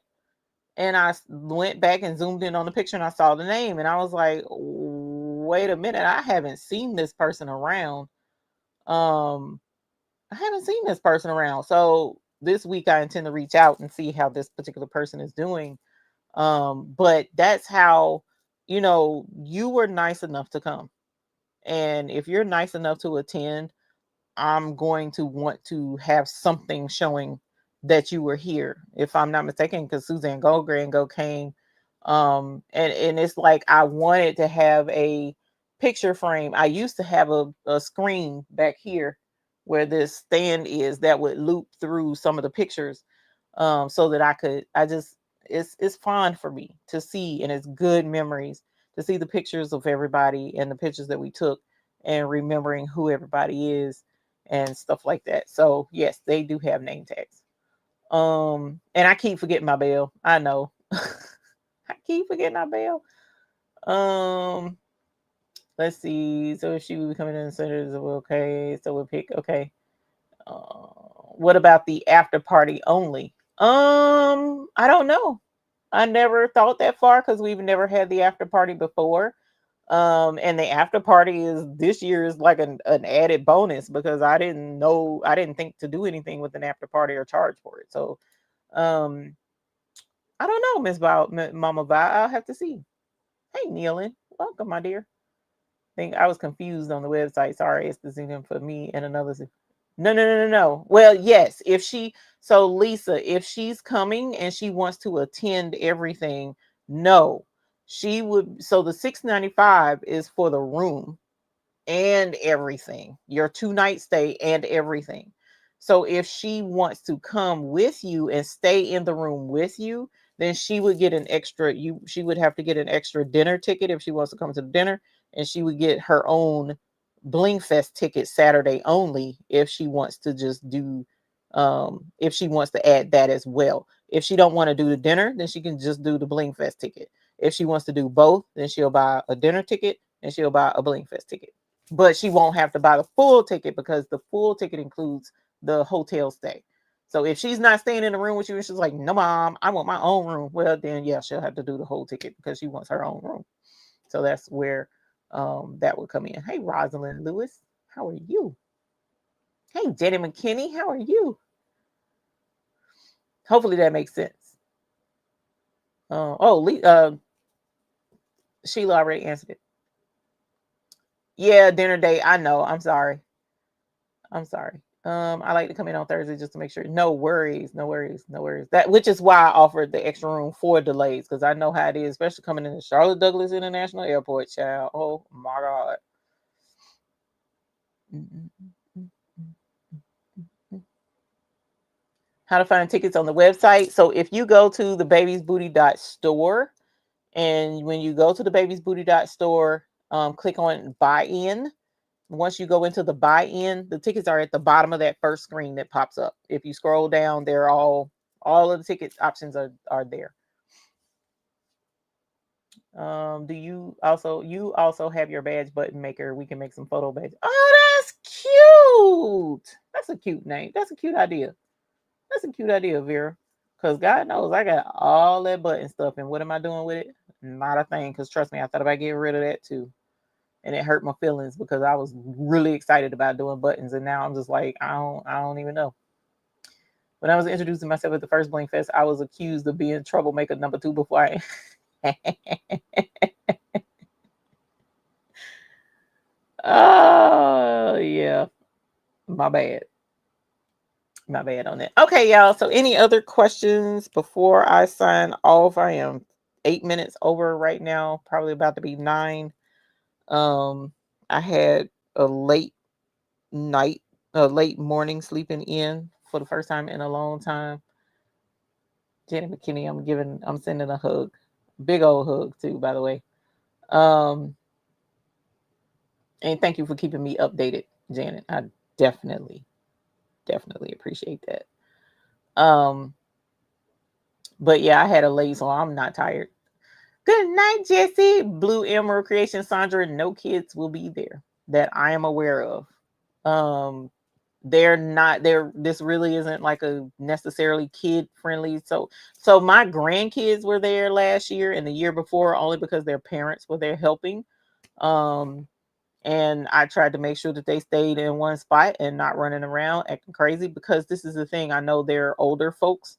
And I went back and zoomed in on the picture, and I saw the name, and I was like, wait a minute, I haven't seen this person around. I haven't seen this person around. So this week I intend to reach out and see how this particular person is doing. But that's how, you were nice enough to come. And if you're nice enough to attend, I'm going to want to have something showing that you were here, if I'm not mistaken, because Suzanne Go came. And it's like, I wanted to have a picture frame. I used to have a screen back here where this stand is that would loop through some of the pictures, so that it's fun for me to see, and it's good memories to see the pictures of everybody and the pictures that we took. and remembering who everybody is and stuff like that. So yes, they do have name tags. And I keep forgetting my bell. I know. I keep forgetting my bell. Let's see. So if she would be coming in the center, okay. So we'll pick. Okay. What about the after party only? I don't know. I never thought that far because we've never had the after party before. And the after party is this year is like an added bonus because I didn't think to do anything with an after party or charge for it. So, I don't know, Mama Vi. I'll have to see. Hey, Nealon, welcome, my dear. Think I was confused on the website. Sorry, it's the Zoom for me and another. No. Well, yes, so Lisa, if she's coming and she wants to attend everything, no, she would. So the $695 is for the room and everything, your 2-night stay and everything. So if she wants to come with you and stay in the room with you, then she would get an extra. She would have to get an extra dinner ticket if she wants to come to the dinner, and she would get her own Blingfest ticket Saturday only if she wants to just do. If she wants to add that as well. If she don't want to do the dinner, then she can just do the Blingfest ticket. If she wants to do both, then she'll buy a dinner ticket and she'll buy a Blingfest ticket. But she won't have to buy the full ticket because the full ticket includes the hotel stay. So if she's not staying in the room with you and she's like, no, mom, I want my own room. Well, then, yeah, she'll have to do the whole ticket because she wants her own room. So that's where that would come in. Hey, Rosalind Lewis, how are you? Hey, Jenny McKinney, how are you? Hopefully that makes sense. Sheila already answered it. Yeah, dinner date. I know. I'm sorry. I like to come in on Thursday just to make sure. No worries. That which is why I offered the extra room for delays because I know how it is, especially coming into Charlotte Douglas International Airport, child. Oh my God. How to find tickets on the website. So if you go to the babiesbooty.store, and when you go to the babiesbooty.store, click on buy in. Once you go into the buy-in, the tickets are at the bottom of that first screen that pops up. If you scroll down, they're all of the ticket options are there. Do you also have your badge button maker? We can make some photo badges. Oh, that's cute. That's a cute name. That's a cute idea. Vera. Because God knows I got all that button stuff. And what am I doing with it? Not a thing. Because trust me, I thought about getting rid of that too. And it hurt my feelings because I was really excited about doing buttons, and now I'm just like, I don't even know. When I was introducing myself at the first Blingfest, I was accused of being troublemaker number 2 before I. Oh yeah, my bad on that. Okay, y'all. So, any other questions before I sign off? I am 8 minutes over right now, probably about to be 9. I had a late morning sleeping in for the first time in a long time. Jenny McKinney, I'm sending a hug. Big old hug too, by the way. And thank you for keeping me updated, Janet. I definitely appreciate that. But yeah, I had a late, so I'm not tired. Good night, Jesse. Blue Emerald Creation, Sandra. No kids will be there that I am aware of. This really isn't like a necessarily kid friendly. So my grandkids were there last year and the year before only because their parents were there helping. And I tried to make sure that they stayed in one spot and not running around acting crazy, because this is the thing. I know there are older folks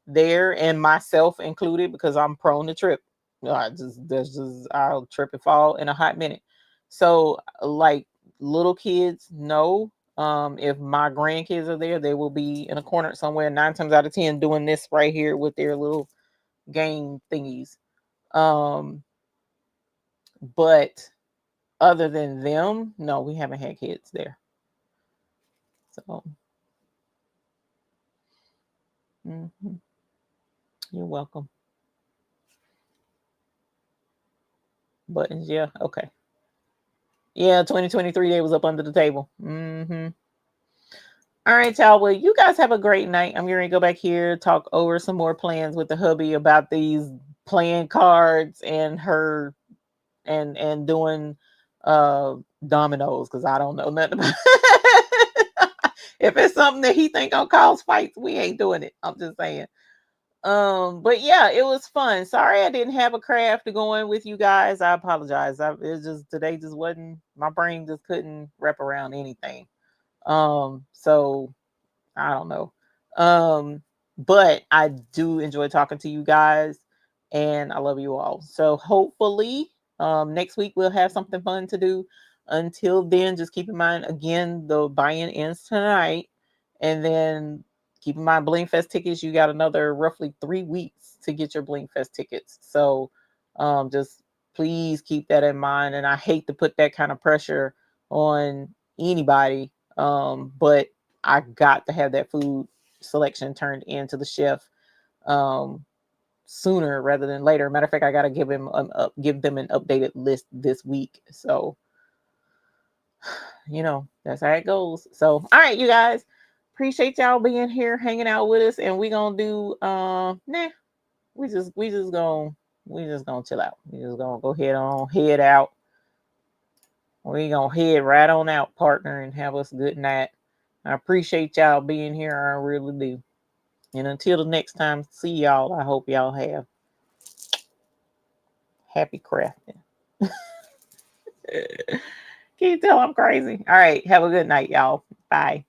there, and myself included, because I'm prone to trip. I'll trip and fall in a hot minute. So like little kids, no. If my grandkids are there, they will be in a corner somewhere 9 times out of 10 doing this right here with their little game thingies. But other than them, no, we haven't had kids there. So, you're welcome. Buttons, yeah, okay. Yeah, 2023 they was up under the table. All right, y'all. Well, you guys have a great night. I'm going to go back here, talk over some more plans with the hubby about these playing cards and her and doing dominoes, because I don't know nothing about if it's something that he think gonna cause fights, we ain't doing it. I'm just saying. But yeah, it was fun. Sorry I didn't have a craft to go in with you guys. I apologize. It's just today just wasn't, my brain just couldn't wrap around anything. So I don't know. But I do enjoy talking to you guys, and I love you all. So hopefully, next week we'll have something fun to do. Until then, just keep in mind again, the buy-in ends tonight, and then keep in mind Blingfest tickets. You got another roughly 3 weeks to get your Blingfest tickets. So, just please keep that in mind. And I hate to put that kind of pressure on anybody, but I got to have that food selection turned into the chef sooner rather than later. Matter of fact, I got to give them an updated list this week. So, that's how it goes. So, all right, you guys, appreciate y'all being here, hanging out with us, and we gonna do we just gonna chill out. We just gonna go head out. We gonna head right on out, partner, and have us a good night. I appreciate y'all being here. I really do. And until the next time, see y'all. I hope y'all have happy crafting. Can you tell I'm crazy? All right. Have a good night, y'all. Bye.